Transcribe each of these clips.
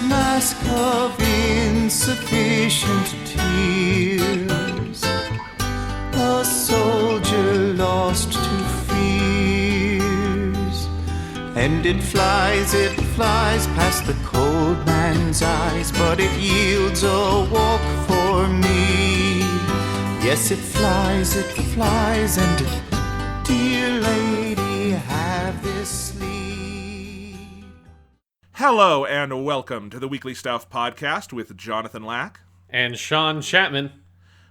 mask of insufficient tears, a soldier lost to fears. And it flies past the cold man's eyes, but it yields a walk for me. Yes, it flies, and it, dear lady, have this sleep. Hello and welcome to the Weekly Stuff Podcast with Jonathan Lack and Sean Chapman.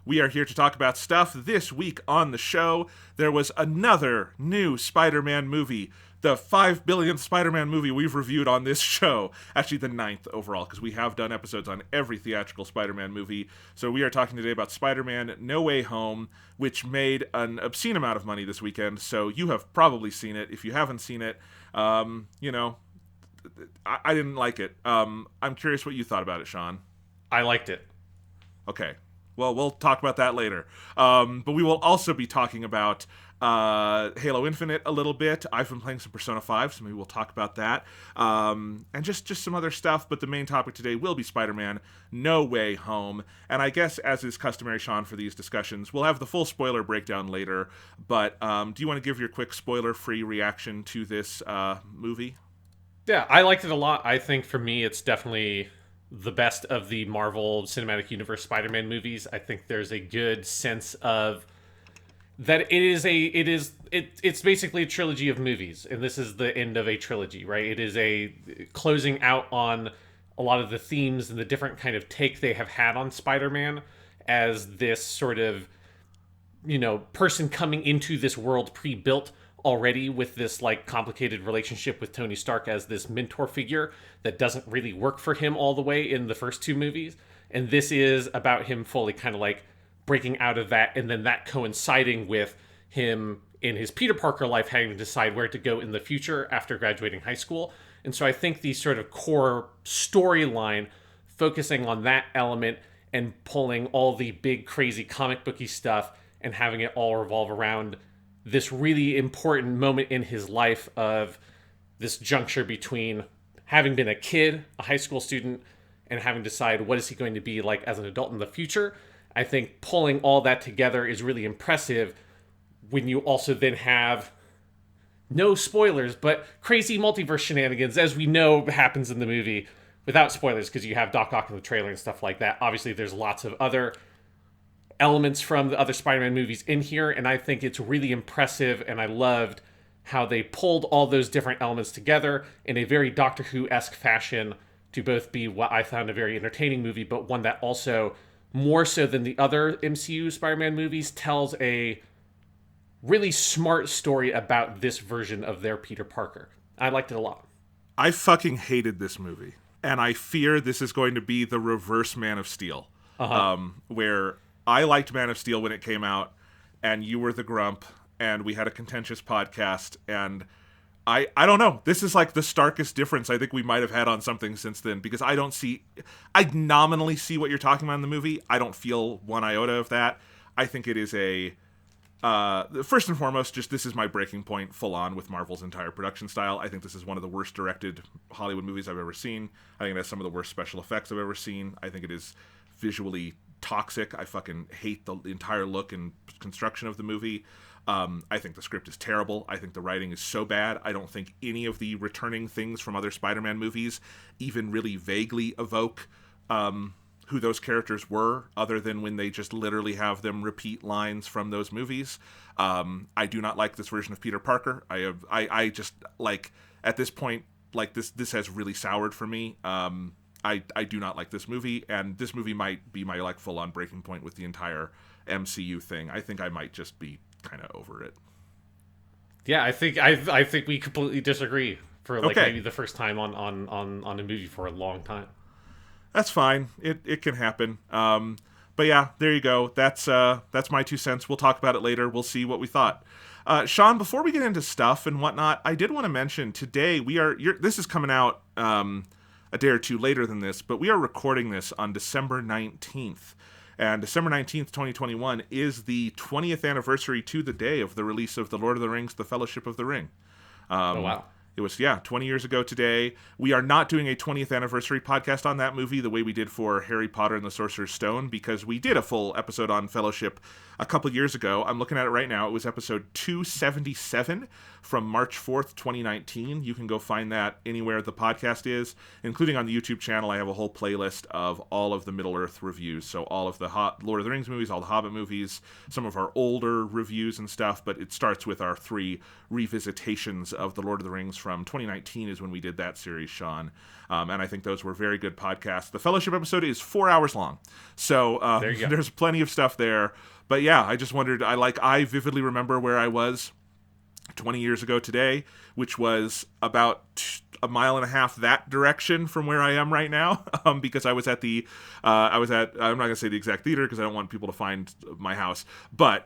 We are here to talk about stuff. This week on the show, there was another new Spider-Man movie, the 5 billionth Spider-Man movie we've reviewed on this show. Actually, the 9th overall, because we have done episodes on every theatrical Spider-Man movie. So we are talking today about Spider-Man No Way Home, which made an obscene amount of money this weekend. So you have probably seen it. If you haven't seen it, I didn't like it. I'm curious what you thought about it, Sean. I liked it. Okay. Well, we'll talk about that later. But we will also be talking about Halo Infinite a little bit. I've been playing some Persona 5, so maybe we'll talk about that. And just some other stuff, but the main topic today will be Spider-Man No Way Home. And I guess, as is customary, Sean, for these discussions, we'll have the full spoiler breakdown later. But do you want to give your quick spoiler-free reaction to this movie? Yeah, I liked it a lot. I think for me, it's definitely the best of the Marvel Cinematic Universe Spider-Man movies. I think there's a good sense of that it's basically a trilogy of movies, and this is the end of a trilogy, right? It is a closing out on a lot of the themes and the different kind of take they have had on Spider-Man as this sort of, person coming into this world pre-built already with this like complicated relationship with Tony Stark as this mentor figure that doesn't really work for him all the way in the first two movies. And this is about him fully kind of like breaking out of that, and then that coinciding with him in his Peter Parker life having to decide where to go in the future after graduating high school. And so I think the sort of core storyline focusing on that element and pulling all the big crazy comic booky stuff and having it all revolve around this really important moment in his life of this juncture between having been a kid, a high school student, and having to decide what is he going to be like as an adult in the future. I think pulling all that together is really impressive when you also then have, no spoilers, but crazy multiverse shenanigans, as we know happens in the movie, without spoilers, because you have Doc Ock in the trailer and stuff like that. Obviously, there's lots of other elements from the other Spider-Man movies in here, and I think it's really impressive, and I loved how they pulled all those different elements together in a very Doctor Who-esque fashion to both be what I found a very entertaining movie, but one that also, more so than the other MCU Spider-Man movies, tells a really smart story about this version of their Peter Parker. I liked it a lot. I fucking hated this movie, and I fear this is going to be the reverse Man of Steel, where I liked Man of Steel when it came out, and you were the grump, and we had a contentious podcast, and I don't know. This is like the starkest difference I think we might have had on something since then, because I nominally see what you're talking about in the movie. I don't feel one iota of that. I think it is first and foremost, just this is my breaking point full on with Marvel's entire production style. I think this is one of the worst directed Hollywood movies I've ever seen. I think it has some of the worst special effects I've ever seen. I think it is visually toxic. I fucking hate the entire look and construction of the movie. I think the script is terrible. I think the writing is so bad. I don't think any of the returning things from other Spider-Man movies even really vaguely evoke who those characters were, other than when they just literally have them repeat lines from those movies. I do not like this version of Peter Parker. I just, like, at this point, like, this has really soured for me. I do not like this movie, and this movie might be my, like, full-on breaking point with the entire MCU thing. I think I might just be kind of over it. Yeah, I think we completely disagree for maybe the first time on a movie for a long time. That's fine. It can happen. But yeah, there you go. That's my 2 cents. We'll talk about it later. We'll see what we thought. Sean, before we get into stuff and whatnot, I did want to mention today this is coming out a day or two later than this, but we are recording this on December 19th. And December 19th, 2021 is the 20th anniversary to the day of the release of The Lord of the Rings, The Fellowship of the Ring. Oh, wow. It was, 20 years ago today. We are not doing a 20th anniversary podcast on that movie the way we did for Harry Potter and the Sorcerer's Stone, because we did a full episode on Fellowship a couple years ago. I'm looking at it right now. It was episode 277 from March 4th, 2019. You can go find that anywhere the podcast is, including on the YouTube channel. I have a whole playlist of all of the Middle-earth reviews. So all of the Lord of the Rings movies, all the Hobbit movies, some of our older reviews and stuff, but it starts with our 3 revisitations of the Lord of the Rings from 2019 is when we did that series, Sean. And I think those were very good podcasts. The Fellowship episode is 4 hours long. So there's plenty of stuff there. But yeah, I just wondered, I vividly remember where I was 20 years ago today, which was about a mile and a half that direction from where I am right now, because I was at I'm not going to say the exact theater because I don't want people to find my house, but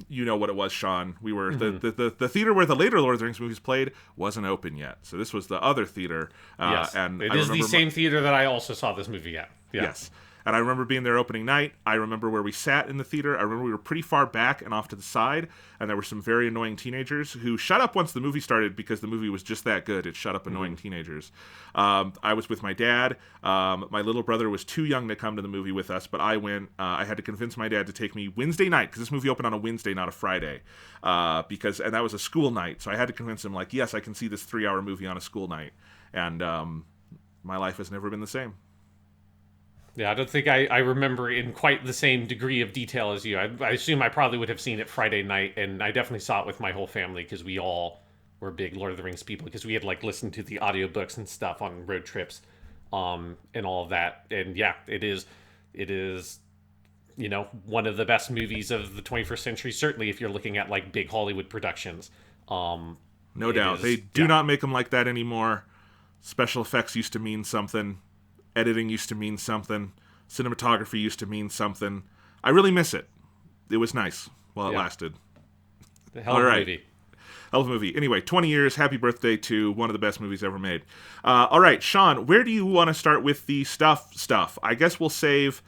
you know what it was, Sean. We were, the theater where the later Lord of the Rings movies played wasn't open yet. So this was the other theater. Yes, and it is the same theater that I also saw this movie at. Yeah. Yes. And I remember being there opening night. I remember where we sat in the theater. I remember we were pretty far back and off to the side, and there were some very annoying teenagers who shut up once the movie started because the movie was just that good. It shut up annoying teenagers. I was with my dad. My little brother was too young to come to the movie with us, but I went. I had to convince my dad to take me Wednesday night, because this movie opened on a Wednesday, not a Friday, and that was a school night. So I had to convince him, yes, I can see this 3-hour movie on a school night. And my life has never been the same. Yeah, I don't think I remember in quite the same degree of detail as you. I assume I probably would have seen it Friday night, and I definitely saw it with my whole family because we all were big Lord of the Rings people, because we had listened to the audiobooks and stuff on road trips, and all of that. And yeah, it is, one of the best movies of the 21st century, certainly if you're looking at big Hollywood productions. No doubt. They do not make them like that anymore. Special effects used to mean something. Editing used to mean something. Cinematography used to mean something. I really miss it. It was nice while it lasted. The hell of a movie. Hell of a movie. Anyway, 20 years. Happy birthday to one of the best movies ever made. All right, Sean, where do you want to start with the stuff? I guess we'll save...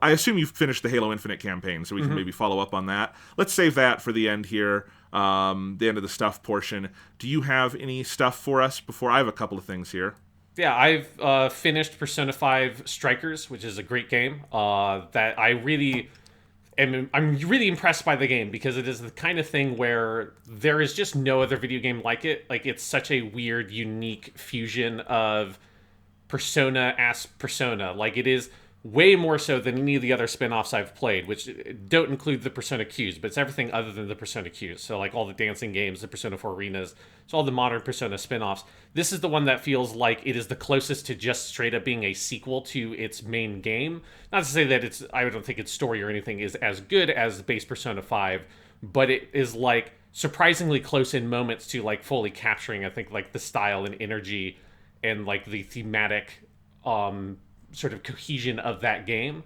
I assume you've finished the Halo Infinite campaign, so we can maybe follow up on that. Let's save that for the end here, the end of the stuff portion. Do you have any stuff for us before? I have a couple of things here. Yeah, I've finished Persona 5 Strikers, which is a great game that I'm really impressed by the game, because it is the kind of thing where there is just no other video game like it. It's such a weird, unique fusion of Persona as Persona. It is way more so than any of the other spin-offs I've played, which don't include the Persona Qs, but it's everything other than the Persona Qs. So all the dancing games, the Persona 4 arenas, so all the modern Persona spin-offs. This is the one that feels like it is the closest to just straight up being a sequel to its main game. Not to say that I don't think its story or anything is as good as the base Persona 5, but it is surprisingly close in moments to fully capturing, I think, the style and energy and the thematic sort of cohesion of that game,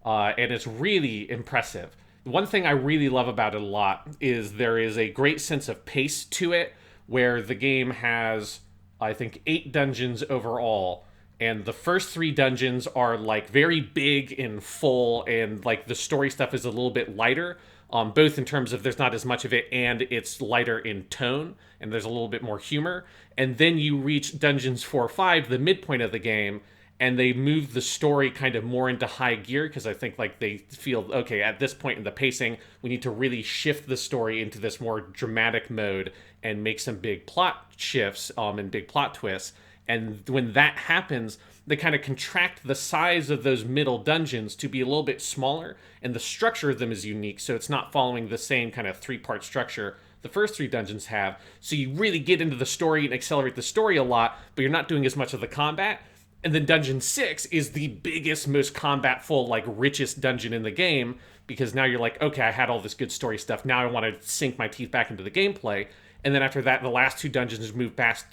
and it's really impressive. One thing I really love about it a lot is there is a great sense of pace to it, where the game has, I think, 8 dungeons overall, and the first 3 dungeons are very big and full, and the story stuff is a little bit lighter, both in terms of there's not as much of it and it's lighter in tone, and there's a little bit more humor. And then you reach dungeons 4 or 5, the midpoint of the game, and they move the story kind of more into high gear, because I think they feel, okay, at this point in the pacing, we need to really shift the story into this more dramatic mode and make some big plot shifts and big plot twists. And when that happens, they kind of contract the size of those middle dungeons to be a little bit smaller, and the structure of them is unique, so it's not following the same kind of 3-part structure the first 3 dungeons have. So you really get into the story and accelerate the story a lot, but you're not doing as much of the combat. And then Dungeon 6 is the biggest, most combat-full, richest dungeon in the game, because now you're okay, I had all this good story stuff, now I want to sink my teeth back into the gameplay. And then after that, the last 2 dungeons move back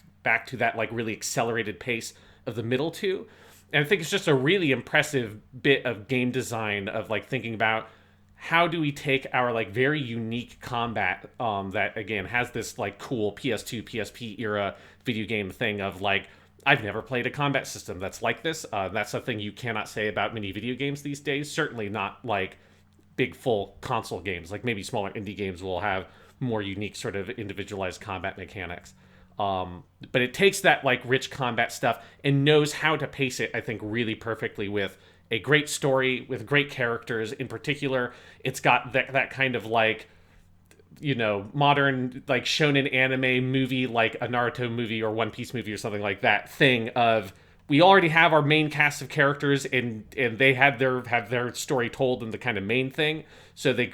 to that, really accelerated pace of the middle 2. And I think it's just a really impressive bit of game design of, thinking about how do we take our, very unique combat that, again, has this, cool PS2, PSP era video game thing of, I've never played a combat system that's like this. That's something you cannot say about many video games these days. Certainly not big full console games. Maybe smaller indie games will have more unique sort of individualized combat mechanics. But it takes that like rich combat stuff and knows how to pace it, I think, really perfectly with a great story, with great characters. In particular, it's got that kind of like, modern like shonen anime movie, like a Naruto movie or One Piece movie or something like that thing of, we already have our main cast of characters and they have their story told in the kind of main thing. So they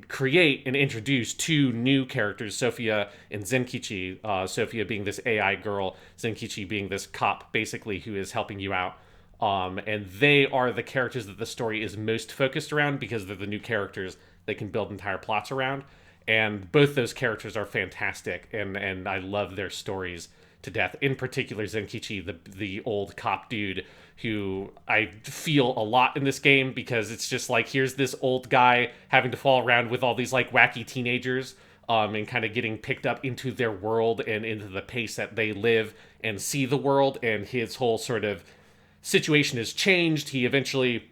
create and introduce two new characters, Sophia and Zenkichi. Sophia being this AI girl, Zenkichi being this cop, basically, who is helping you out. And they are the characters that the story is most focused around because they're the new characters they can build entire plots around. And both those characters are fantastic, and I love their stories to death. In particular, Zenkichi, the old cop dude, who I feel a lot in this game, because it's just like, here's this old guy having to fall around with all these like wacky teenagers, and kind of getting picked up into their world and into the pace that they live and see the world, and his whole sort of situation has changed. He eventually,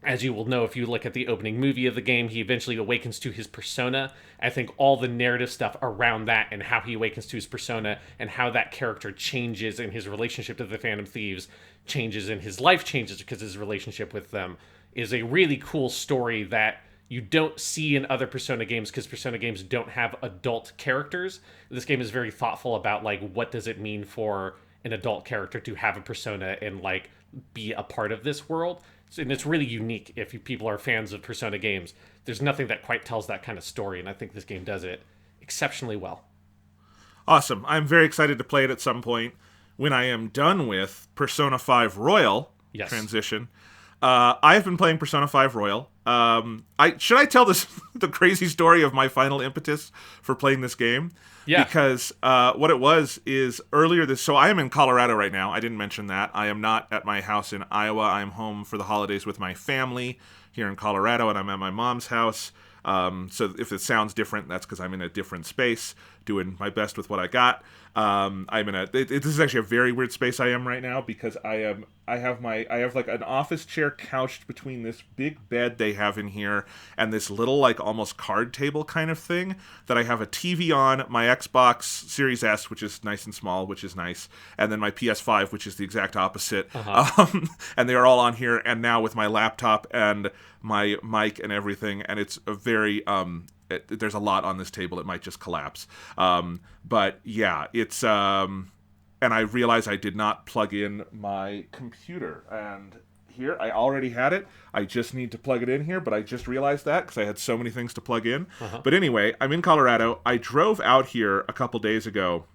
as you will know if you look at the opening movie of the game, he eventually awakens to his persona. I think all the narrative stuff around that and how he awakens to his persona and how that character changes in his relationship to the Phantom Thieves changes and his life changes because of his relationship with them is a really cool story that you don't see in other Persona games, because Persona games don't have adult characters. This game is very thoughtful about like, what does it mean for an adult character to have a persona and like be a part of this world. And it's really unique if people are fans of Persona games. There's nothing that quite tells that kind of story, and I think this game does it exceptionally well. Awesome. I'm very excited to play it at some point when I am done with Persona 5 Royal transition. I've been playing Persona 5 Royal. Should I tell the crazy story of my final impetus for playing this game? Yeah. Because what it was is so I am in Colorado right now. I didn't mention that. I am not at my house in Iowa. I'm home for the holidays with my family here in Colorado, and I'm at my mom's house. So if it sounds different, that's because I'm in a different space, doing my best with what I got. This is actually a very weird space I am right now, because I have like an office chair couched between this big bed they have in here and this little like almost card table kind of thing that I have a TV on, my Xbox Series S, which is nice and small, which is nice, and then my PS5, which is the exact opposite. And they are all on here, and now with my laptop and my mic and everything, and it's a very there's a lot on this table. It might just collapse. But yeah, it's and I realized I did not plug in my computer, and here I already had it. I just need to plug it in here, but I just realized that because I had so many things to plug in. But anyway, I'm in Colorado. I drove out here a couple days ago,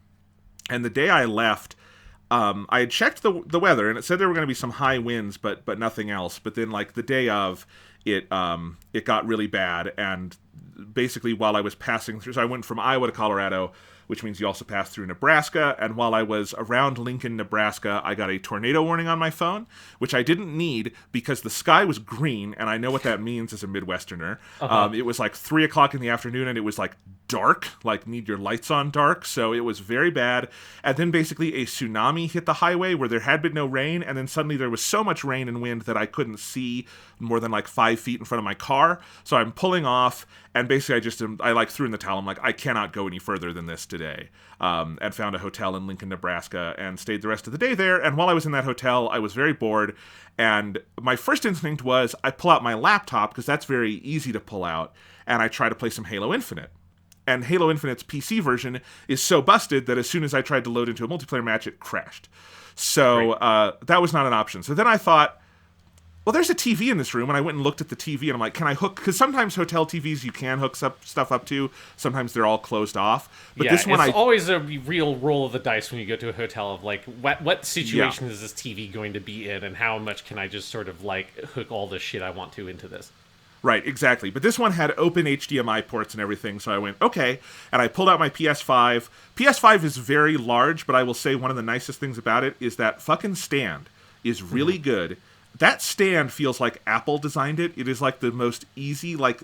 and the day I left, I had checked the weather, and it said there were going to be some high winds, but nothing else. But then, like the day of, it got really bad, and basically while I was passing through, so I went from Iowa to Colorado, which means you also pass through Nebraska, and while I was around Lincoln, Nebraska, I got a tornado warning on my phone, which I didn't need because the sky was green, and I know what that means as a Midwesterner. It was like 3 o'clock in the afternoon, and it was like dark, like need your lights on dark, so it was very bad. And then basically a tsunami hit the highway where there had been no rain, and then suddenly there was so much rain and wind that I couldn't see more than like 5 feet in front of my car, so I'm pulling off, and basically I like threw in the towel. I'm like, I cannot go any further than this today, and found a hotel in Lincoln, Nebraska, and stayed the rest of the day there. And while I was in that hotel, I was very bored, and my first instinct was I pull out my laptop, because that's very easy to pull out, and I try to play some Halo Infinite. And Halo Infinite's PC version is so busted that as soon as I tried to load into a multiplayer match, it crashed. So that was not an option. So then I thought, well, there's a TV in this room, and I went and looked at the TV, and I'm like, can I hook? Because sometimes hotel TVs you can hook stuff up to. Sometimes they're all closed off. But this one, it's always a real roll of the dice when you go to a hotel of like, what situation is this TV going to be in, and how much can I just sort of like hook all the shit I want to into this? Right, exactly. But this one had open HDMI ports and everything, so I went, okay. And I pulled out my PS5. PS5 is very large, but I will say one of the nicest things about it is that fucking stand is really good. That stand feels like Apple designed it. It is like the most easy, like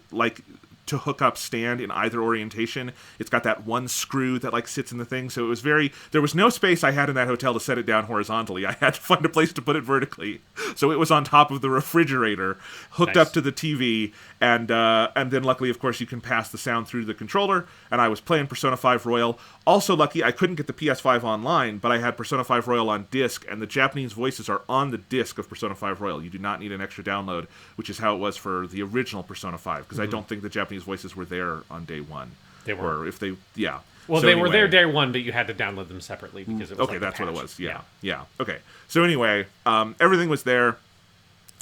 to hook up stand in either orientation. It's got that one screw that like sits in the thing, so it was there was no space I had in that hotel to set it down horizontally. I had to find a place to put it vertically, so it was on top of the refrigerator, hooked up to the TV, and then luckily, of course, you can pass the sound through the controller. And I was playing Persona 5 Royal. Also lucky, I couldn't get the PS5 online, but I had Persona 5 Royal on disc, and the Japanese voices are on the disc of Persona 5 Royal. You do not need an extra download, which is how it was for the original Persona 5, because I don't think the Japanese voices were there on day one. They were. Or if they, yeah. Well, So they were anyway. there day one, but you had to download them separately because it was Okay, like a that's what it patch. was. Yeah. Okay. So anyway, everything was there.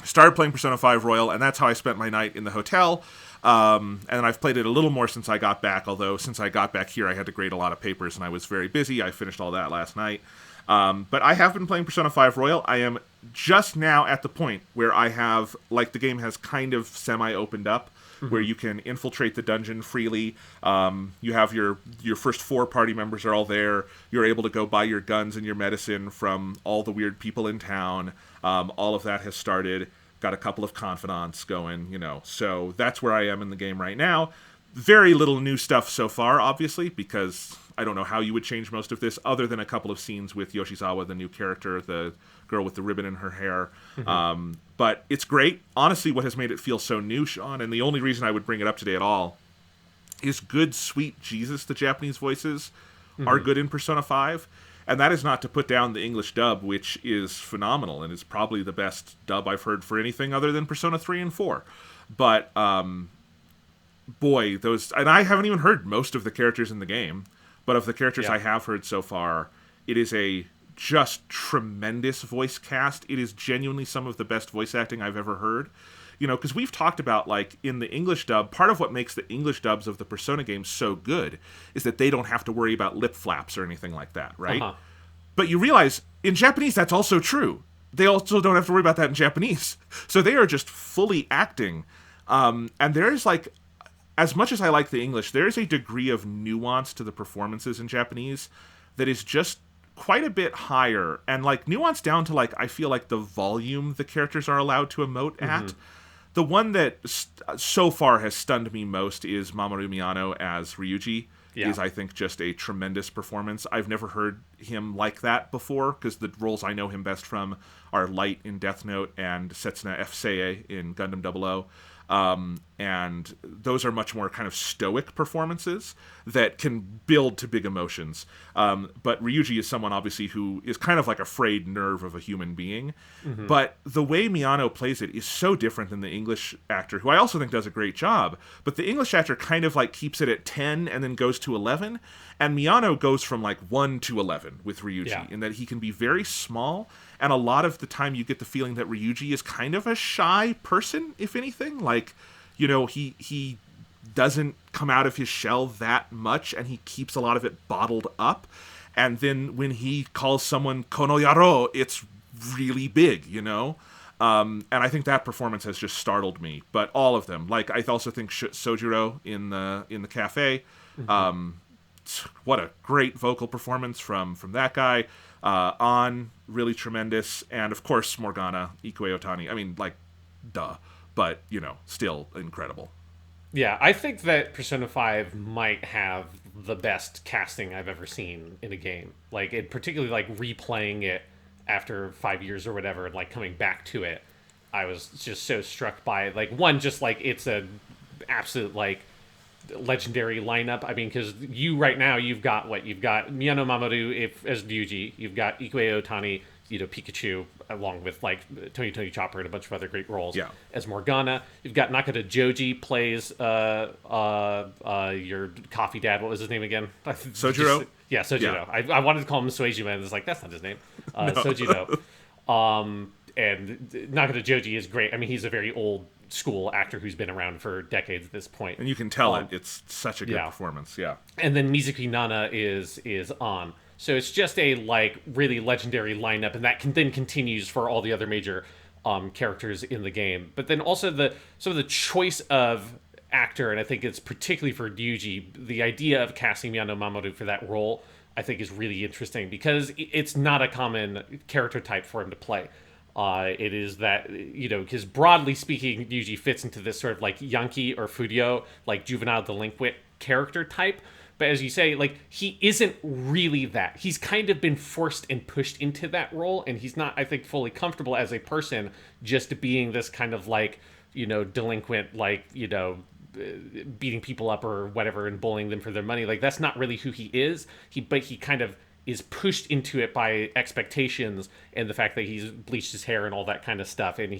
Started playing Persona 5 Royal, and that's how I spent my night in the hotel. And I've played it a little more since I got back, although since I got back here, I had to grade a lot of papers, and I was very busy. I finished all that last night. But I have been playing Persona 5 Royal. I am just now at the point where I have, like, the game has kind of semi-opened up, where you can infiltrate the dungeon freely. You have your first 4 party members are all there. You're able to go buy your guns and your medicine from all the weird people in town. All of that has started. Got a couple of confidants going, So that's where I am in the game right now. Very little new stuff so far, obviously, because I don't know how you would change most of this, other than a couple of scenes with Yoshizawa, the new character, the girl with the ribbon in her hair. But it's great. Honestly, what has made it feel so new, Sean, and the only reason I would bring it up today at all, is good, sweet Jesus, the Japanese voices are good in Persona 5. And that is not to put down the English dub, which is phenomenal and is probably the best dub I've heard for anything other than Persona 3 and 4. But, boy, those... And I haven't even heard most of the characters in the game, but of the characters I have heard so far, it is a just tremendous voice cast. It is genuinely some of the best voice acting I've ever heard. Because we've talked about, like, in the English dub, part of what makes the English dubs of the Persona games so good is that they don't have to worry about lip flaps or anything like that, right? But you realize, in Japanese, that's also true. They also don't have to worry about that in Japanese. So they are just fully acting. And there's, like, as much as I like the English, there is a degree of nuance to the performances in Japanese that is just quite a bit higher. And, like, nuance down to, like, I feel like the volume the characters are allowed to emote at. The one that so far has stunned me most is Mamoru Miyano as Ryuji. Is, I think, just a tremendous performance. I've never heard him like that before, because the roles I know him best from are Light in Death Note and Setsuna F. Seiei in Gundam 00. And those are much more kind of stoic performances that can build to big emotions. But Ryuji is someone, obviously, who is kind of like a frayed nerve of a human being. But the way Miyano plays it is so different than the English actor, who I also think does a great job. But the English actor kind of like keeps it at 10 and then goes to 11. And Miyano goes from like 1 to 11 with Ryuji, in that he can be very small. And a lot of the time you get the feeling that Ryuji is kind of a shy person, if anything. Like, he doesn't come out of his shell that much, and he keeps a lot of it bottled up. And then when he calls someone Kono Yaro, it's really big, And I think that performance has just startled me. But all of them. Like, I also think Sojiro in the cafe, what a great vocal performance from that guy. Really tremendous. And, of course, Morgana, Ikue Otani. I mean, like, duh. But, still incredible. Yeah, I think that Persona 5 might have the best casting I've ever seen in a game. Like, particularly, like, replaying it after 5 years or whatever, and, like, coming back to it. I was just so struck by it. Like, one, just, like, it's a absolute, like, legendary lineup. I mean, because right now, you've got Miyano Mamoru as Ryuji, you've got Ikue Otani, Pikachu, along with like Tony Chopper and a bunch of other great roles as Morgana. You've got Nakata Joji plays your coffee dad. What was his name again? Sojiro. Sojiro. Yeah. I wanted to call him Suejima, and it's like, that's not his name. Sojiro. And Nakata Joji is great. I mean, he's a very old school actor who's been around for decades at this point. And you can tell it's such a good performance, And then Mizuki Nana is on. So it's just a like really legendary lineup, and that then continues for all the other major characters in the game. But then also the choice of actor, and I think it's particularly for Ryuji, the idea of casting Miyano Mamoru for that role, I think is really interesting because it's not a common character type for him to play. It is that, because broadly speaking, Yuji fits into this sort of like Yankee or Fudio, like juvenile delinquent character type. But as you say, like, he isn't really that. He's kind of been forced and pushed into that role, and he's not, I think, fully comfortable as a person just being this kind of like, delinquent, like, beating people up or whatever and bullying them for their money. Like, that's not really who he is. But he kind of is pushed into it by expectations and the fact that he's bleached his hair and all that kind of stuff, and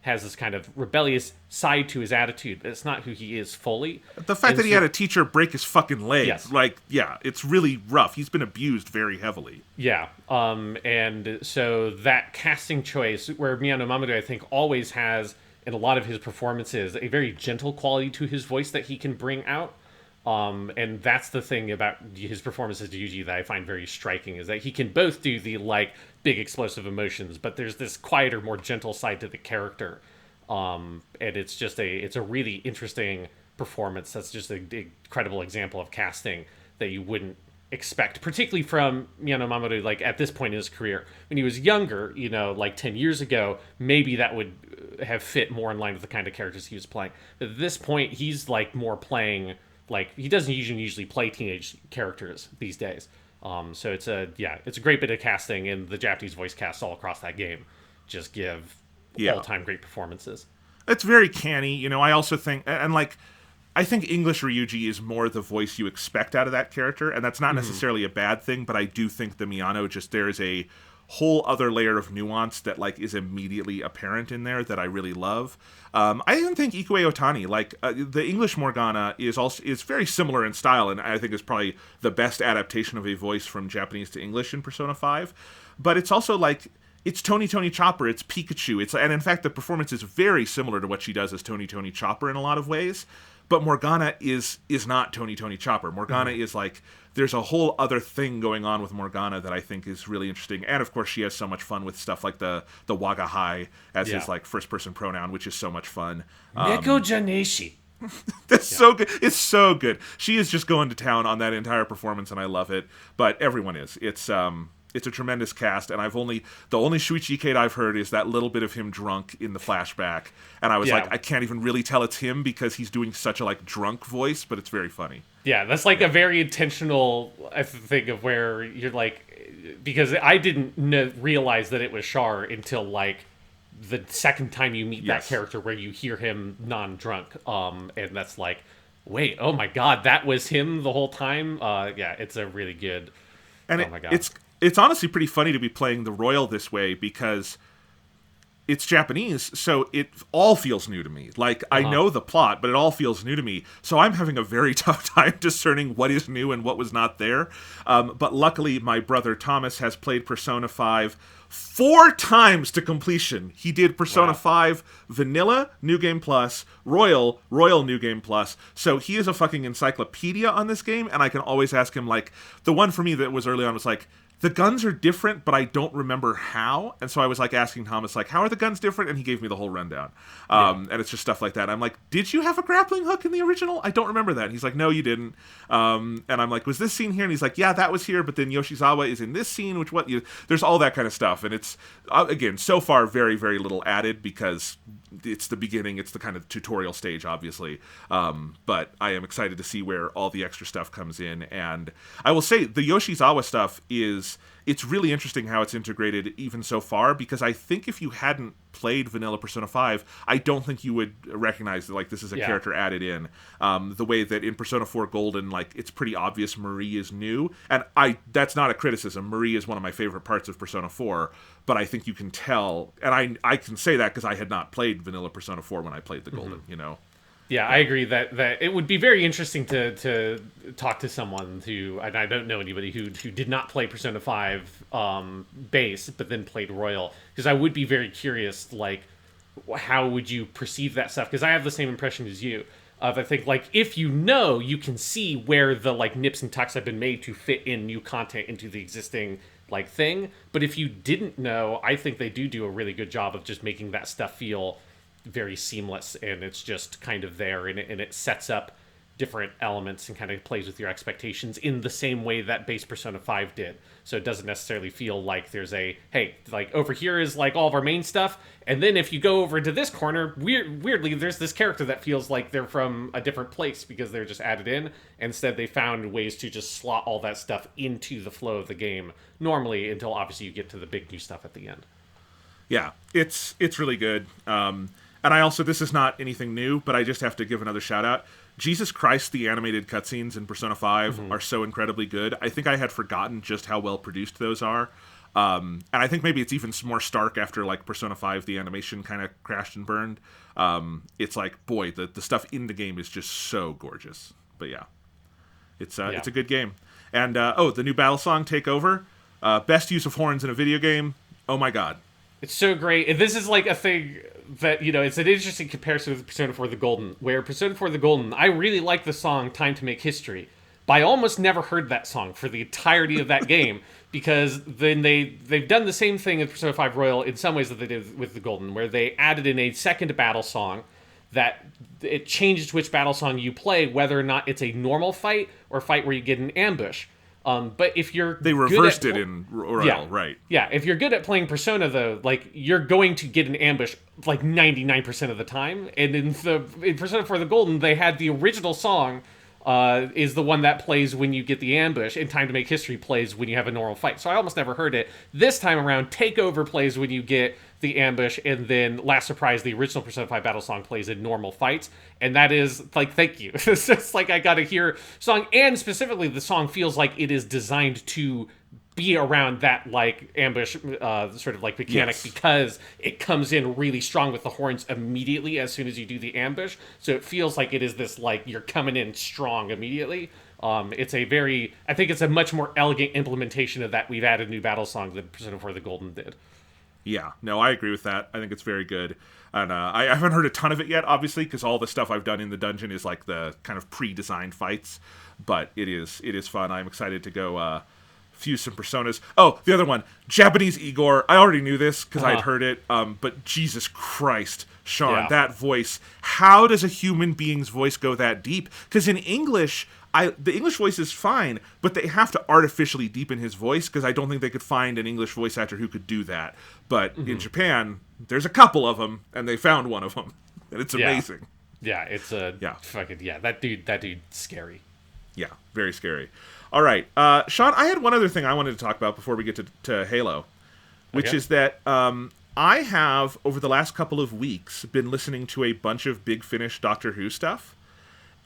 has this kind of rebellious side to his attitude, but it's not who he is fully. The fact that he had a teacher break his fucking leg, Yes. like, yeah, it's really rough. He's been abused very heavily. Yeah, and so that casting choice, where Miyano Mamoru, I think, always has, in a lot of his performances, a very gentle quality to his voice that he can bring out. And that's the thing about his performances to Yuji that I find very striking, is that he can both do the, like, big explosive emotions, but there's this quieter, more gentle side to the character. And it's just it's a really interesting performance. That's just an incredible example of casting that you wouldn't expect, particularly from Miyano Mamoru, like, at this point in his career. When he was younger, like 10 years ago, maybe that would have fit more in line with the kind of characters he was playing. But at this point, he's, like, more playing, like, he doesn't usually play teenage characters these days. So it's a great bit of casting, and the Japanese voice casts all across that game just give all-time great performances. It's very canny, I also think, and like, I think English Ryuji is more the voice you expect out of that character, and that's not necessarily a bad thing, but I do think the Miyano, just there is a whole other layer of nuance that, like, is immediately apparent in there that I really love. I even think Ikue Otani, like, the English Morgana is very similar in style, and I think is probably the best adaptation of a voice from Japanese to English in Persona 5. But it's also like, it's Tony Chopper, it's Pikachu, and in fact the performance is very similar to what she does as Tony Chopper in a lot of ways. But Morgana is not Tony Chopper. Morgana is like, there's a whole other thing going on with Morgana that I think is really interesting. And of course, she has so much fun with stuff like the Wagahai as his, like, first person pronoun, which is so much fun. Neko Janeshi. That's so good. It's so good. She is just going to town on that entire performance, and I love it. But everyone is. It's a tremendous cast, and the only Shuichi Ikeda I've heard is that little bit of him drunk in the flashback, and I was like, I can't even really tell it's him because he's doing such a, like, drunk voice, but it's very funny. Yeah, that's like a very intentional thing of where you're like, because I didn't realize that it was Char until, like, the second time you meet that character, where you hear him non-drunk, and that's like, wait, oh my god, that was him the whole time. It's a really good. And oh my god, it's honestly pretty funny to be playing the Royal this way, because it's Japanese, so it all feels new to me. Like, I know the plot, but it all feels new to me. So I'm having a very tough time discerning what is new and what was not there. But luckily, my brother Thomas has played Persona 5 4 times to completion. He did Persona 5 Vanilla, New Game Plus, Royal, New Game Plus. So he is a fucking encyclopedia on this game, and I can always ask him, like, the one for me that was early on was like, the guns are different, but I don't remember how. And so I was, like, asking Thomas, like, how are the guns different? And he gave me the whole rundown. And it's just stuff like that. I'm like, did you have a grappling hook in the original? I don't remember that. And he's like, no, you didn't. And I'm like, was this scene here? And he's like, yeah, that was here. But then Yoshizawa is in this scene, there's all that kind of stuff. And it's, again, so far very, very little added, because it's the beginning. It's the kind of tutorial stage, obviously. But I am excited to see where all the extra stuff comes in. And I will say the Yoshizawa stuff it's really interesting how it's integrated even so far, because I think if you hadn't played Vanilla Persona 5, I don't think you would recognize that, like, this is a character added in. The way that in Persona 4 Golden, like, it's pretty obvious Marie is new. And that's not a criticism. Marie is one of my favorite parts of Persona 4, but I think you can tell, and I can say that because I had not played Vanilla Persona 4 when I played the Golden, Yeah, I agree that it would be very interesting to talk to someone who, and I don't know anybody who did not play Persona 5 base, but then played Royal, because I would be very curious, like, how would you perceive that stuff? Because I have the same impression as you. I think, like, if you can see where the, like, nips and tucks have been made to fit in new content into the existing, like, thing. But if you didn't know, I think they do a really good job of just making that stuff feel very seamless, and it's just kind of there, and it sets up different elements and kind of plays with your expectations in the same way that base Persona 5 did. So it doesn't necessarily feel like there's a, hey, like over here is like all of our main stuff, and then if you go over to this corner, weirdly, there's this character that feels like they're from a different place because they're just added in. Instead, they found ways to just slot all that stuff into the flow of the game normally until obviously you get to the big new stuff at the end. Yeah, it's really good. And I also, this is not anything new, but I just have to give another shout out. Jesus Christ, the animated cutscenes in Persona 5 are so incredibly good. I think I had forgotten just how well produced those are. And I think maybe it's even more stark after like Persona 5, the animation kind of crashed and burned. It's like, boy, the stuff in the game is just so gorgeous. But yeah, it's a good game. And the new battle song, Take Over, best use of horns in a video game. Oh my god. It's so great. And this is like a thing that, it's an interesting comparison with Persona 4 The Golden, where Persona 4 The Golden, I really like the song Time to Make History, but I almost never heard that song for the entirety of that game, because then they've done the same thing in Persona 5 Royal in some ways that they did with The Golden, where they added in a second battle song that it changes which battle song you play, whether or not it's a normal fight or a fight where you get an ambush. But if you're they reversed it in Royal, right? Yeah, if you're good at playing Persona, though, like you're going to get an ambush like 99% of the time. And in Persona 4 The Golden, they had the original song is the one that plays when you get the ambush, and Time to Make History plays when you have a normal fight. So I almost never heard it. This time around, Takeover plays when you get the ambush, and then Last Surprise, the original Persona 5 battle song, plays in normal fights. And that is, like, thank you. It's just like I gotta hear song, and specifically the song feels like it is designed to be around that, like, ambush sort of, like, mechanic, because it comes in really strong with the horns immediately as soon as you do the ambush. So it feels like it is this, like, you're coming in strong immediately. It's a very, I think it's a much more elegant implementation of that. We've added new battle song than Persona 4 The Golden did. Yeah, no, I agree with that. I think it's very good. And I haven't heard a ton of it yet, obviously, because all the stuff I've done in the dungeon is like the kind of pre-designed fights. But it is fun. I'm excited to go fuse some personas. Oh, the other one, Japanese Igor. I already knew this because I'd heard it. But Jesus Christ, Sean, that voice. How does a human being's voice go that deep? Because in English, the English voice is fine, but they have to artificially deepen his voice because I don't think they could find an English voice actor who could do that. But in Japan, there's a couple of them, and they found one of them, and it's amazing. Yeah, it's fucking that dude's scary. Yeah, very scary. All right, Sean, I had one other thing I wanted to talk about before we get to Halo, which is that I have over the last couple of weeks been listening to a bunch of Big Finish Doctor Who stuff.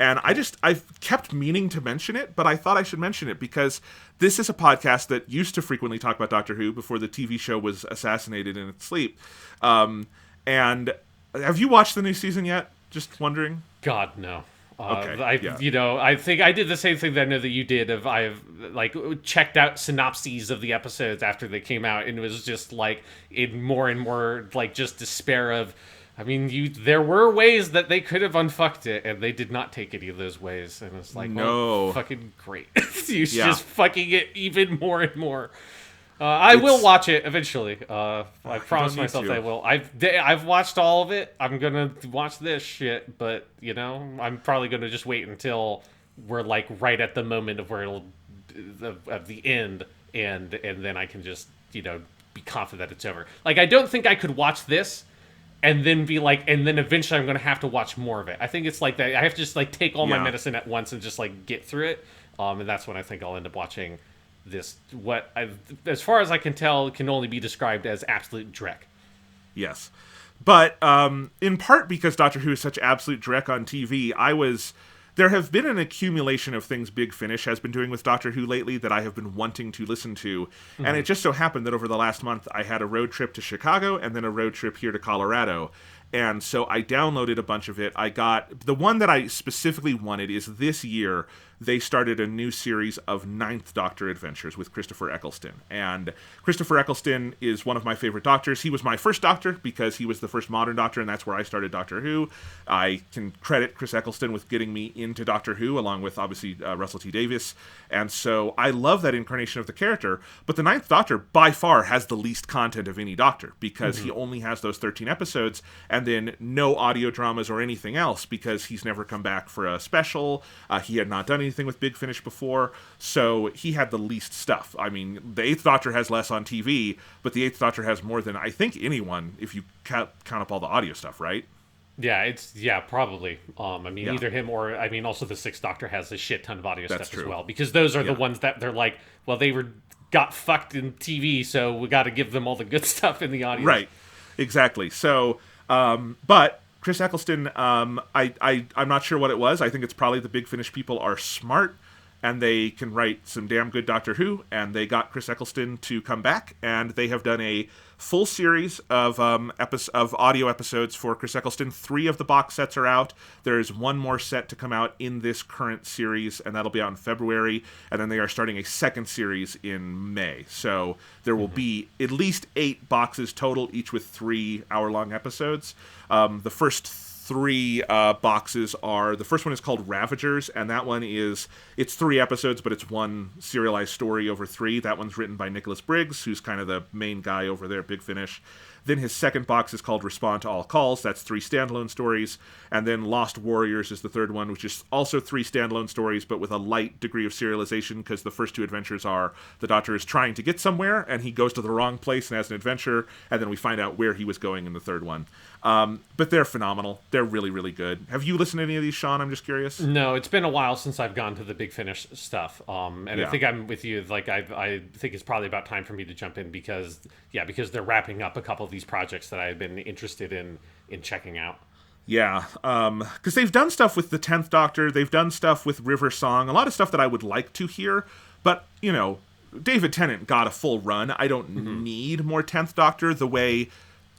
And I've kept meaning to mention it, but I thought I should mention it because this is a podcast that used to frequently talk about Doctor Who before the TV show was assassinated in its sleep. And have you watched the new season yet? Just wondering. God, no. Okay. I think I did the same thing that I know that you did. I've like checked out synopses of the episodes after they came out, and it was just like in more and more like just despair of. I mean, there were ways that they could have unfucked it, and they did not take any of those ways. And it's like, well, fucking great. You just fucking it even more and more. I will watch it eventually. I promise myself that I will. I've watched all of it. I'm gonna watch this shit, but I'm probably gonna just wait until we're like right at the moment of where it'll of the end, and then I can just be confident that it's over. Like I don't think I could watch this and then be like, and then eventually I'm going to have to watch more of it. I think it's like that. I have to just like take all my medicine at once and just like get through it. And that's when I think I'll end up watching this. As far as I can tell, can only be described as absolute dreck. Yes. But in part because Doctor Who is such absolute dreck on TV, there have been an accumulation of things Big Finish has been doing with Doctor Who lately that I have been wanting to listen to. Mm-hmm. And it just so happened that over the last month, I had a road trip to Chicago and then a road trip here to Colorado. And so I downloaded a bunch of it. I got the one that I specifically wanted is this year. they started a new series of Ninth Doctor adventures with Christopher Eccleston. And Christopher Eccleston is one of my favorite Doctors. He was my first Doctor because he was the first modern Doctor, and that's where I started Doctor Who. I can credit Chris Eccleston with getting me into Doctor Who, along with, obviously, Russell T Davies. And so I love that incarnation of the character. But the Ninth Doctor, by far, has the least content of any Doctor, because he only has those 13 episodes, and then no audio dramas or anything else, because he's never come back for a special. He had not done anything with Big Finish before, so he had the least stuff. I mean, the Eighth Doctor has less on TV, but the Eighth Doctor has more than, I think, anyone, if you count up all the audio stuff, right? Yeah, probably. I mean, Yeah. either him or, I mean, also the Sixth Doctor has a shit ton of audio That's stuff as true. well, because those are Yeah. the ones that they're like, well, they got fucked in TV, so we got to give them all the good stuff in the audio. Right, exactly. So, but Chris Eccleston, I'm not sure what it was. I think it's probably the Big Finish people are smart, and they can write some damn good Doctor Who, and they got Chris Eccleston to come back, and they have done a full series of audio episodes for Chris Eccleston. 3 of the box sets are out. There's one more set to come out in this current series, and that'll be out in February, and then they are starting a second series in May. So there will be at least 8 boxes total, each with 3 hour-long episodes. The first 3 boxes are, the first one is called Ravagers, and that one it's 3 episodes, but it's one serialized story over 3. That one's written by Nicholas Briggs, who's kind of the main guy over there at Big Finish. Then his second box is called Respond to All Calls. That's 3 standalone stories. And then Lost Warriors is the third one, which is also 3 standalone stories, but with a light degree of serialization, because the first 2 adventures are the Doctor is trying to get somewhere, and he goes to the wrong place and has an adventure, and then we find out where he was going in the third one. But they're phenomenal. They're really, really good. Have you listened to any of these, Sean? I'm just curious. No, it's been a while since I've gone to the Big Finish stuff. And Yeah. I think I'm with you. Like, I think it's probably about time for me to jump in because they're wrapping up a couple of these projects that I've been interested in checking out. Yeah, because they've done stuff with the 10th Doctor, they've done stuff with River Song, a lot of stuff that I would like to hear, but, you know, David Tennant got a full run. I don't need more 10th Doctor the way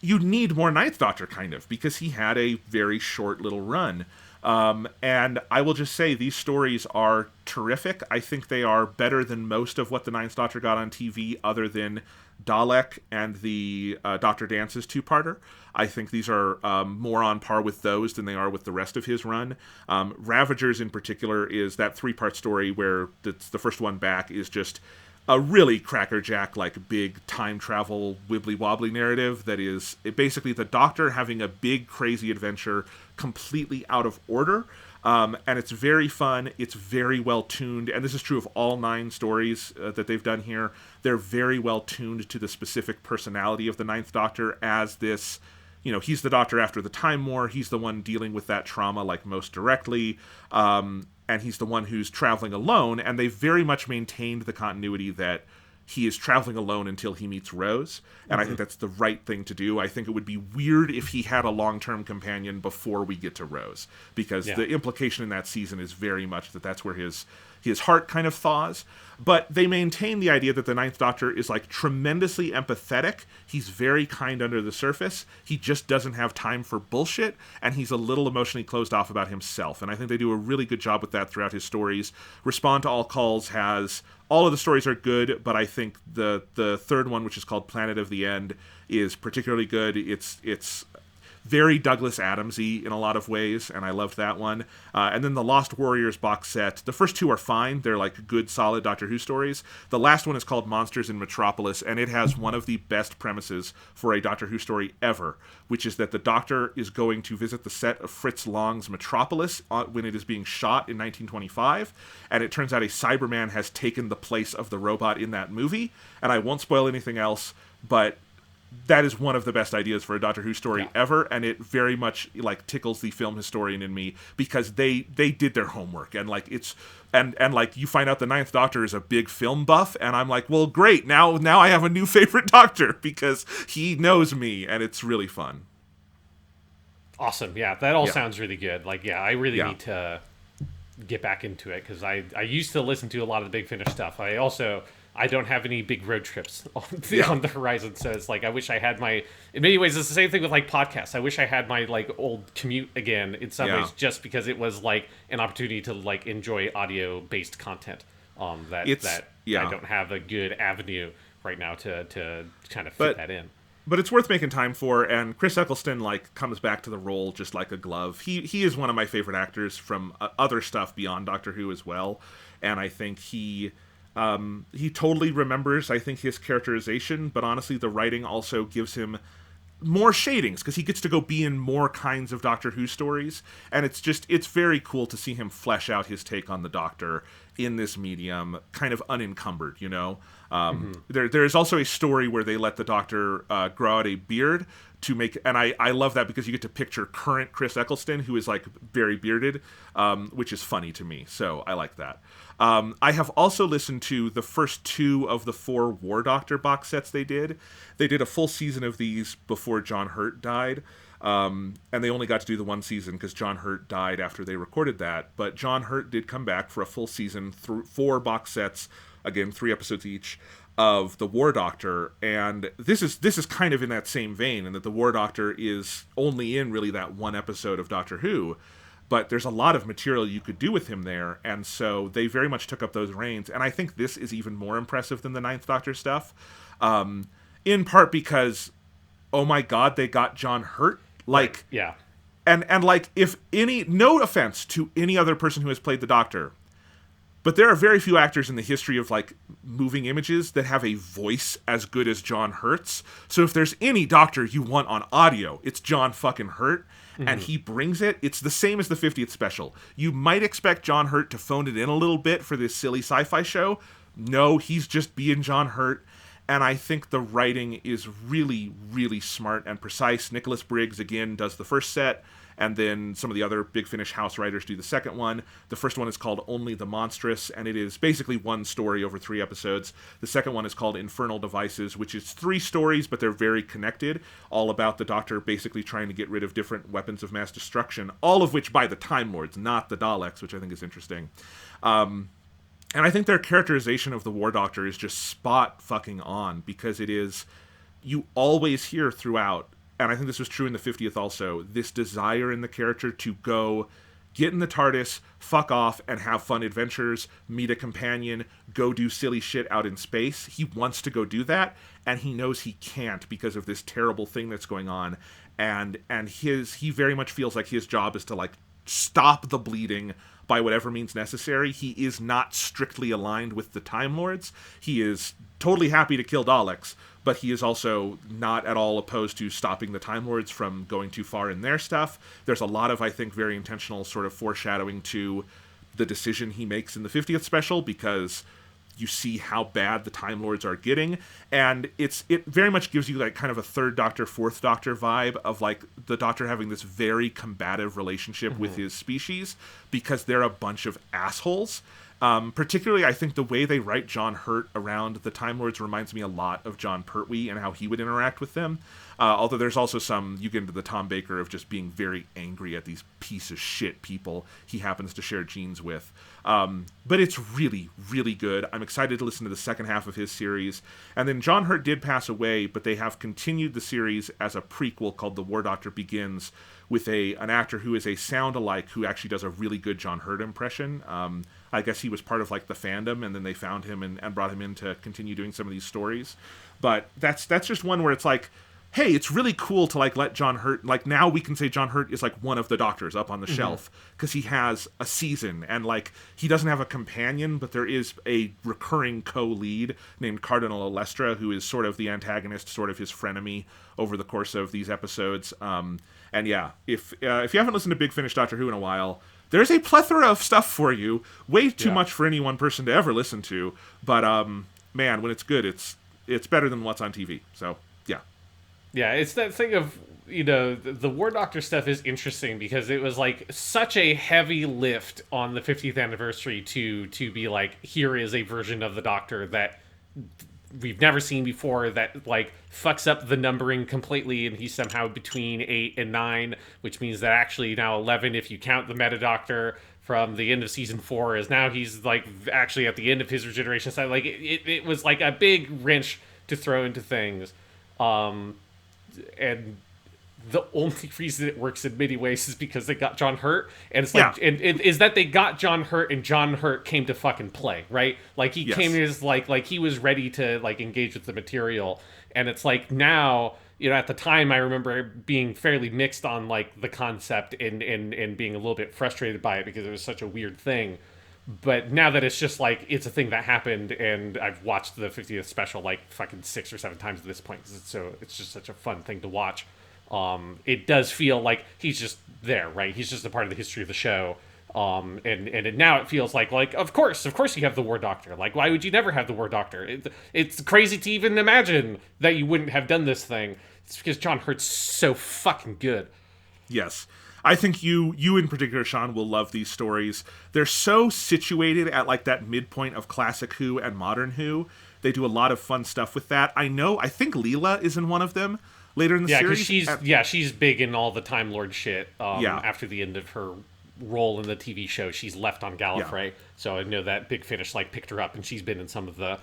you need more 9th Doctor, kind of, because he had a very short little run. And I will just say, these stories are terrific. I think they are better than most of what the 9th Doctor got on TV, other than Dalek and the Dr. Dance's 2-parter. I think these are more on par with those than they are with the rest of his run. Ravagers, in particular, is that 3-part story where the first one back is just a really crackerjack, like, big time travel wibbly wobbly narrative that is basically the Doctor having a big crazy adventure completely out of order. And it's very fun. It's very well tuned, and this is true of all 9 stories that they've done here. They're very well tuned to the specific personality of the 9th Doctor as this. You know, he's the Doctor after the Time War. He's the one dealing with that trauma, like, most directly. And he's the one who's traveling alone, and they've very much maintained the continuity that he is traveling alone until he meets Rose, and I think that's the right thing to do. I think it would be weird if he had a long-term companion before we get to Rose, because the implication in that season is very much that that's where his heart kind of thaws. But they maintain the idea that the 9th Doctor is, like, tremendously empathetic. He's very kind under the surface. He just doesn't have time for bullshit, and he's a little emotionally closed off about himself. And I think they do a really good job with that throughout his stories. Respond to All Calls has... all of the stories are good, but I think the third one, which is called Planet of the End, is particularly good. It's very Douglas Adams-y in a lot of ways, and I loved that one. And then the Lost Warriors box set, the first 2 are fine. They're, like, good, solid Doctor Who stories. The last one is called Monsters in Metropolis, and it has one of the best premises for a Doctor Who story ever, which is that the Doctor is going to visit the set of Fritz Lang's Metropolis when it is being shot in 1925, and it turns out a Cyberman has taken the place of the robot in that movie, and I won't spoil anything else, but that is one of the best ideas for a Doctor Who story ever, and it very much, like, tickles the film historian in me, because they did their homework, and, like, it's and like, you find out the 9th Doctor is a big film buff, and I'm like, well, great, now I have a new favorite Doctor, because he knows me, and it's really fun. Awesome. Yeah, that all sounds really good. Like, I really need to get back into it, because I used to listen to a lot of the Big Finish stuff. I also I don't have any big road trips on the horizon. So it's like I wish I had my. In many ways, it's the same thing with like podcasts. I wish I had my like old commute again. In some ways, just because it was like an opportunity to like enjoy audio based content. That I don't have a good avenue right now to kind of fit that in. But it's worth making time for, and Chris Eccleston like comes back to the role just like a glove. He is one of my favorite actors from other stuff beyond Doctor Who as well, and I think he totally remembers, I think, his characterization, but honestly the writing also gives him more shadings because he gets to go be in more kinds of Doctor Who stories, and it's very cool to see him flesh out his take on the Doctor in this medium, kind of unencumbered, you know. There's also a story where they let the Doctor grow out a beard to make, and I love that because you get to picture current Chris Eccleston, who is like very bearded, which is funny to me, so I like that. I have also listened to the first 2 of the 4 War Doctor box sets they did. They did a full season of these before John Hurt died, and they only got to do the 1 season because John Hurt died after they recorded that. But John Hurt did come back for a full season through 4 box sets, again 3 episodes each, of the War Doctor, and this is kind of in that same vein, in that the War Doctor is only in really that 1 episode of Doctor Who. But there's a lot of material you could do with him there, and so they very much took up those reins. And I think this is even more impressive than the Ninth Doctor stuff, in part because, oh my God, they got John Hurt. Like, yeah, and like, if any, no offense to any other person who has played the Doctor, but there are very few actors in the history of like moving images that have a voice as good as John Hurt's. So if there's any Doctor you want on audio, it's John fucking Hurt. And he brings it. It's the same as the 50th special. You might expect John Hurt to phone it in a little bit for this silly sci-fi show. No, he's just being John Hurt. And I think the writing is really, really smart and precise. Nicholas Briggs, again, does the first set, and then some of the other Big Finish house writers do the second one. The first one is called Only the Monstrous, and it is basically 1 story over 3 episodes. The second one is called Infernal Devices, which is 3 stories, but they're very connected, all about the Doctor basically trying to get rid of different weapons of mass destruction, all of which by the Time Lords, not the Daleks, which I think is interesting. And I think their characterization of the War Doctor is just spot fucking on, because it is, you always hear throughout, and I think this was true in the 50th also, this desire in the character to go get in the TARDIS, fuck off, and have fun adventures, meet a companion, go do silly shit out in space. He wants to go do that, and he knows he can't because of this terrible thing that's going on. And he very much feels like his job is to like stop the bleeding by whatever means necessary. He is not strictly aligned with the Time Lords. He is totally happy to kill Daleks, but he is also not at all opposed to stopping the Time Lords from going too far in their stuff. There's a lot of, I think, very intentional sort of foreshadowing to the decision he makes in the 50th special, because you see how bad the Time Lords are getting, and it very much gives you like kind of a Third Doctor, Fourth Doctor vibe of like the Doctor having this very combative relationship with his species because they're a bunch of assholes. Particularly, I think the way they write John Hurt around the Time Lords reminds me a lot of John Pertwee and how he would interact with them. Although there's also some, you get into the Tom Baker of just being very angry at these piece of shit people he happens to share genes with. But it's really, really good. I'm excited to listen to the second half of his series. And then John Hurt did pass away, but they have continued the series as a prequel called The War Doctor Begins, with an actor who is a sound-alike who actually does a really good John Hurt impression. I guess he was part of like the fandom, and then they found him and brought him in to continue doing some of these stories. But that's just one where it's like, hey, it's really cool to like let John Hurt, like now we can say John Hurt is like one of the Doctors up on the shelf because he has a season, and like he doesn't have a companion, but there is a recurring co-lead named Cardinal Alestra, who is sort of the antagonist, sort of his frenemy over the course of these episodes. And yeah, if you haven't listened to Big Finish Doctor Who in a while, there's a plethora of stuff for you. Way too much for any one person to ever listen to. But man, when it's good, it's better than what's on TV. So yeah. Yeah, it's that thing of, you know, the War Doctor stuff is interesting because it was like such a heavy lift on the 50th anniversary to be like, here is a version of the Doctor that we've never seen before, that like fucks up the numbering completely, and he's somehow between 8 and 9, which means that actually now 11 if you count the Meta Doctor, from the end of season 4 is now he's like actually at the end of his regeneration cycle. Like it was like a big wrench to throw into things. And the only reason it works in many ways is because they got John Hurt, and it's like, and is that they got John Hurt, and John Hurt came to fucking play, right? Like he came as like he was ready to like engage with the material, and it's like now, you know, at the time I remember being fairly mixed on like the concept and being a little bit frustrated by it because it was such a weird thing. But now that it's just like it's a thing that happened, and I've watched the 50th special like fucking 6 or 7 times at this point because it's just such a fun thing to watch. It does feel like he's just there, right? He's just a part of the history of the show. And now it feels like of course you have the War Doctor. Like, why would you never have the War Doctor? It's crazy to even imagine that you wouldn't have done this thing. It's because John Hurt's so fucking good. Yes. I think you in particular, Sean, will love these stories. They're so situated at like that midpoint of classic Who and modern Who. They do a lot of fun stuff with that. I think Leela is in one of them later in the series. She's big in all the Time Lord shit. After the end of her role in the TV show, she's left on Gallifrey. Yeah. So I know that Big Finish like picked her up, and she's been in some of the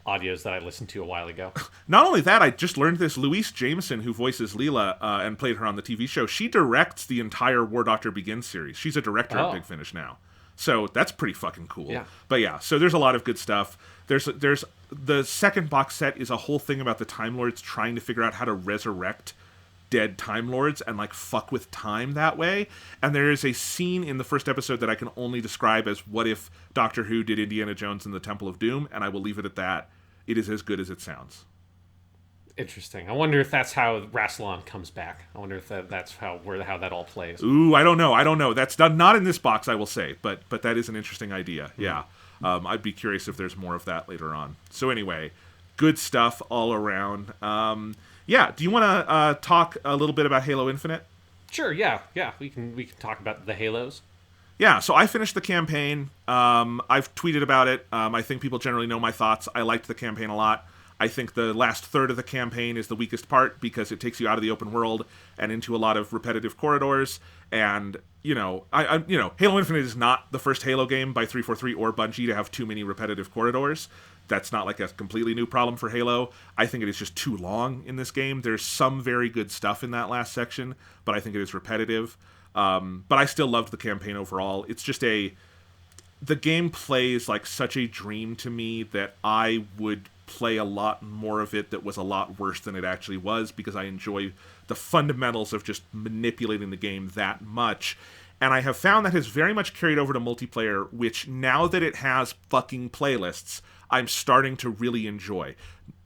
audios that I listened to a while ago. Not only that, I just learned this. Louise Jameson, who voices Leela and played her on the TV show, she directs the entire War Doctor Begins series. She's a director at Big Finish now. So that's pretty fucking cool. Yeah. But yeah, so there's a lot of good stuff. There's the second box set is a whole thing about the Time Lords trying to figure out how to resurrect dead Time Lords and like fuck with time that way. And there is a scene in the first episode that I can only describe as what if Doctor Who did Indiana Jones in the Temple of Doom, and I will leave it at that. It is as good as it sounds. Interesting. I wonder if that's how Rassilon comes back. I wonder if that's how that all plays. Ooh, I don't know. That's not in this box, I will say, but that is an interesting idea. Yeah. I'd be curious if there's more of that later on. So anyway, good stuff all around. Yeah, do you want to talk a little bit about Halo Infinite? Sure, yeah. We can talk about the Halos. Yeah, so I finished the campaign. I've tweeted about it. I think people generally know my thoughts. I liked the campaign a lot. I think the last third of the campaign is the weakest part because it takes you out of the open world and into a lot of repetitive corridors. And Halo Infinite is not the first Halo game by 343 or Bungie to have too many repetitive corridors. That's not like a completely new problem for Halo. I think it is just too long in this game. There's some very good stuff in that last section, but I think it is repetitive. But I still loved the campaign overall. It's just the game plays like such a dream to me that I would play a lot more of it that was a lot worse than it actually was because I enjoy the fundamentals of just manipulating the game that much. And I have found that has very much carried over to multiplayer, which now that it has fucking playlists, I'm starting to really enjoy.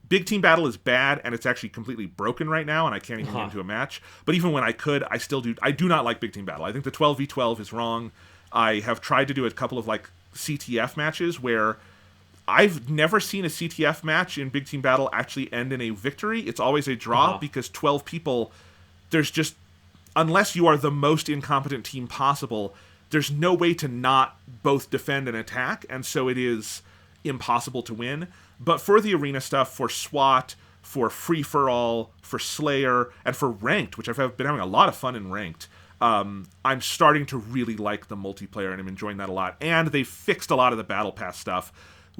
Big Team Battle is bad, and it's actually completely broken right now, and I can't even get into a match. But even when I could, I still do. I do not like Big Team Battle. I think the 12v12 is wrong. I have tried to do a couple of like CTF matches where I've never seen a CTF match in Big Team Battle actually end in a victory. It's always a draw because 12 people, there's just, unless you are the most incompetent team possible, there's no way to not both defend and attack, and so it is impossible to win. But for the arena stuff, for SWAT, for free-for-all, for Slayer, and for Ranked, which I've been having a lot of fun in Ranked, I'm starting to really like the multiplayer, and I'm enjoying that a lot. And they fixed a lot of the Battle Pass stuff,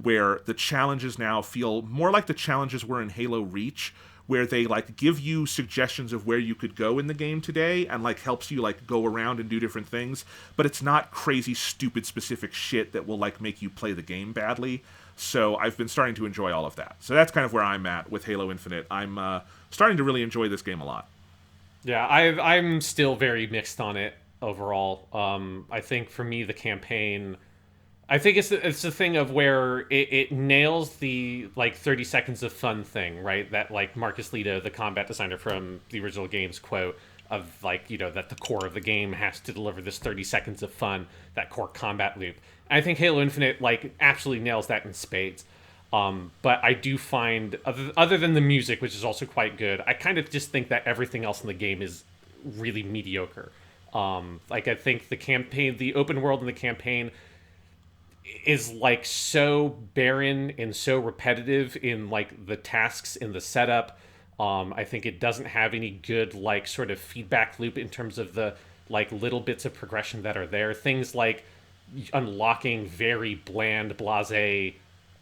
where the challenges now feel more like the challenges were in Halo Reach, where they like give you suggestions of where you could go in the game today and like helps you like go around and do different things, but it's not crazy stupid specific shit that will like make you play the game badly. So I've been starting to enjoy all of that. So that's kind of where I'm at with Halo Infinite. I'm starting to really enjoy this game a lot. Yeah, I'm still very mixed on it overall. I think for me the campaign, I think it's the thing of where it nails the like 30 seconds of fun thing, right? That like Marcus Lito, the combat designer from the original games, quote of like, that the core of the game has to deliver this 30 seconds of fun, that core combat loop. And I think Halo Infinite like absolutely nails that in spades. But I do find, other than the music, which is also quite good, I kind of just think that everything else in the game is really mediocre. Like I think the campaign, the open world in the campaign is like so barren and so repetitive in like the tasks in the setup. I think it doesn't have any good like sort of feedback loop in terms of the like little bits of progression that are there. Things like unlocking very bland, blasé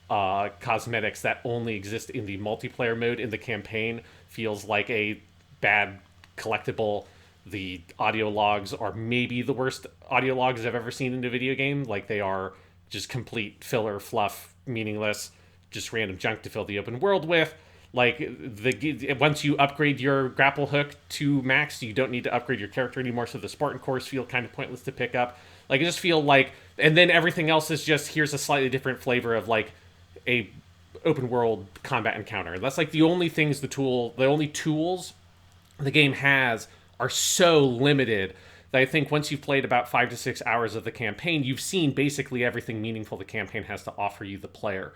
cosmetics that only exist in the multiplayer mode in the campaign feels like a bad collectible. The audio logs are maybe the worst audio logs I've ever seen in a video game. Like, they are just complete filler, fluff, meaningless, just random junk to fill the open world with. Like, once you upgrade your grapple hook to max, you don't need to upgrade your character anymore, so the Spartan cores feel kind of pointless to pick up. Like, I just feel like, and then everything else is just, here's a slightly different flavor of like a open world combat encounter. That's like the only things the only tools the game has are so limited that I think once you've played about 5 to 6 hours of the campaign, you've seen basically everything meaningful the campaign has to offer you, the player.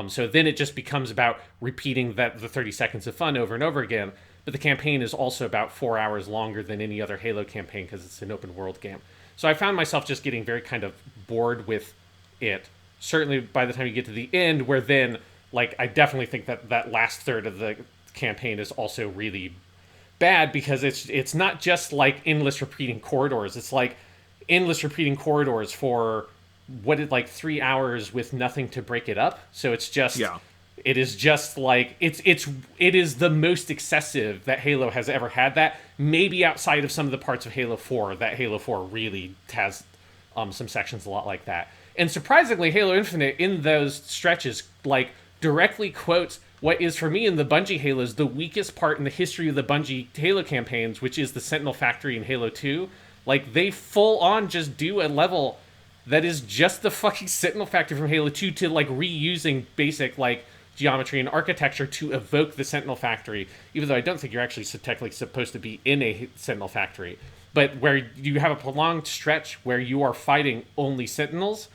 So then it just becomes about repeating the 30 seconds of fun over and over again. But the campaign is also about 4 hours longer than any other Halo campaign because it's an open world game. So I found myself just getting very kind of bored with it. Certainly by the time you get to the end, where then, like, I definitely think that last third of the campaign is also really bad, because it's not just like endless repeating corridors. It's like endless repeating corridors for like 3 hours with nothing to break it up. So it's just, it is just like, it is the most excessive that Halo has ever had. That maybe outside of some of the parts of Halo 4, that Halo 4 really has some sections a lot like that. And surprisingly, Halo Infinite in those stretches like directly quotes what is, for me, in the Bungie Halos, the weakest part in the history of the Bungie Halo campaigns, which is the Sentinel Factory in Halo 2. Like, they full on just do a level that is just the fucking Sentinel Factory from Halo 2 to, like, reusing basic, like, geometry and architecture to evoke the Sentinel Factory, even though I don't think you're actually technically supposed to be in a Sentinel Factory. But where you have a prolonged stretch where you are fighting only Sentinels,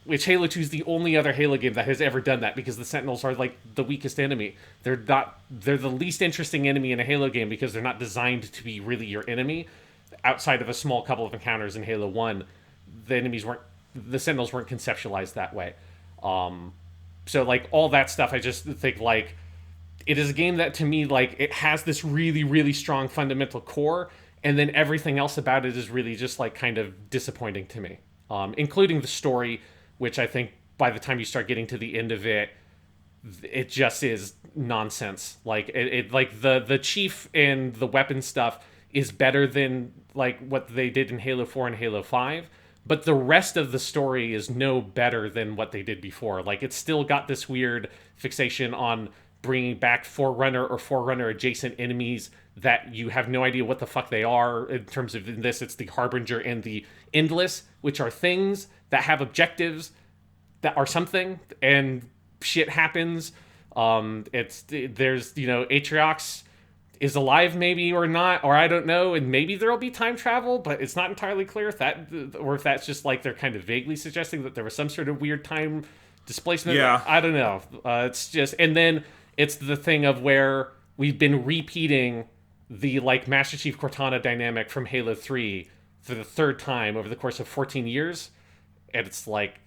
which Halo 2 is the only other Halo game that has ever done that, because the Sentinels are like the weakest enemy. They're the least interesting enemy in a Halo game because they're not designed to be really your enemy. Outside of a small couple of encounters in Halo 1, the Sentinels weren't conceptualized that way. So like all that stuff, I just think like it is a game that to me, like, it has this really, really strong fundamental core, and then everything else about it is really just like kind of disappointing to me, including the story, which I think by the time you start getting to the end of it, it just is nonsense. Like it like the chief and the weapon stuff is better than like what they did in Halo 4 and Halo 5, but the rest of the story is no better than what they did before. Like, it's still got this weird fixation on bringing back Forerunner or Forerunner adjacent enemies that you have no idea what the fuck they are. In terms of, in this, it's the Harbinger and the Endless, which are things that have objectives that are something, and shit happens. There's, you know, Atriox is alive maybe or not, or I don't know, and maybe there'll be time travel, but it's not entirely clear if that, or if that's just like they're kind of vaguely suggesting that there was some sort of weird time displacement. Yeah. I don't know. It's just, and then it's the thing of where we've been repeating the like Master Chief Cortana dynamic from Halo 3 for the third time over the course of 14 years. And it's like,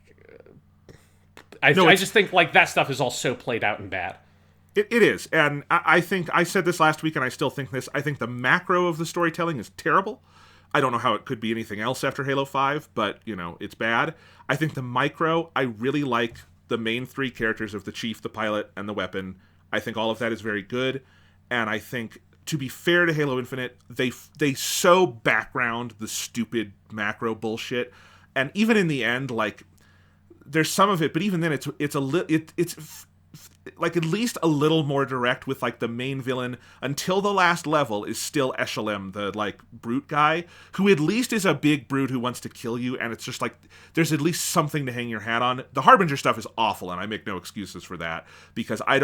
I just think like that stuff is all so played out and bad. It is, and I think I said this last week, and I still think this. I think the macro of the storytelling is terrible. I don't know how it could be anything else after Halo 5, but, you know, it's bad. I think the micro, I really like the main three characters of the Chief, the pilot, and the weapon. I think all of that is very good, and I think, to be fair to Halo Infinite, they so background the stupid macro bullshit, and even in the end, like, there's some of it, but even then, it's like at least a little more direct with like the main villain until the last level is still Echelem, the like brute guy, who at least is a big brute who wants to kill you, and it's just like there's at least something to hang your hat on. The Harbinger stuff is awful, and I make no excuses for that, because I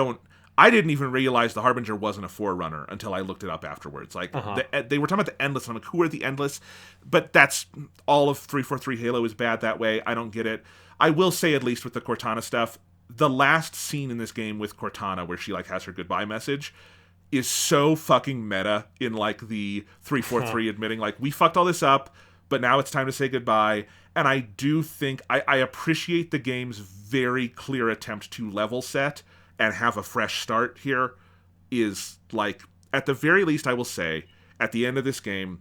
didn't even realize the Harbinger wasn't a Forerunner until I looked it up afterwards. Like, they were talking about the Endless, and I'm like, who are the Endless? But that's all of 343 Halo is bad that way. I don't get it. I will say, at least with the Cortana stuff, the last scene in this game with Cortana, where she like has her goodbye message, is so fucking meta in like the 343 admitting like, we fucked all this up, but now it's time to say goodbye. And I do think I appreciate the game's very clear attempt to level set and have a fresh start here. Is like, at the very least, I will say, at the end of this game,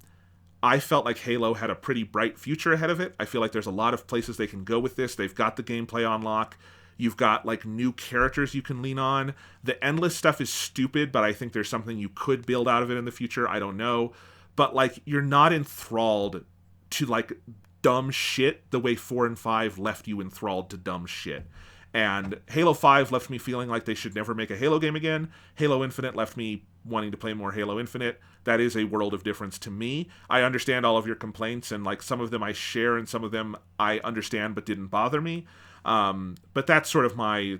I felt like Halo had a pretty bright future ahead of it. I feel like there's a lot of places they can go with this. They've got the gameplay on lock. You've got like new characters you can lean on. The endless stuff is stupid, but I think there's something you could build out of it in the future. I don't know. But like, you're not enthralled to like dumb shit the way 4 and 5 left you enthralled to dumb shit. And Halo 5 left me feeling like they should never make a Halo game again. Halo Infinite left me wanting to play more Halo Infinite. That is a world of difference to me. I understand all of your complaints, and like some of them I share and some of them I understand but didn't bother me. But that's sort of my,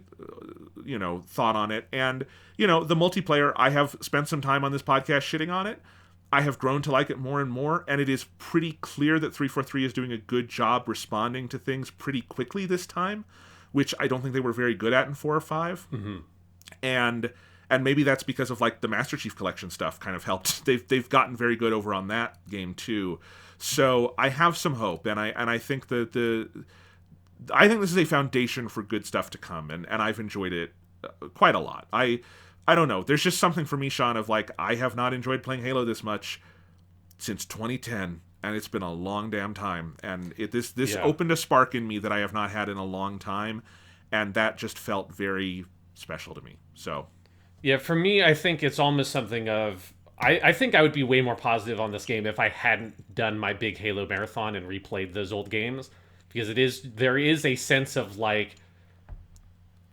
thought on it. And, the multiplayer, I have spent some time on this podcast shitting on it. I have grown to like it more and more, and it is pretty clear that 343 is doing a good job responding to things pretty quickly this time, which I don't think they were very good at in 4 or 5. Mm-hmm. And maybe that's because of like the Master Chief Collection stuff kind of helped. They've gotten very good over on that game too. So I have some hope, and I think I think this is a foundation for good stuff to come, and I've enjoyed it quite a lot. I don't know. There's just something for me, Sean, of like, I have not enjoyed playing Halo this much since 2010, and it's been a long damn time. And this opened a spark in me that I have not had in a long time, and that just felt very special to me. So, yeah, for me, I think it's almost something of, I think I would be way more positive on this game if I hadn't done my big Halo marathon and replayed those old games, because there is a sense of like,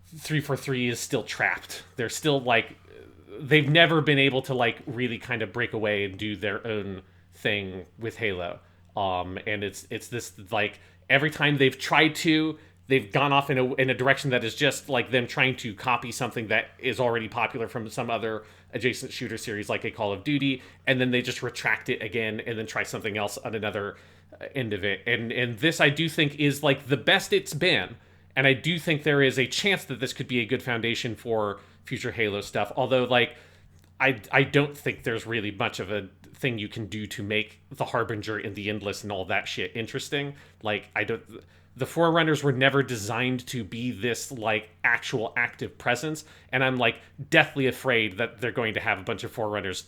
343 is still trapped. They're still like, they've never been able to like really kind of break away and do their own thing with Halo. And it's this like, every time they've tried to, they've gone off in a direction that is just like them trying to copy something that is already popular from some other adjacent shooter series like a Call of Duty, and then they just retract it again and then try something else on another end of it. And this, I do think, is like the best it's been. And I do think there is a chance that this could be a good foundation for future Halo stuff. Although, like, I don't think there's really much of a thing you can do to make the Harbinger and the Endless and all that shit interesting. Like, the Forerunners were never designed to be this, like, actual active presence. And I'm, like, deathly afraid that they're going to have a bunch of Forerunners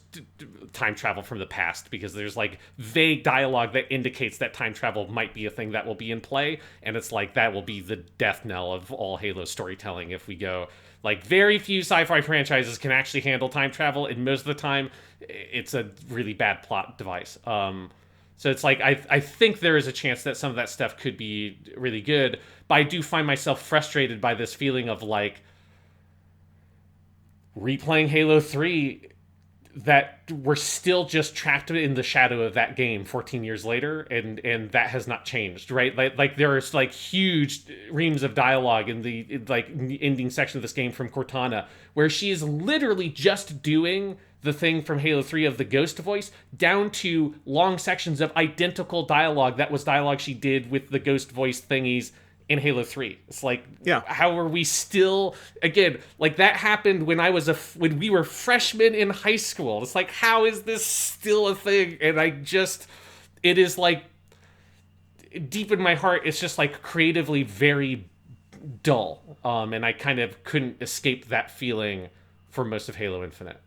time travel from the past, because there's, like, vague dialogue that indicates that time travel might be a thing that will be in play. And it's like, that will be the death knell of all Halo storytelling if we go... Like, very few sci-fi franchises can actually handle time travel, and most of the time, it's a really bad plot device. So it's like, I think there is a chance that some of that stuff could be really good, but I do find myself frustrated by this feeling of, like, replaying Halo 3, that we're still just trapped in the shadow of that game 14 years later, and that has not changed, right? Like there's like huge reams of dialogue in the ending section of this game from Cortana, where she is literally just doing the thing from Halo 3 of the ghost voice, down to long sections of identical dialogue that was dialogue she did with the ghost voice thingies in Halo 3. It's like, yeah, how are we still, again, like, that happened when when we were freshmen in high school. It's like, how is this still a thing? And it is like, deep in my heart, it's just like creatively very dull. And I kind of couldn't escape that feeling for most of Halo Infinite.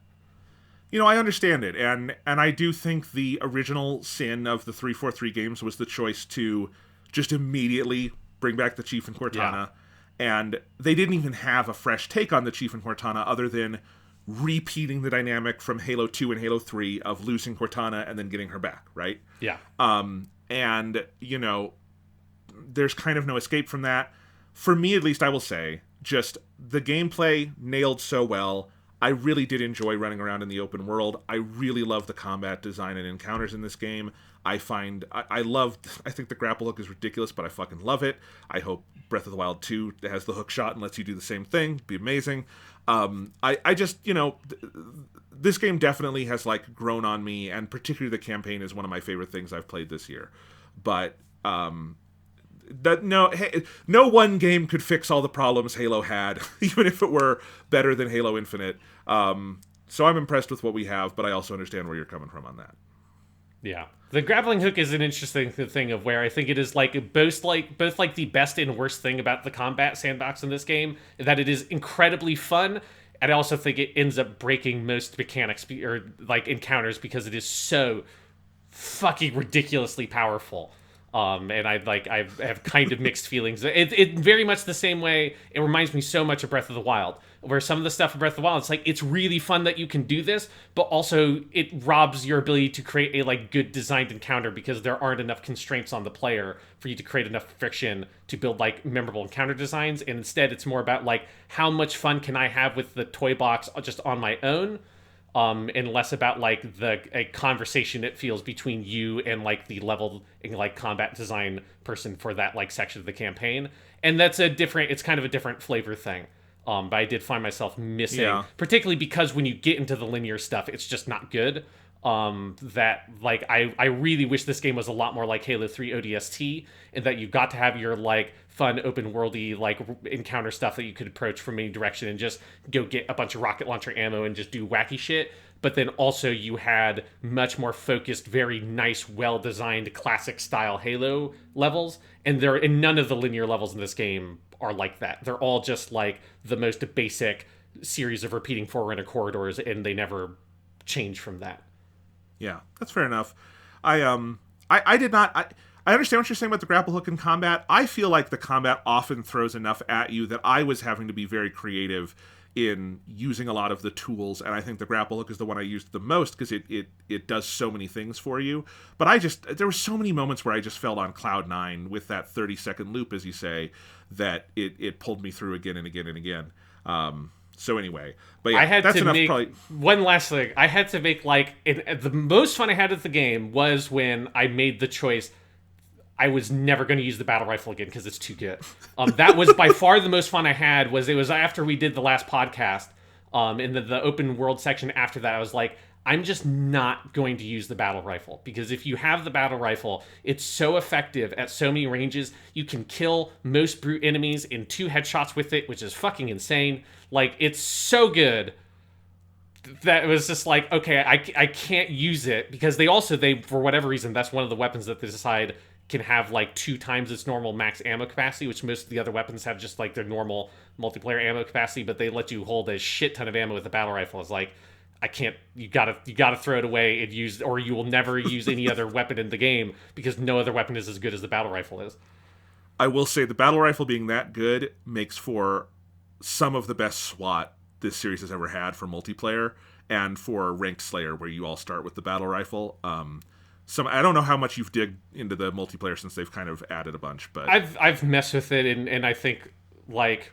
I understand it, and I do think the original sin of the 343 games was the choice to just immediately bring back the Chief and Cortana, and they didn't even have a fresh take on the Chief and Cortana other than repeating the dynamic from Halo 2 and Halo 3 of losing Cortana and then getting her back, right? Yeah. And, there's kind of no escape from that. For me, at least, I will say, just the gameplay nailed so well. I really did enjoy running around in the open world. I really love the combat design and encounters in this game. I think the grapple hook is ridiculous, but I fucking love it. I hope Breath of the Wild 2 has the hook shot and lets you do the same thing. It'd be amazing. I just, this game definitely has, like, grown on me, and particularly the campaign is one of my favorite things I've played this year. But, no one game could fix all the problems Halo had, even if it were better than Halo Infinite. So I'm impressed with what we have, but I also understand where you're coming from on that. Yeah. The grappling hook is an interesting thing of where I think it is like both the best and worst thing about the combat sandbox in this game, that it is incredibly fun, and I also think it ends up breaking most mechanics or like encounters because it is so fucking ridiculously powerful. And I have kind of mixed feelings. It very much the same way. It reminds me so much of Breath of the Wild, where some of the stuff in Breath of the Wild, it's like, it's really fun that you can do this, but also it robs your ability to create a like good designed encounter because there aren't enough constraints on the player for you to create enough friction to build like memorable encounter designs. And instead, it's more about like, how much fun can I have with the toy box just on my own? And less about like a conversation it feels between you and like the level and like combat design person for that like section of the campaign. And that's it's kind of a different flavor thing. But I did find myself missing, particularly because when you get into the linear stuff, it's just not good. That like I really wish this game was a lot more like Halo 3 ODST, and that you got to have your like fun open worldy like encounter stuff that you could approach from any direction and just go get a bunch of rocket launcher ammo and just do wacky shit. But then also you had much more focused, very nice, well-designed, classic style Halo levels, and none of the linear levels in this game are like that. They're all just like the most basic series of repeating Forerunner corridors, and they never change from that. Yeah, that's fair enough. I did not. I understand what you're saying about the grapple hook in combat. I feel like the combat often throws enough at you that I was having to be very creative in using a lot of the tools, and I think the grapple hook is the one I used the most because it does so many things for you. But there were so many moments where I just felt on cloud nine with that 30-second loop, as you say, that it pulled me through again and again and again. So anyway, but yeah, I had that's to enough. make Probably. One last thing. I had to make the most fun I had at the game was when I made the choice. I was never going to use the battle rifle again because it's too good. That was by far the most fun I had. It was after we did the last podcast. In the open world section after that, I was like, I'm just not going to use the battle rifle, because if you have the battle rifle, it's so effective at so many ranges. You can kill most brute enemies in 2 headshots with it, which is fucking insane. Like, it's so good that it was just like, okay, I can't use it, because they for whatever reason, that's one of the weapons that they decide can have like 2 times its normal max ammo capacity, which most of the other weapons have just like their normal multiplayer ammo capacity, but they let you hold a shit ton of ammo with the battle rifle. It's like, I can't, you gotta throw it away and use, or you will never use any other weapon in the game, because no other weapon is as good as the battle rifle is. I will say the battle rifle being that good makes for some of the best SWAT this series has ever had for multiplayer, and for Ranked Slayer, where you all start with the battle rifle. I don't know how much you've digged into the multiplayer since they've kind of added a bunch, but I've messed with it, and I think like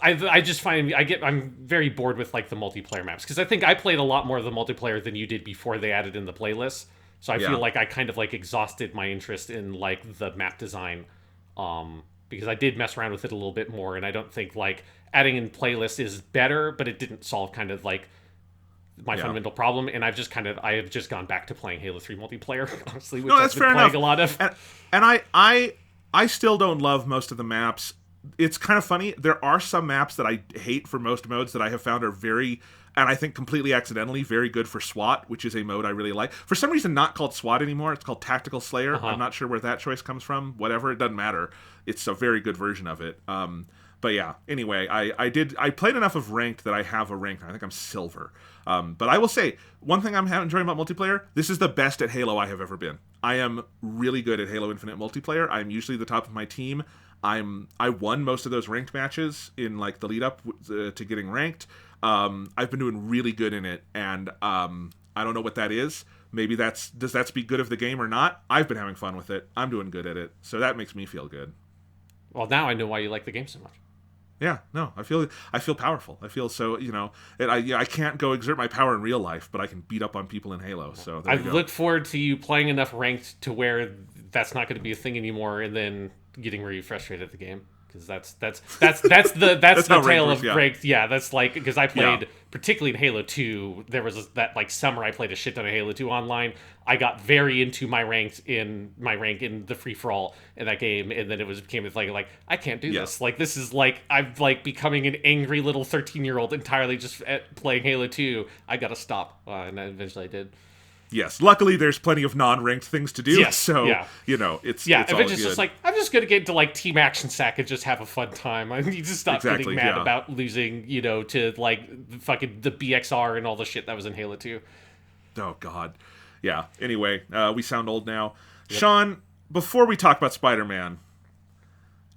I just find I'm very bored with like the multiplayer maps, because I think I played a lot more of the multiplayer than you did before they added in the playlists. So I feel like I kind of like exhausted my interest in like the map design, because I did mess around with it a little bit more, and I don't think like adding in playlists is better, but it didn't solve kind of like my fundamental problem. And I have just gone back to playing Halo 3 multiplayer, honestly, which that's I've fair been playing enough. a lot of. And I still don't love most of the maps. It's kind of funny. There are some maps that I hate for most modes that I have found are very, and I think completely accidentally, very good for SWAT, which is a mode I really like. For some reason, not called SWAT anymore. It's called Tactical Slayer. I'm not sure where that choice comes from. Whatever, it doesn't matter. It's a very good version of it. But yeah, anyway, I played enough of Ranked that I have a rank. I think I'm Silver. But I will say, one thing I'm enjoying about multiplayer, this is the best at Halo I have ever been. I am really good at Halo Infinite multiplayer. I'm usually the top of my team. I won most of those ranked matches in like the lead up to getting ranked. I've been doing really good in it, and I don't know what that is. Maybe does that speak good of the game or not? I've been having fun with it. I'm doing good at it, so that makes me feel good. Well, now I know why you like the game so much. Yeah, no, I feel powerful. I feel so, I can't go exert my power in real life, but I can beat up on people in Halo. So there I you go. look forward to you playing enough ranked to where that's not going to be a thing anymore, and then getting really frustrated at the game, because that's the tale of ranked. Yeah, that's like, because I played particularly in Halo 2. There was that like summer I played a shit ton of Halo 2 online. I got very into my rank in the free for all in that game, and then it became like I can't do this. Like, this is like I'm like becoming an angry little 13-year-old entirely just at playing Halo 2. I gotta stop, and eventually I did. Yes, luckily there's plenty of non-ranked things to do. Yes, so it's all it's good. just like, I'm just gonna get into like Team Action Sack and just have a fun time. I need to stop getting mad about losing, to like fucking the BXR and all the shit that was in Halo 2. Oh god, Yeah. Anyway, we sound old now. Yep. Sean, before we talk about Spider-Man,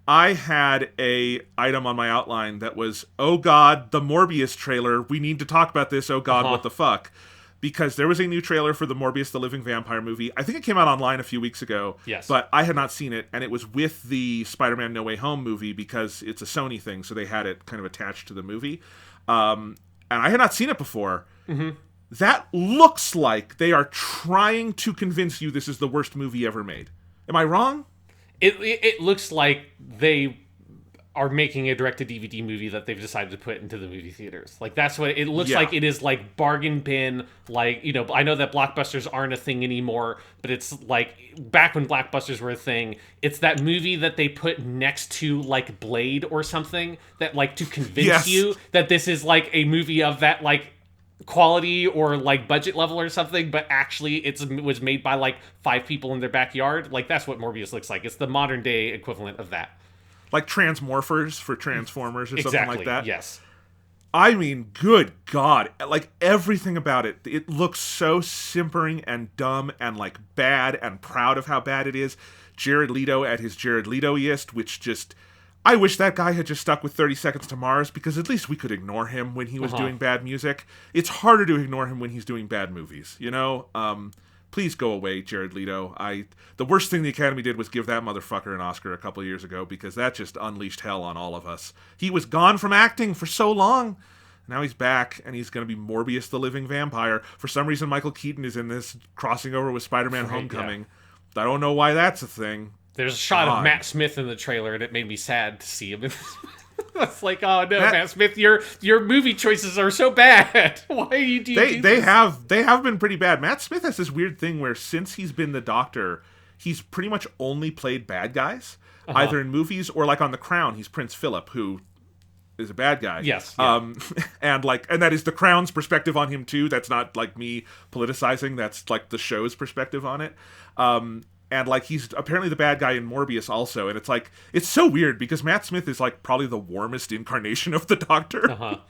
I had a item on my outline that was, oh God, the Morbius trailer. We need to talk about this. Oh God, what the fuck? Because there was a new trailer for the Morbius the Living Vampire movie. I think it came out online a few weeks ago. Yes. But I had not seen it, and it was with the Spider-Man No Way Home movie because it's a Sony thing, so they had it kind of attached to the movie. And I had not seen it before. Mm-hmm. That looks like they are trying to convince you this is the worst movie ever made. Am I wrong? It looks like they are making a direct-to-DVD movie that they've decided to put into the movie theaters. Like, that's what it looks like. It is like bargain bin. Like, you know, I know that blockbusters aren't a thing anymore, but it's like back when blockbusters were a thing. It's that movie that they put next to like Blade or something that like to convince you that this is like a movie of that like quality or like budget level or something, but actually it was made by like 5 people in their backyard. Like, that's what Morbius looks like. It's the modern day equivalent of that. Like Transmorphers for Transformers or something like that? Yes. I mean, good God. Like, everything about it. It looks so simpering and dumb and, like, bad and proud of how bad it is. Jared Leto at his Jared Leto-iest, which just... I wish that guy had just stuck with 30 Seconds to Mars, because at least we could ignore him when he was doing bad music. It's harder to ignore him when he's doing bad movies, you know? Please go away, Jared Leto. The worst thing the Academy did was give that motherfucker an Oscar a couple of years ago, because that just unleashed hell on all of us. He was gone from acting for so long. Now he's back, and he's going to be Morbius the Living Vampire. For some reason, Michael Keaton is in this, crossing over with Spider-Man Homecoming. Yeah. I don't know why that's a thing. There's a shot of Matt Smith in the trailer, and it made me sad to see him. It's like, oh no, Matt Smith, your movie choices are so bad. Why do you do this? They have been pretty bad. Matt Smith has this weird thing where since he's been the Doctor, he's pretty much only played bad guys, either in movies or like on The Crown. He's Prince Philip, who is a bad guy. Yes. Yeah. And that is The Crown's perspective on him too. That's not like me politicizing. That's like the show's perspective on it. And, like, he's apparently the bad guy in Morbius also. And it's, like, it's so weird because Matt Smith is, like, probably the warmest incarnation of the Doctor.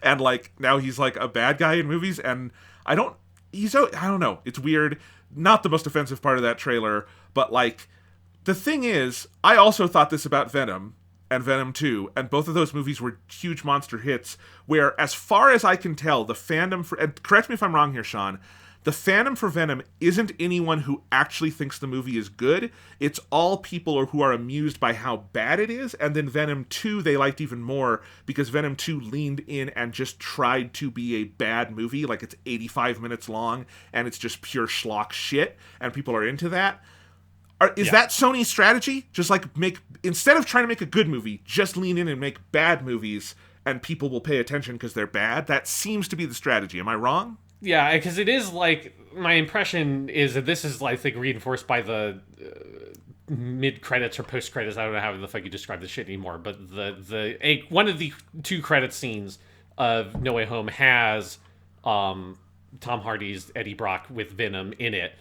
And, like, now he's, like, a bad guy in movies. And I don't know. It's weird. Not the most offensive part of that trailer. But, like, the thing is, I also thought this about Venom and Venom 2. And both of those movies were huge monster hits. Where, as far as I can tell, the fandom for... And correct me if I'm wrong here, Sean. The fandom for Venom isn't anyone who actually thinks the movie is good. It's all people who are amused by how bad it is. And then Venom 2 they liked even more because Venom 2 leaned in and just tried to be a bad movie. Like, it's 85 minutes long and it's just pure schlock shit. And people are into that. Is that Sony's strategy? Just like instead of trying to make a good movie, just lean in and make bad movies and people will pay attention because they're bad? That seems to be the strategy. Am I wrong? Yeah, because it is like, my impression is that this is, I think, reinforced by the mid-credits or post-credits. I don't know how the fuck you describe this shit anymore, but one of the 2 credit scenes of No Way Home has Tom Hardy's Eddie Brock with Venom in it,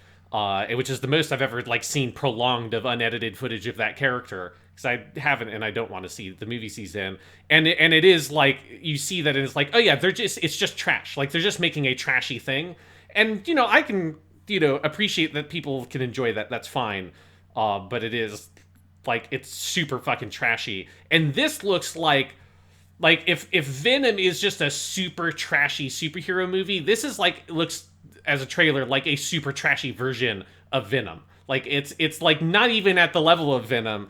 which is the most I've ever like seen prolonged of unedited footage of that character. Because I haven't, and I don't want to see the movie season. And it is like, you see that, and it's like, oh yeah, it's just trash. Like, they're just making a trashy thing. And, you know, I can, you know, appreciate that people can enjoy that. That's fine. But it is, like, it's super fucking trashy. And this looks like if Venom is just a super trashy superhero movie, this is like, looks as a trailer like a super trashy version of Venom. Like, it's like not even at the level of Venom.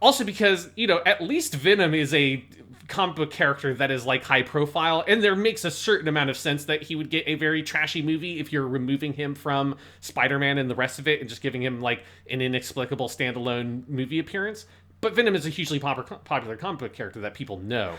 Also because, you know, at least Venom is a comic book character that is, like, high profile, and there makes a certain amount of sense that he would get a very trashy movie if you're removing him from Spider-Man and the rest of it and just giving him, like, an inexplicable standalone movie appearance. But Venom is a hugely popular comic book character that people know.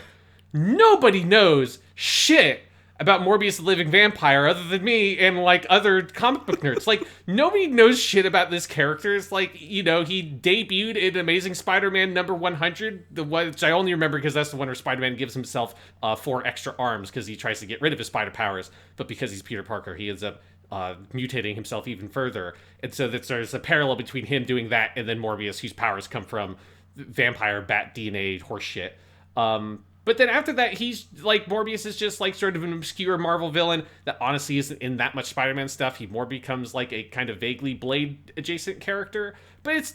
Nobody knows shit about Morbius the Living Vampire other than me and, like, other comic book nerds. Like, nobody knows shit about this character. It's like, you know, he debuted in Amazing Spider-Man number 100, which I only remember because that's the one where Spider-Man gives himself 4 extra arms because he tries to get rid of his spider powers, but because he's Peter Parker, he ends up mutating himself even further. And so there's a parallel between him doing that and then Morbius, whose powers come from vampire bat DNA horseshit. But then after that, he's like, Morbius is just like sort of an obscure Marvel villain that honestly isn't in that much Spider-Man stuff. He more becomes like a kind of vaguely Blade adjacent character. But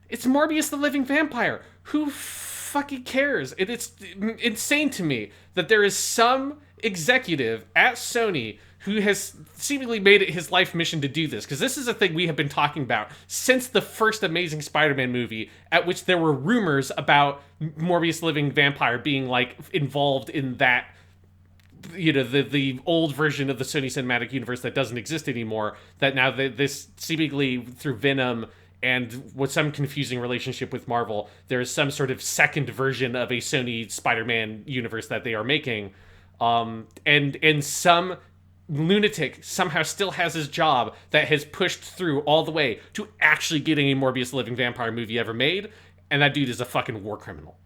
it's Morbius the living vampire. Who fucking cares? It's insane to me that there is some executive at Sony who has seemingly made it his life mission to do this, because this is a thing we have been talking about since the first Amazing Spider-Man movie, at which there were rumors about Morbius the living vampire being like involved in that, you know, the old version of the Sony Cinematic Universe that doesn't exist anymore, that now this seemingly through Venom and with some confusing relationship with Marvel, there is some sort of second version of a Sony Spider-Man universe that they are making. And some lunatic somehow still has his job that has pushed through all the way to actually getting a Morbius the Living Vampire movie ever made, and that dude is a fucking war criminal.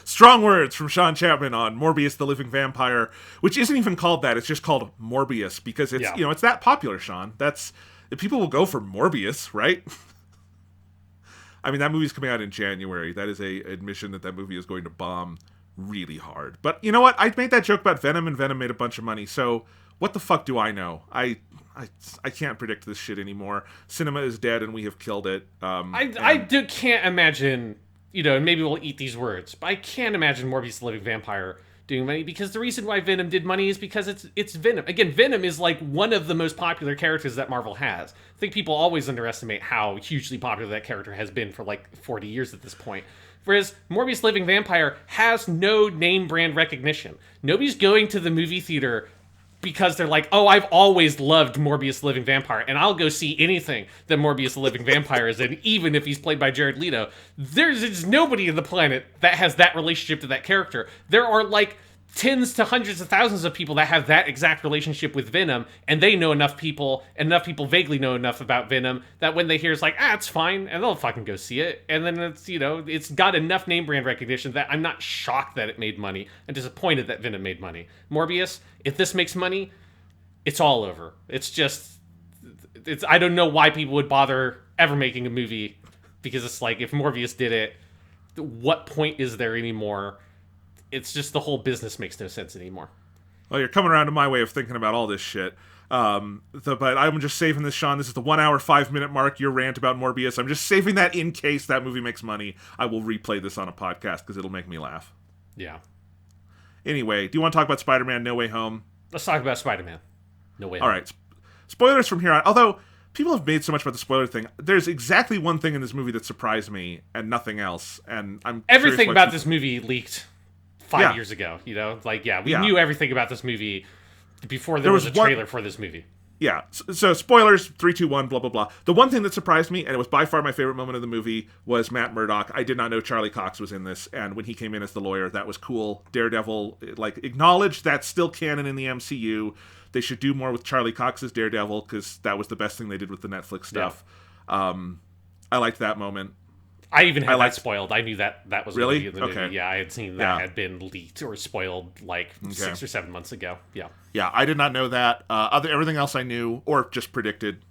Strong words from Sean Chapman on Morbius the Living Vampire, which isn't even called that. It's just called Morbius because it's it's that popular, Sean. That's people will go for Morbius, right? I mean, that movie's coming out in January. That is a admission that movie is going to bomb really hard. But you know what? I made that joke about Venom, and Venom made a bunch of money. So what the fuck do I know? I can't predict this shit anymore. Cinema is dead, and we have killed it. Can't imagine, you know, and maybe we'll eat these words, but I can't imagine Morbius the Living Vampire doing money, because the reason why Venom did money is because it's Venom. Again, Venom is like one of the most popular characters that Marvel has. I think people always underestimate how hugely popular that character has been for like 40 years at this point. Whereas Morbius Living Vampire has no name brand recognition. Nobody's going to the movie theater because they're like, oh, I've always loved Morbius Living Vampire, and I'll go see anything that Morbius the Living Vampire is in, even if he's played by Jared Leto. There's nobody on the planet that has that relationship to that character. There are like tens to hundreds of thousands of people that have that exact relationship with Venom, and they know enough people, and enough people vaguely know enough about Venom that when they hear it's like, it's fine, and they'll fucking go see it. And then it's, you know, it's got enough name brand recognition that I'm not shocked that it made money. I'm disappointed that Venom made money. Morbius, if this makes money, it's all over. I don't know why people would bother ever making a movie, because it's like, if Morbius did it, what point is there anymore? It's just the whole business makes no sense anymore. Well, you're coming around to my way of thinking about all this shit. But I'm just saving this, Sean. This is the 1 hour, 5 minute mark, your rant about Morbius. I'm just saving that in case that movie makes money. I will replay this on a podcast because it'll make me laugh. Yeah. Anyway, do you want to talk about Spider-Man No Way Home? Let's talk about Spider-Man No Way Home. All right. Spoilers from here on. Although people have made so much about the spoiler thing, there's exactly one thing in this movie that surprised me and nothing else. And everything about this movie leaked 5 years ago, you know? Like, we knew everything about this movie before there was a trailer for this movie. Yeah, so spoilers, 3, 2, 1, blah, blah, blah. The one thing that surprised me, and it was by far my favorite moment of the movie, was Matt Murdock. I did not know Charlie Cox was in this, and when he came in as the lawyer, that was cool. Daredevil, like, acknowledged that's still canon in the MCU. They should do more with Charlie Cox as Daredevil, because that was the best thing they did with the Netflix stuff. Yeah. I liked that moment. I even had that spoiled. I knew that was really in the movie. Yeah, I had seen that had been leaked or spoiled like 6 or 7 months ago. Yeah. Yeah, I did not know that. Everything else I knew or just predicted.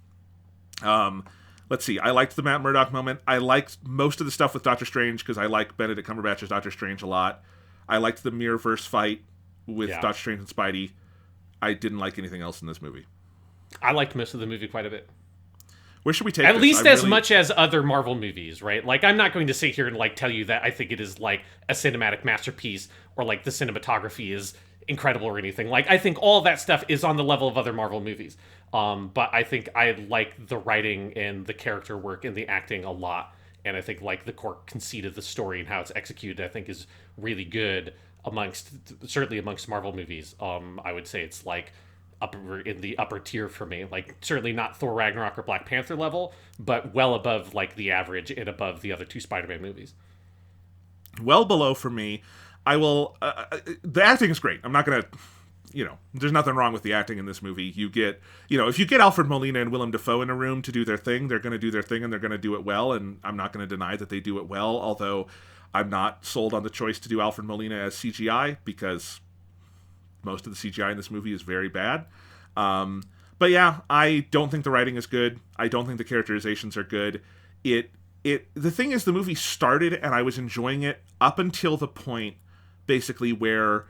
Let's see. I liked the Matt Murdock moment. I liked most of the stuff with Doctor Strange because I like Benedict Cumberbatch as Doctor Strange a lot. I liked the Mirrorverse fight with Doctor Strange and Spidey. I didn't like anything else in this movie. I liked most of the movie quite a bit. Where should we take At this? least as much as other Marvel movies, right? Like, I'm not going to sit here and, like, tell you that I think it is, like, a cinematic masterpiece or, like, the cinematography is incredible or anything. Like, I think all that stuff is on the level of other Marvel movies. But I think I like the writing and the character work and the acting a lot. And I think, like, the core conceit of the story and how it's executed, I think is really good certainly amongst Marvel movies. I would say it's, like, in the upper tier for me, like certainly not Thor Ragnarok or Black Panther level, but well above like the average and above the other two Spider-Man movies. Well below for me. I will. The acting is great. I'm not gonna. There's nothing wrong with the acting in this movie. You get, if you get Alfred Molina and Willem Dafoe in a room to do their thing, they're going to do their thing and they're going to do it well. And I'm not going to deny that they do it well. Although I'm not sold on the choice to do Alfred Molina as CGI because most of the CGI in this movie is very bad. But yeah, I don't think the writing is good. I don't think the characterizations are good. It the thing is, the movie started and I was enjoying it up until the point, basically, where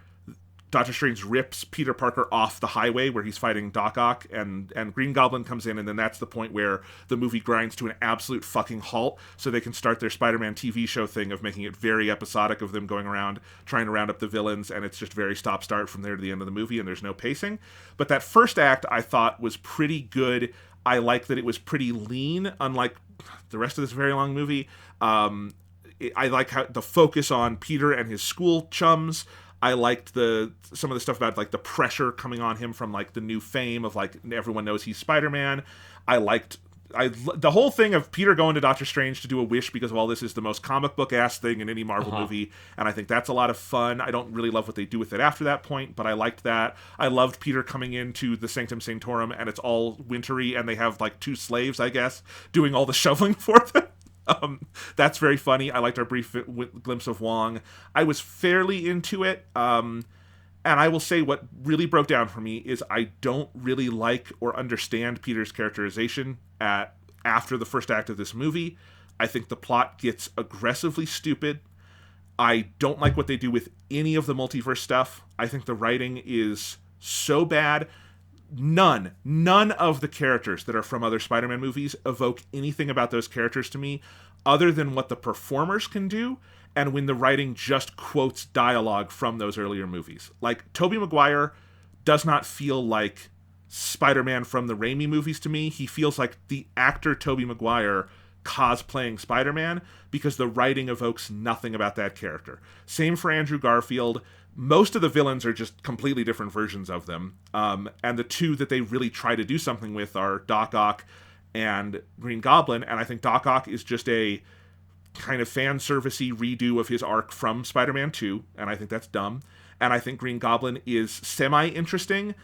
Doctor Strange rips Peter Parker off the highway where he's fighting Doc Ock, and Green Goblin comes in, and then that's the point where the movie grinds to an absolute fucking halt, so they can start their Spider-Man TV show thing of making it very episodic, of them going around trying to round up the villains, and it's just very stop-start from there to the end of the movie, and there's no pacing. But that first act, I thought, was pretty good. I liked that it was pretty lean, unlike the rest of this very long movie. I like how the focus on Peter and his school chums. I liked some of the stuff about like the pressure coming on him from like the new fame of like everyone knows he's Spider-Man. The whole thing of Peter going to Doctor Strange to do a wish because of all this is the most comic book ass thing in any Marvel movie, and I think that's a lot of fun. I don't really love what they do with it after that point, but I liked that. I loved Peter coming into the Sanctum Sanctorum and it's all wintry and they have like 2 slaves, I guess, doing all the shoveling for them. That's very funny. I liked our brief glimpse of Wong. I was fairly into it. And I will say what really broke down for me is I don't really like or understand Peter's characterization after the first act of this movie. I think the plot gets aggressively stupid. I don't like what they do with any of the multiverse stuff. I think the writing is so bad. None of the characters that are from other Spider-Man movies evoke anything about those characters to me other than what the performers can do and when the writing just quotes dialogue from those earlier movies. Like, Tobey Maguire does not feel like Spider-Man from the Raimi movies to me. He feels like the actor Tobey Maguire cosplaying Spider-Man because the writing evokes nothing about that character. Same for Andrew Garfield. Most of the villains are just completely different versions of them. And the 2 that they really try to do something with are Doc Ock and Green Goblin. And I think Doc Ock is just a kind of fan servicey redo of his arc from Spider-Man 2. And I think that's dumb. And I think Green Goblin is semi-interesting,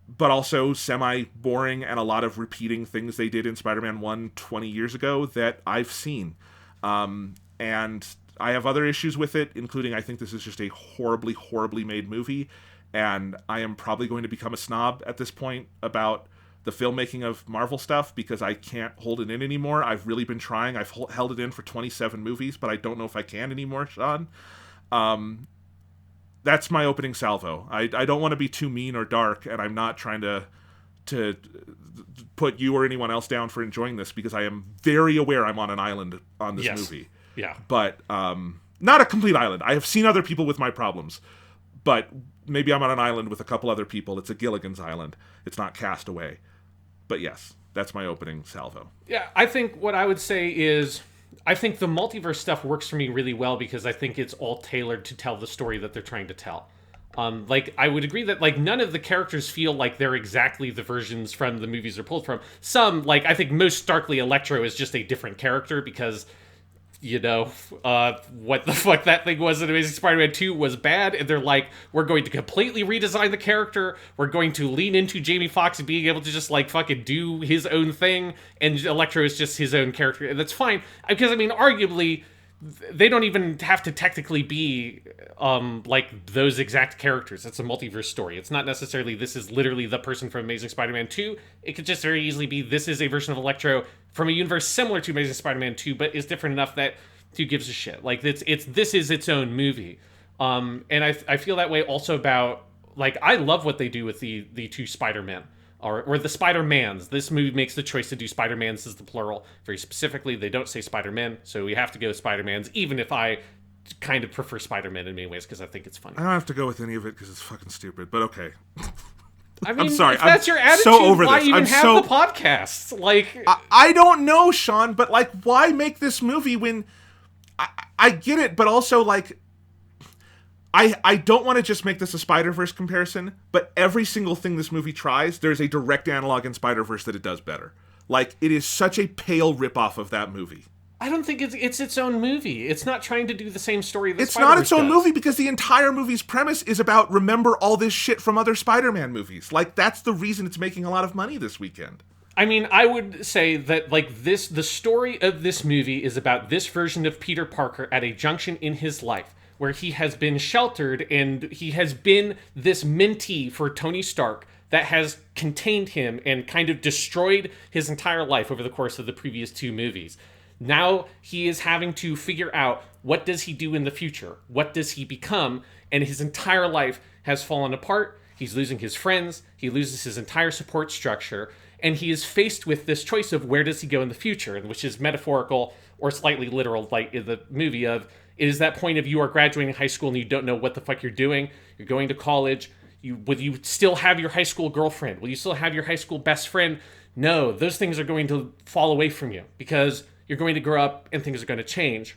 but also semi-boring and a lot of repeating things they did in Spider-Man 1 20 years ago that I've seen. And I have other issues with it, including I think this is just a horribly, horribly made movie, and I am probably going to become a snob at this point about the filmmaking of Marvel stuff because I can't hold it in anymore. I've really been trying. I've held it in for 27 movies, but I don't know if I can anymore, Sean. That's my opening salvo. I don't want to be too mean or dark, and I'm not trying to put you or anyone else down for enjoying this because I am very aware I'm on an island on this movie. Yeah. But not a complete island. I have seen other people with my problems, but maybe I'm on an island with a couple other people. It's a Gilligan's Island. It's not Castaway. But yes, that's my opening salvo. Yeah, I think what I would say is I think the multiverse stuff works for me really well because I think it's all tailored to tell the story that they're trying to tell. Like, I would agree that, like, none of the characters feel like they're exactly the versions from the movies they're pulled from. Some, like, I think most starkly Electro is just a different character because, you know, what the fuck that thing was in Amazing Spider-Man 2 was bad, and they're like, we're going to completely redesign the character, we're going to lean into Jamie Foxx being able to just, like, fucking do his own thing, and Electro is just his own character, and that's fine, because, I mean, arguably, they don't even have to technically be like those exact characters. It's a multiverse story. It's not necessarily this is literally the person from Amazing Spider-Man 2. It could just very easily be this is a version of Electro from a universe similar to Amazing Spider-Man 2, but is different enough that who gives a shit. Like this is its own movie. And I feel that way also about, like, I love what they do with the 2 Spider-Men. Or the Spider-Mans. This movie makes the choice to do Spider-Mans as the plural. Very specifically, they don't say Spider-Men, so we have to go with Spider-Mans, even if I kind of prefer Spider-Man in many ways, because I think it's funny. I don't have to go with any of it because it's fucking stupid, but okay. I mean, I'm sorry. If that's your attitude, so over why this. even have the podcast? Like, I don't know, Sean, but, like, why make this movie when... I get it, but also, like... I don't want to just make this a Spider-Verse comparison, but every single thing this movie tries, there's a direct analog in Spider-Verse that it does better. Like, it is such a pale ripoff of that movie. I don't think it's its own movie. It's not trying to do the same story that It's not its own movie because the entire movie's premise is about remember all this shit from other Spider-Man movies. Like, that's the reason it's making a lot of money this weekend. I mean, I would say that, like, the story of this movie is about this version of Peter Parker at a junction in his life where he has been sheltered and he has been this mentee for Tony Stark that has contained him and kind of destroyed his entire life over the course of the previous 2 movies. Now he is having to figure out, what does he do in the future? What does he become? And his entire life has fallen apart. He's losing his friends. He loses his entire support structure. And he is faced with this choice of where does he go in the future, which is metaphorical or slightly literal, like in the movie of, it is that point of you are graduating high school and you don't know what the fuck you're doing. You're going to college. Will you still have your high school girlfriend? Will you still have your high school best friend? No, those things are going to fall away from you because you're going to grow up and things are going to change.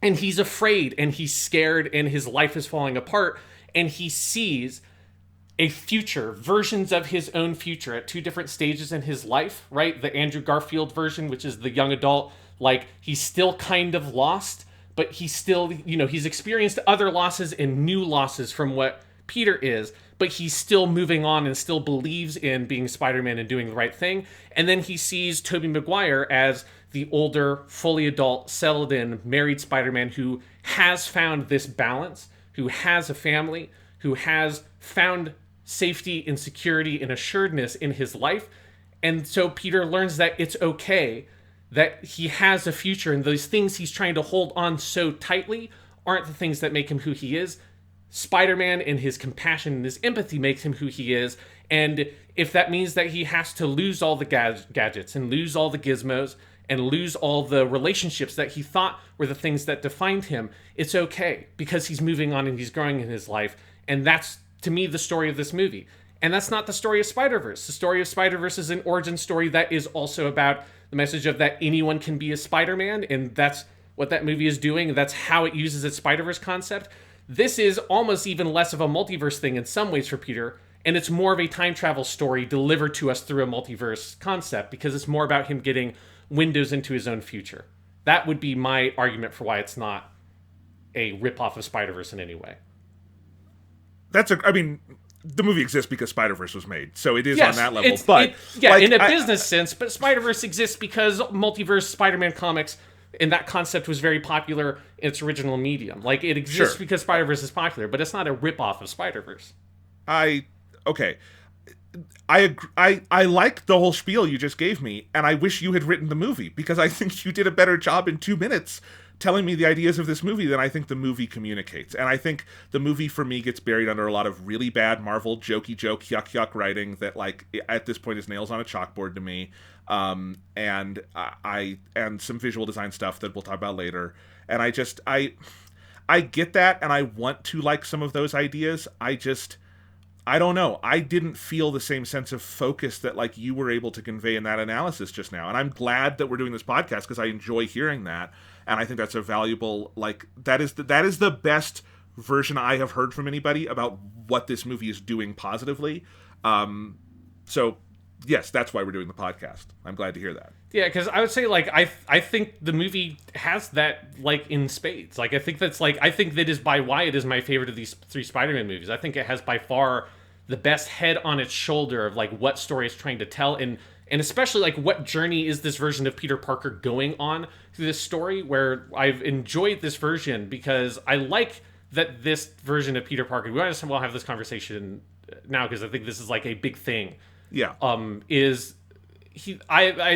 And he's afraid and he's scared and his life is falling apart. And he sees a future, versions of his own future at two different stages in his life, right? The Andrew Garfield version, which is the young adult, like he's still kind of lost, but he's still, he's experienced other losses and new losses from what Peter is, but he's still moving on and still believes in being Spider-Man and doing the right thing. And then he sees Tobey Maguire as the older, fully adult, settled in, married Spider-Man who has found this balance, who has a family, who has found safety and security and assuredness in his life. And so Peter learns that it's okay, that he has a future, and those things he's trying to hold on so tightly aren't the things that make him who he is. Spider-Man and his compassion and his empathy makes him who he is. And if that means that he has to lose all the gadgets and lose all the gizmos and lose all the relationships that he thought were the things that defined him, it's okay because he's moving on and he's growing in his life. And that's, to me, the story of this movie. And that's not the story of Spider-Verse. The story of Spider-Verse is an origin story that is also about the message of that anyone can be a Spider-Man, and that's what that movie is doing. That's how it uses its Spider-Verse concept. This is almost even less of a multiverse thing in some ways for Peter, and it's more of a time travel story delivered to us through a multiverse concept because it's more about him getting windows into his own future. That would be my argument for why it's not a ripoff of Spider-Verse in any way. The movie exists because Spider-Verse was made, so it is on that level. In a business sense, but Spider-Verse exists because multiverse Spider-Man comics and that concept was very popular in its original medium. Like, it exists because Spider-Verse is popular, but it's not a ripoff of Spider-Verse. I like the whole spiel you just gave me, and I wish you had written the movie, because I think you did a better job in 2 minutes telling me the ideas of this movie than I think the movie communicates. And I think the movie, for me, gets buried under a lot of really bad Marvel jokey joke, yuck writing that, like, at this point is nails on a chalkboard to me. And some visual design stuff that we'll talk about later. And I get that, and I want to like some of those ideas. I don't know. I didn't feel the same sense of focus that, like, you were able to convey in that analysis just now. And I'm glad that we're doing this podcast because I enjoy hearing that. And I think that's a valuable, like, that is the best version I have heard from anybody about what this movie is doing positively. So yes, that's why we're doing the podcast. I'm glad to hear that. Yeah, because I would say, like, I think the movie has that, like, in spades. Like, I think that is why it is my favorite of these three Spider-Man movies. I think it has by far the best head on its shoulder of, like, what story it's trying to tell, and especially, like, what journey is this version of Peter Parker going on through this story, where I've enjoyed this version because I like that this version of Peter Parker, we might as well have this conversation now because I think this is, like, a big thing. Yeah. I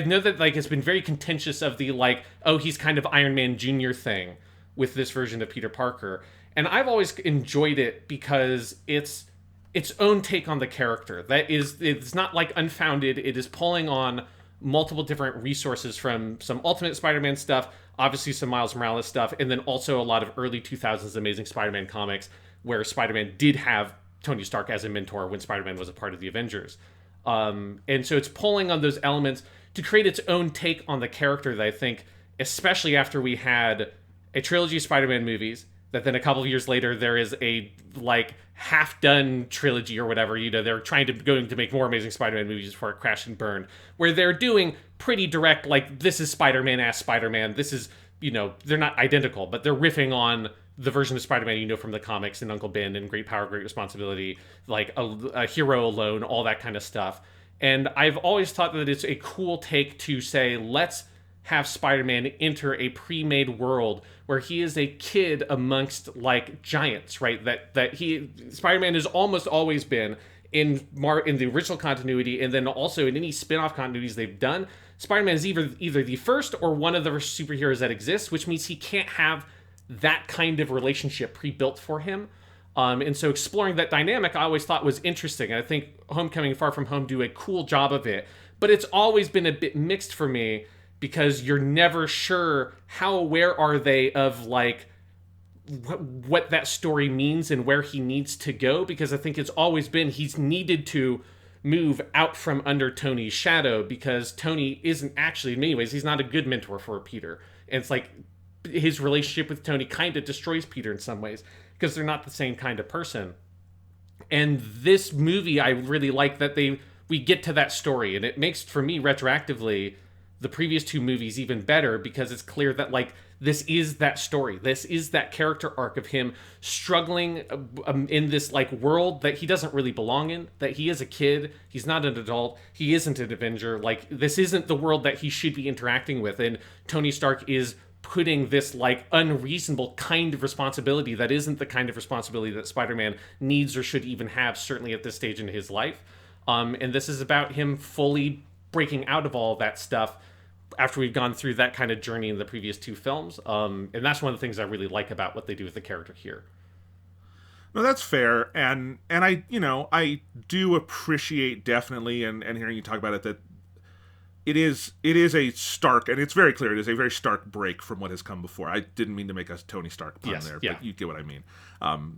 know that, like, it's been very contentious of the, like, oh, he's kind of Iron Man Jr. thing with this version of Peter Parker. And I've always enjoyed it because it's its own take on the character. It's not, like, unfounded. It is pulling on multiple different resources from some Ultimate Spider-Man stuff, obviously some Miles Morales stuff, and then also a lot of early 2000s Amazing Spider-Man comics where Spider-Man did have Tony Stark as a mentor when Spider-Man was a part of the Avengers. And so it's pulling on those elements to create its own take on the character that I think, especially after we had a trilogy of Spider-Man movies, that then a couple of years later there is a, like, half-done trilogy or whatever, they're going to make more Amazing Spider-Man movies before it crashed and burned, where they're doing pretty direct, like, this is Spider-Man as Spider-Man, this is, they're not identical, but they're riffing on the version of Spider-Man from the comics and Uncle Ben and Great Power, Great Responsibility, like a hero alone, all that kind of stuff. And I've always thought that it's a cool take to say, let's have Spider-Man enter a pre-made world where he is a kid amongst, like, giants, right? That Spider-Man has almost always been in the original continuity, and then also in any spin-off continuities they've done, Spider-Man is either the first or one of the superheroes that exists, which means he can't have that kind of relationship pre-built for him. And so exploring that dynamic I always thought was interesting. And I think Homecoming and Far From Home do a cool job of it. But it's always been a bit mixed for me because you're never sure how aware are they of like what that story means and where he needs to go, because I think it's always been he's needed to move out from under Tony's shadow because Tony isn't actually, in many ways, he's not a good mentor for Peter. And it's like his relationship with Tony kind of destroys Peter in some ways because they're not the same kind of person. And this movie, I really like that we get to that story, and it makes, for me, retroactively, the previous two movies even better because it's clear that like this is that story. This is that character arc of him struggling in this like world that he doesn't really belong in, that he is a kid, he's not an adult, he isn't an Avenger. Like this isn't the world that he should be interacting with, and Tony Stark is putting this like unreasonable kind of responsibility that isn't the kind of responsibility that Spider-Man needs or should even have, certainly at this stage in his life. And this is about him fully breaking out of all that stuff after we've gone through that kind of journey in the previous two films. And that's one of the things I really like about what they do with the character here. No, that's fair. And I, I do appreciate definitely, and hearing you talk about it, that it is a stark, and it's very clear, it is a very stark break from what has come before. I didn't mean to make a Tony Stark pun there, but you get what I mean.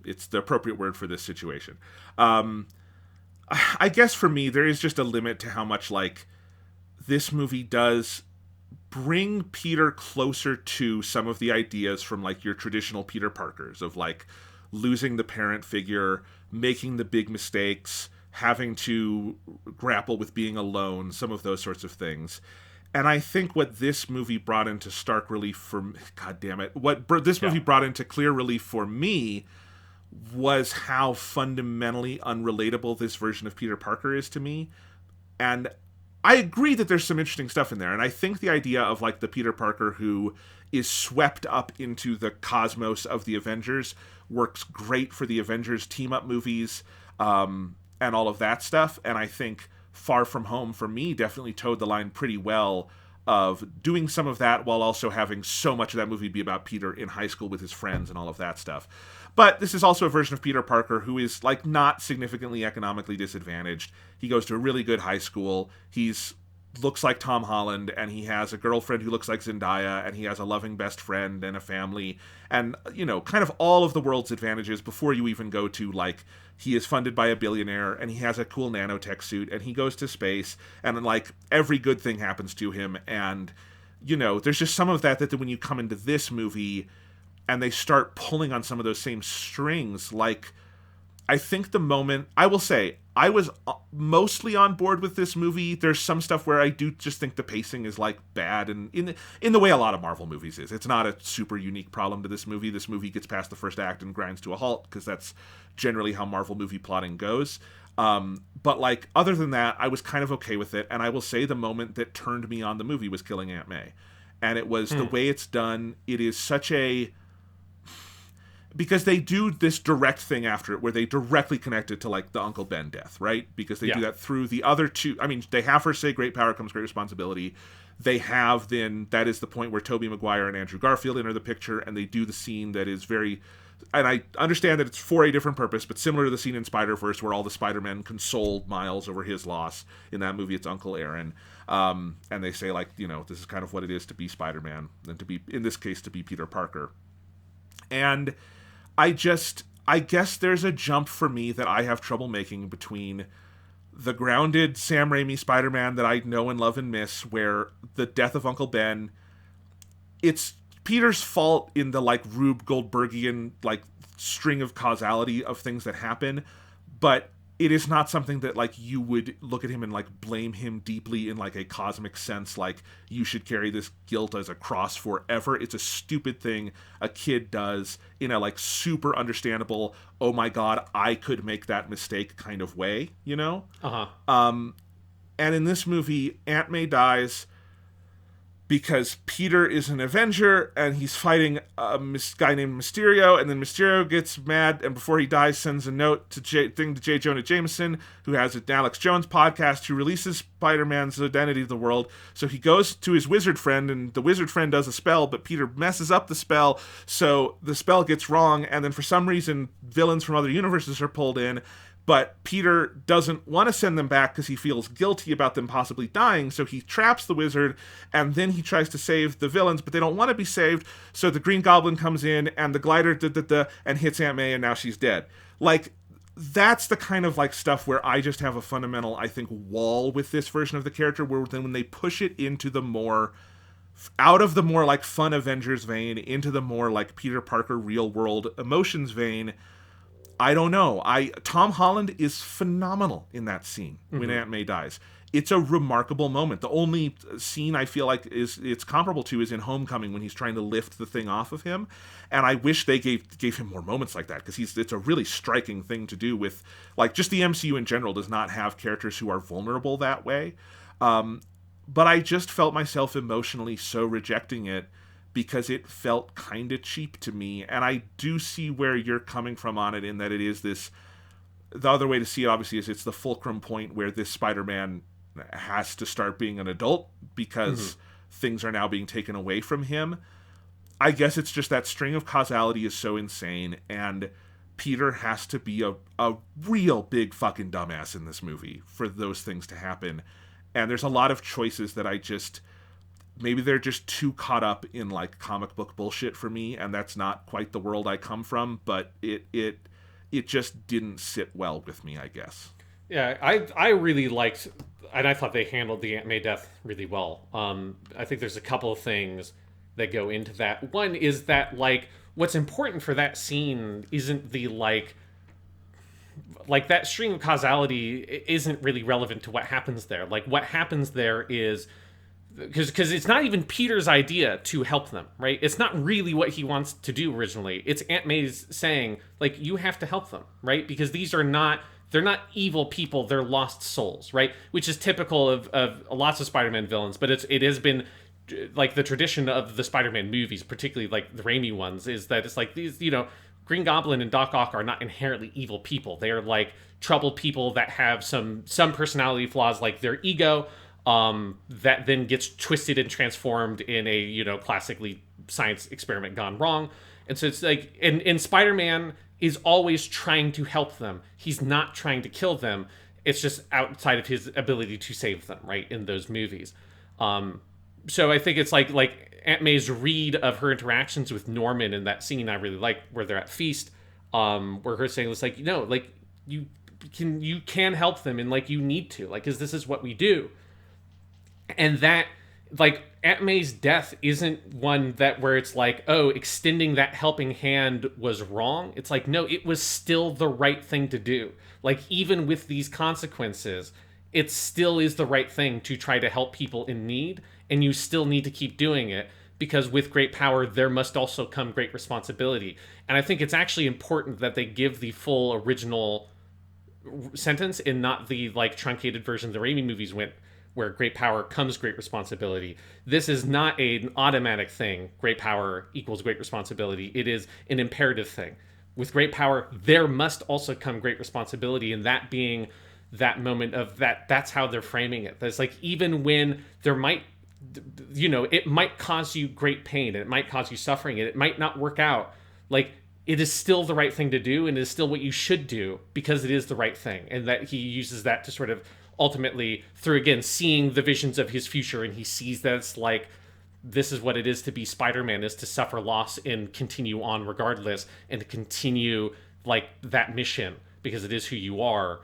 It's the appropriate word for this situation. I guess for me, there is just a limit to how much, like, this movie does bring Peter closer to some of the ideas from, like, your traditional Peter Parkers of, like, losing the parent figure, making the big mistakes, having to grapple with being alone, some of those sorts of things. And I think what this movie brought into stark relief for... God damn it. What this movie brought into clear relief for me was how fundamentally unrelatable this version of Peter Parker is to me. And I agree that there's some interesting stuff in there. And I think the idea of, like, the Peter Parker who is swept up into the cosmos of the Avengers works great for the Avengers team-up movies, and all of that stuff. And I think Far From Home, for me, definitely towed the line pretty well of doing some of that while also having so much of that movie be about Peter in high school with his friends and all of that stuff. But this is also a version of Peter Parker who is, like, not significantly economically disadvantaged. He goes to a really good high school. He's looks like Tom Holland, and he has a girlfriend who looks like Zendaya, and he has a loving best friend and a family, and, kind of all of the world's advantages before you even go to, like, he is funded by a billionaire, and he has a cool nanotech suit, and he goes to space, and, like, every good thing happens to him, and, there's just some of that when you come into this movie, and they start pulling on some of those same strings, like, I think the moment, I will say, I was mostly on board with this movie. There's some stuff where I do just think the pacing is, like, bad, and in the way a lot of Marvel movies is. It's not a super unique problem to this movie. This movie gets past the first act and grinds to a halt, because that's generally how Marvel movie plotting goes. But, like, other than that, I was kind of okay with it, and I will say the moment that turned me on the movie was Killing Aunt May. And it was the way it's done. It is such a... Because they do this direct thing after it where they directly connect it to, like, the Uncle Ben death, right? Because they do that through the other two. I mean, they have her say great power comes great responsibility. They have then, that is the point where Tobey Maguire and Andrew Garfield enter the picture, and they do the scene that is very, and I understand that it's for a different purpose, but similar to the scene in Spider-Verse where all the Spider-Men console Miles over his loss. In that movie, it's Uncle Aaron. And they say, like, this is kind of what it is to be Spider-Man, and to be, in this case, to be Peter Parker. And I guess there's a jump for me that I have trouble making between the grounded Sam Raimi Spider-Man that I know and love and miss, where the death of Uncle Ben, it's Peter's fault in the, like, Rube Goldbergian, like, string of causality of things that happen, but it is not something that, like, you would look at him and, like, blame him deeply in, like, a cosmic sense, like, you should carry this guilt as a cross forever. It's a stupid thing a kid does in a, like, super understandable, oh my god, I could make that mistake kind of way, And in this movie, Aunt May dies. because Peter is an Avenger and he's fighting a guy named Mysterio, and then Mysterio gets mad and before he dies sends a note to J. Jonah Jameson, who has an Alex Jones podcast, who releases Spider-Man's identity to the world. So he goes to his wizard friend, and the wizard friend does a spell, but Peter messes up the spell, so the spell gets wrong, and then for some reason villains from other universes are pulled in. But Peter doesn't want to send them back because he feels guilty about them possibly dying, so he traps the wizard, and then he tries to save the villains, but they don't want to be saved, so the Green Goblin comes in, and the glider and hits Aunt May, and now she's dead. Like, that's the kind of, like, stuff where I just have a fundamental, I think, wall with this version of the character, where then when they push it into the more... out of the more, like, fun Avengers vein, into the more, like, Peter Parker real-world emotions vein... I don't know. Tom Holland is phenomenal in that scene when Aunt May dies. It's a remarkable moment. The only scene I feel like it's comparable to is in Homecoming, when he's trying to lift the thing off of him. And I wish they gave him more moments like that, because it's a really striking thing to do with, like, just the MCU in general does not have characters who are vulnerable that way. But I just felt myself emotionally so rejecting it, because it felt kind of cheap to me. And I do see where you're coming from on it, in that it is this... The other way to see it, obviously, is it's the fulcrum point where this Spider-Man has to start being an adult, because things are now being taken away from him. I guess it's just that string of causality is so insane, and Peter has to be a real big fucking dumbass in this movie for those things to happen. And there's a lot of choices that I just... maybe they're just too caught up in, like, comic book bullshit for me, and that's not quite the world I come from, but it just didn't sit well with me, I guess. Yeah, I really liked, and I thought they handled the Aunt May death really well. I think there's a couple of things that go into that. One is that, like, what's important for that scene isn't the, like that string of causality isn't really relevant to what happens there. Like, what happens there is... Because it's not even Peter's idea to help them, right? It's not really what he wants to do originally. It's Aunt May's saying, like, you have to help them, right? Because they're not evil people, they're lost souls, right? Which is typical of lots of Spider-Man villains, but it has been, like, the tradition of the Spider-Man movies, particularly, like, the Raimi ones, is that it's like these, Green Goblin and Doc Ock are not inherently evil people. They are, like, troubled people that have some personality flaws, like their ego, that then gets twisted and transformed in a, classically science experiment gone wrong. And so it's like, and Spider-Man is always trying to help them. He's not trying to kill them. It's just outside of his ability to save them, right, in those movies. So I think it's like Aunt May's read of her interactions with Norman in that scene I really like, where they're at Feast, where her saying, it's like, like, you can help them, and, like, you need to, like, because this is what we do. And that, like, Aunt May's death isn't one that where it's like, oh, extending that helping hand was wrong. It's like, no, it was still the right thing to do. Like, even with these consequences, it still is the right thing to try to help people in need, and you still need to keep doing it, because with great power, there must also come great responsibility. And I think it's actually important that they give the full original sentence and not the, like, truncated version the Raimi movies went, where great power comes great responsibility. This is not an automatic thing. Great power equals great responsibility. It is an imperative thing. With great power, there must also come great responsibility, and that being that moment of that's how they're framing it. That's like, even when there might, it might cause you great pain, and it might cause you suffering, and it might not work out. Like, it is still the right thing to do, and it is still what you should do, because it is the right thing. And that he uses that to sort of ultimately, through, again, seeing the visions of his future, and he sees that it's like, this is what it is to be Spider-Man, is to suffer loss and continue on regardless, and to continue, like, that mission, because it is who you are.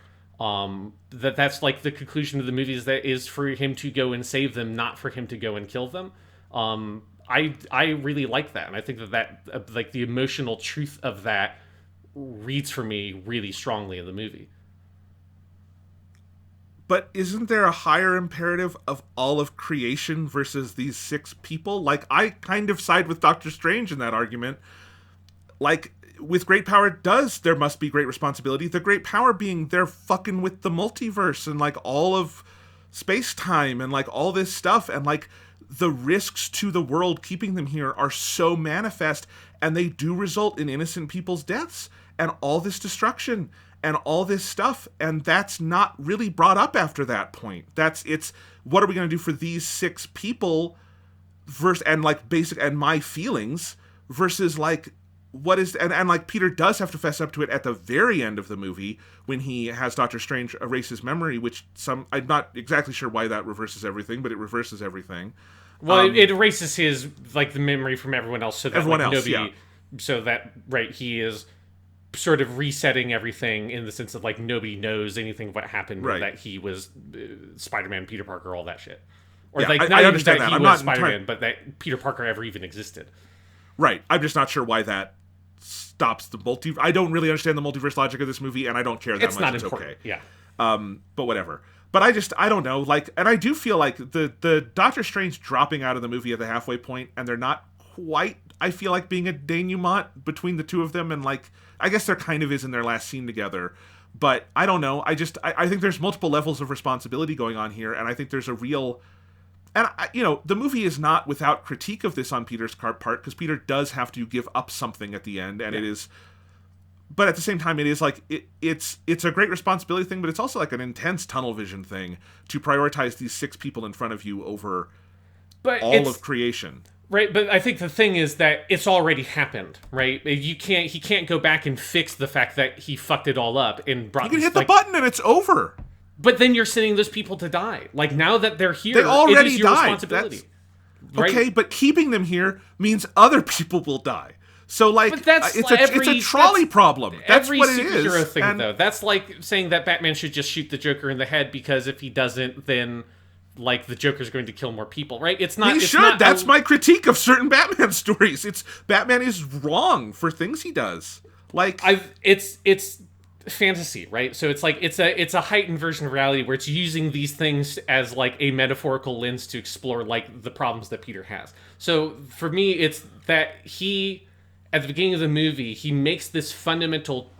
That's like the conclusion of the movie, is for him to go and save them, not for him to go and kill them. I really like that, and I think that like, the emotional truth of that reads for me really strongly in the movie. But isn't there a higher imperative of all of creation versus these 6 people? Like, I kind of side with Doctor Strange in that argument. Like, with great power there must be great responsibility. The great power being they're fucking with the multiverse and, like, all of space-time and, like, all this stuff. And, like, the risks to the world keeping them here are so manifest, and they do result in innocent people's deaths and all this destruction and all this stuff, and that's not really brought up after that point. It's what are we going to do for these 6 people versus, and like basic, and my feelings versus like what is, and like Peter does have to fess up to it at the very end of the movie when he has Doctor Strange erase his memory, which I'm not exactly sure why that reverses everything, but it reverses everything. Well, it erases his, like, the memory from everyone else, so that everyone like, else, nobody, so that, right, he is sort of resetting everything in the sense of, like, nobody knows anything of what happened, or that he was Spider-Man, Peter Parker, all that shit. Or, like, not I even understand that that. he was Spider-Man, but that Peter Parker ever even existed. Right. I'm just not sure why that stops the multiverse. I don't really understand the multiverse logic of this movie, and I don't care that It's much. not it's important. okay. Yeah. But whatever. But I don't know, like, and I do feel like the Doctor Strange dropping out of the movie at the halfway point, and they're not quite, I feel like, being a denouement between the two of them, and like, I guess there kind of is in their last scene together, but I don't know, I think there's multiple levels of responsibility going on here, and I think there's a real, and the movie is not without critique of this on Peter's part, because Peter does have to give up something at the end, and it is, but at the same time, it is like it's a great responsibility thing, but it's also like an intense tunnel vision thing to prioritize these 6 people in front of you over all of creation. Right, but I think the thing is that it's already happened, right? He can't go back and fix the fact that he fucked it all up and brought. You can hit the button and it's over. But then you're sending those people to die. Like, now that they're here, they already it is your died. responsibility. Right? Okay, but keeping them here means other people will die. So, like, it's a trolley problem. That's every what it is. Superhero thing, though. That's like saying that Batman should just shoot the Joker in the head, because if he doesn't, then, like, the Joker's going to kill more people, right? It's not. He should. That's my critique of certain Batman stories. Batman is wrong for things he does. Like, it's fantasy, right? So it's like it's a heightened version of reality where it's using these things as like a metaphorical lens to explore like the problems that Peter has. So for me, it's that he, at the beginning of the movie, he makes this fundamental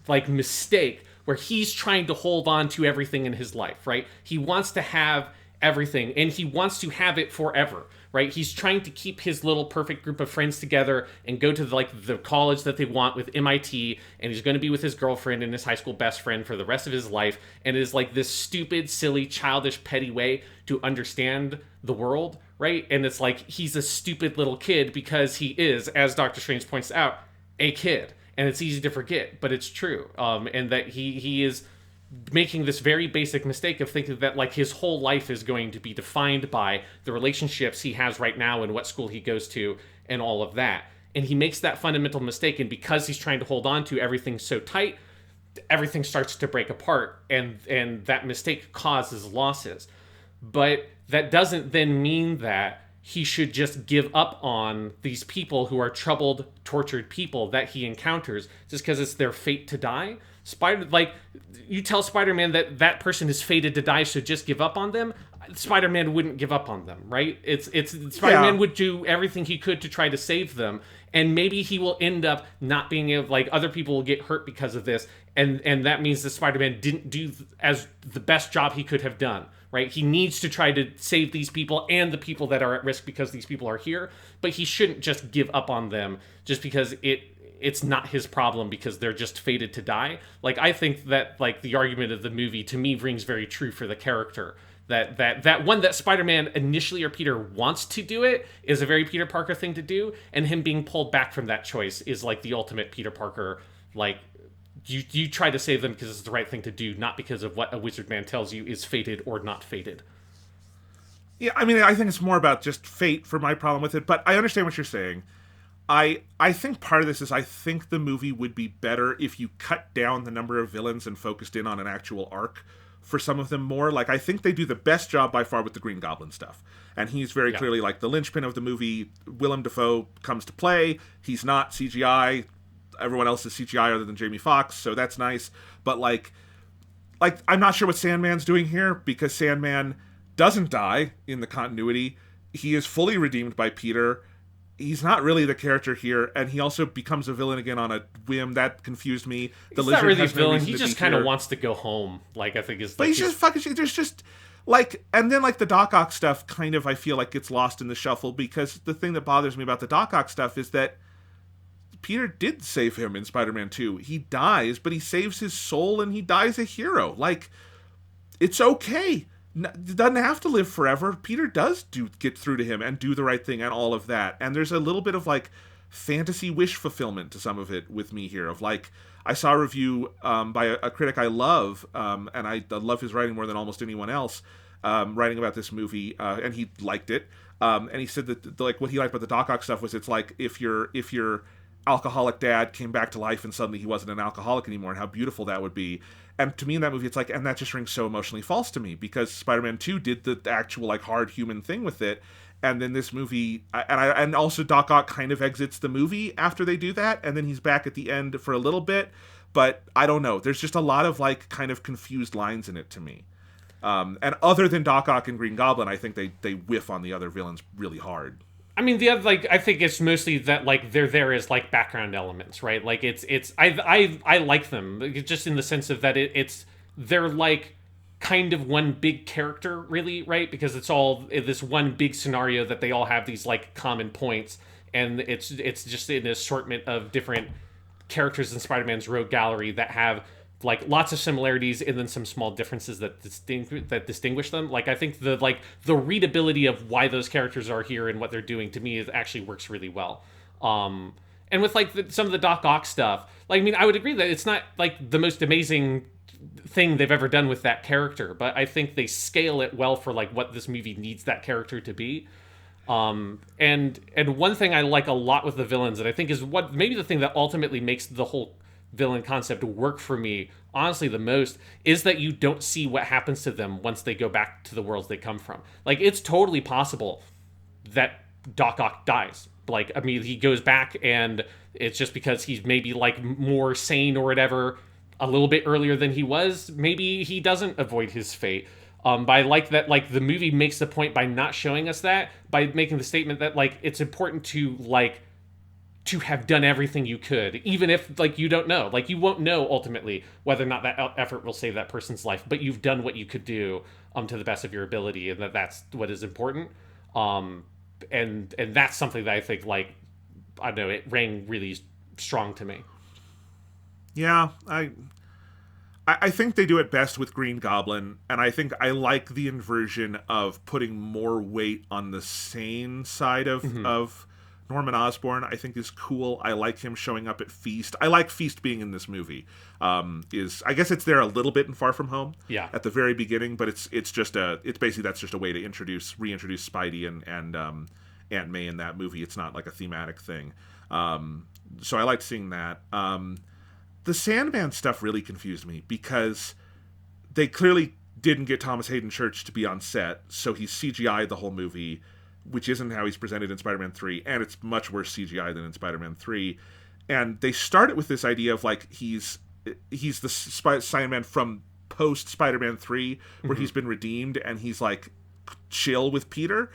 like mistake where he's trying to hold on to everything in his life, right? He wants to have everything, and he wants to have it forever, right? He's trying to keep his little perfect group of friends together and go to the college that they want with MIT, and he's going to be with his girlfriend and his high school best friend for the rest of his life, and it is like this stupid, silly, childish, petty way to understand the world, right? And it's like he's a stupid little kid because he is, as Doctor Strange points out, a kid. And it's easy to forget, but it's true. And that he is making this very basic mistake of thinking that like his whole life is going to be defined by the relationships he has right now and what school he goes to and all of that. And he makes that fundamental mistake, and because he's trying to hold on to everything so tight, everything starts to break apart, and that mistake causes losses. But that doesn't then mean that he should just give up on these people who are troubled, tortured people that he encounters just because it's their fate to die. You tell Spider-Man that person is fated to die, so just give up on them. Spider-Man wouldn't give up on them, right? Spider-Man would do everything he could to try to save them, and maybe he will end up not being able, like, other people will get hurt because of this, and that means that Spider-Man didn't do as the best job he could have done. Right? He needs to try to save these people and the people that are at risk because these people are here, but he shouldn't just give up on them just because it's not his problem because they're just fated to die. Like, I think that like the argument of the movie to me rings very true for the character. That one that Spider-Man initially, or Peter, wants to do it is a very Peter Parker thing to do, and him being pulled back from that choice is like the ultimate Peter Parker, like, You try to save them because it's the right thing to do, not because of what a wizard man tells you is fated or not fated. Yeah, I mean, I think it's more about just fate for my problem with it, but I understand what you're saying. I think part of this is I think the movie would be better if you cut down the number of villains and focused in on an actual arc for some of them more. Like, I think they do the best job by far with the Green Goblin stuff. And he's very clearly like the linchpin of the movie. Willem Dafoe comes to play. He's not CGI. Everyone else is CGI other than Jamie Foxx, so that's nice. But like I'm not sure what Sandman's doing here, because Sandman doesn't die in the continuity. He is fully redeemed by Peter. He's not really the character here, and he also becomes a villain again on a whim. That confused me. He's not really a villain. He just kind of wants to go home. Like, I think is. But he's just fucking. There's just like, and then like the Doc Ock stuff kind of, I feel like, gets lost in the shuffle, because the thing that bothers me about the Doc Ock stuff is that Peter did save him in Spider-Man 2. He dies, but he saves his soul and he dies a hero. Like, it's okay. Doesn't have to live forever. Peter does get through to him and do the right thing and all of that. And there's a little bit of like fantasy wish fulfillment to some of it with me here. Of like, I saw a review by a critic I love, and I love his writing more than almost anyone else, writing about this movie, and he liked it. And he said that like what he liked about the Doc Ock stuff was it's like if your alcoholic dad came back to life and suddenly he wasn't an alcoholic anymore, and how beautiful that would be. And to me in that movie, it's like, and that just rings so emotionally false to me, because Spider-Man 2 did the actual like hard human thing with it. And then this movie, and also Doc Ock kind of exits the movie after they do that, and then he's back at the end for a little bit. But I don't know. There's just a lot of like kind of confused lines in it to me. And other than Doc Ock and Green Goblin, I think they whiff on the other villains really hard. I mean, the other, like, I think it's mostly that, like, they're there as, like, background elements, right? Like, I like them, just in the sense of that they're, like, kind of one big character, really, right? Because it's all this one big scenario that they all have these, like, common points, and it's just an assortment of different characters in Spider-Man's rogue gallery that have like lots of similarities and then some small differences that distinguish them. Like, I think the readability of why those characters are here and what they're doing, to me, actually works really well. And with like some of the Doc Ock stuff, like, I mean, I would agree that it's not like the most amazing thing they've ever done with that character, but I think they scale it well for like what this movie needs that character to be. And one thing I like a lot with the villains, and I think is what maybe the thing that ultimately makes the whole villain concept work for me honestly the most, is that you don't see what happens to them once they go back to the worlds they come from. Like, it's totally possible that Doc Ock dies. Like, I mean, he goes back and it's just because he's maybe like more sane or whatever a little bit earlier than he was. Maybe he doesn't avoid his fate. But I like that, like, the movie makes the point by not showing us that, by making the statement that, like, it's important to, like, to have done everything you could, even if, like, you don't know. Like, you won't know, ultimately, whether or not that effort will save that person's life, but you've done what you could do to the best of your ability, and that's what is important. And that's something that I think, like, I don't know, it rang really strong to me. Yeah, I think they do it best with Green Goblin, and I think I like the inversion of putting more weight on the sane side of Norman Osborn. I think is cool. I like him showing up at Feast. I like Feast being in this movie. I guess it's there a little bit in Far From Home. Yeah. At the very beginning, but it's basically that's just a way to reintroduce Spidey and Aunt May in that movie. It's not like a thematic thing. So I liked seeing that. The Sandman stuff really confused me because they clearly didn't get Thomas Hayden Church to be on set, so he's CGI'd the whole movie, which isn't how he's presented in Spider-Man 3, and it's much worse CGI than in Spider-Man 3. And they started with this idea of, like, he's the Sandman from post Spider-Man 3, where he's been redeemed, and he's, like, chill with Peter.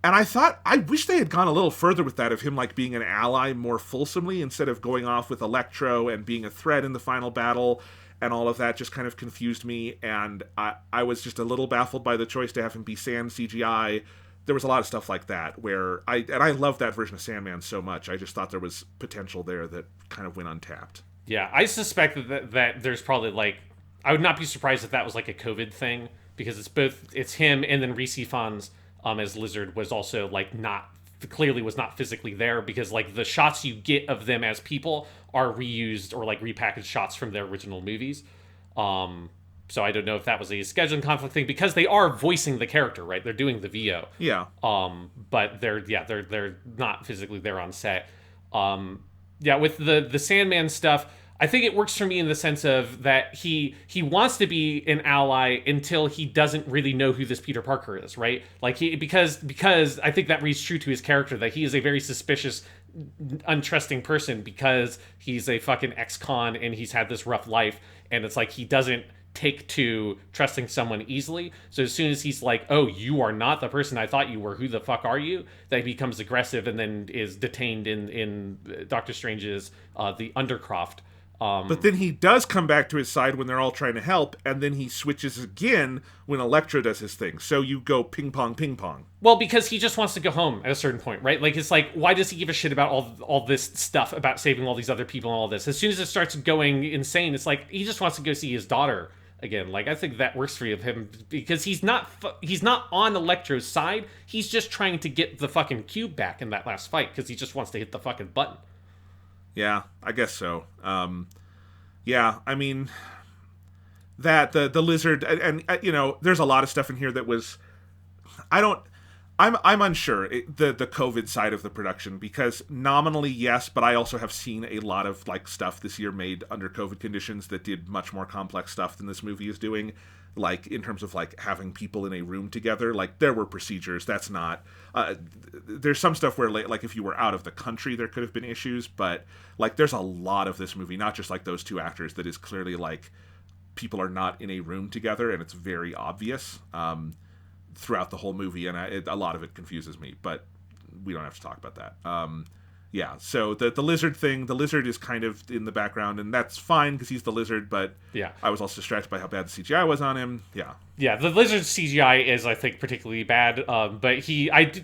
And I wish they had gone a little further with that, of him, like, being an ally more fulsomely, instead of going off with Electro and being a threat in the final battle, and all of that just kind of confused me, and I was just a little baffled by the choice to have him be Sand CGI. There was a lot of stuff like that, where I love that version of Sandman so much. I just thought there was potential there that kind of went untapped. Yeah, I suspect that there's probably, like, I would not be surprised if that was, like, a COVID thing, because it's him, and then Reese Ifans as Lizard was also, like, clearly was not physically there, because, like, the shots you get of them as people are reused or, like, repackaged shots from their original movies. So I don't know if that was a scheduling conflict thing, because they are voicing the character, right? They're doing the VO. Yeah. But they're not physically there on set. With the Sandman stuff, I think it works for me in the sense of that he wants to be an ally until he doesn't really know who this Peter Parker is, right? Like, because I think that reads true to his character, that he is a very suspicious, untrusting person, because he's a fucking ex-con and he's had this rough life, and it's like he doesn't take to trusting someone easily. So as soon as he's like, oh, you are not the person I thought you were, who the fuck are you? That he becomes aggressive and then is detained in Doctor Strange's The Undercroft But then he does come back to his side when they're all trying to help, and then he switches again when Electro does his thing. So you go ping pong, ping pong. Well, because he just wants to go home at a certain point, right? Like, it's like, why does he give a shit about all this stuff about saving all these other people and all this? As soon as it starts going insane, it's like he just wants to go see his daughter again. Like, I think that works for him because he's not on Electro's side. He's just trying to get the fucking cube back in that last fight because he just wants to hit the fucking button. Yeah, I guess so. Yeah, I mean, that the lizard, and you know, there's a lot of stuff in here that was, I'm unsure the COVID side of the production, because nominally yes, but I also have seen a lot of like stuff this year made under COVID conditions that did much more complex stuff than this movie is doing. Like in terms of like having people in a room together, like there were procedures. That's not. There's some stuff where like if you were out of the country, there could have been issues, but like there's a lot of this movie, not just like those two actors, that is clearly like people are not in a room together, and it's very obvious throughout the whole movie, and a lot of it confuses me. But we don't have to talk about that. Yeah, so the lizard thing, the lizard is kind of in the background, and that's fine because he's the lizard, but yeah, I was also distracted by how bad the CGI was on him. Yeah, the lizard CGI is, I think, particularly bad, but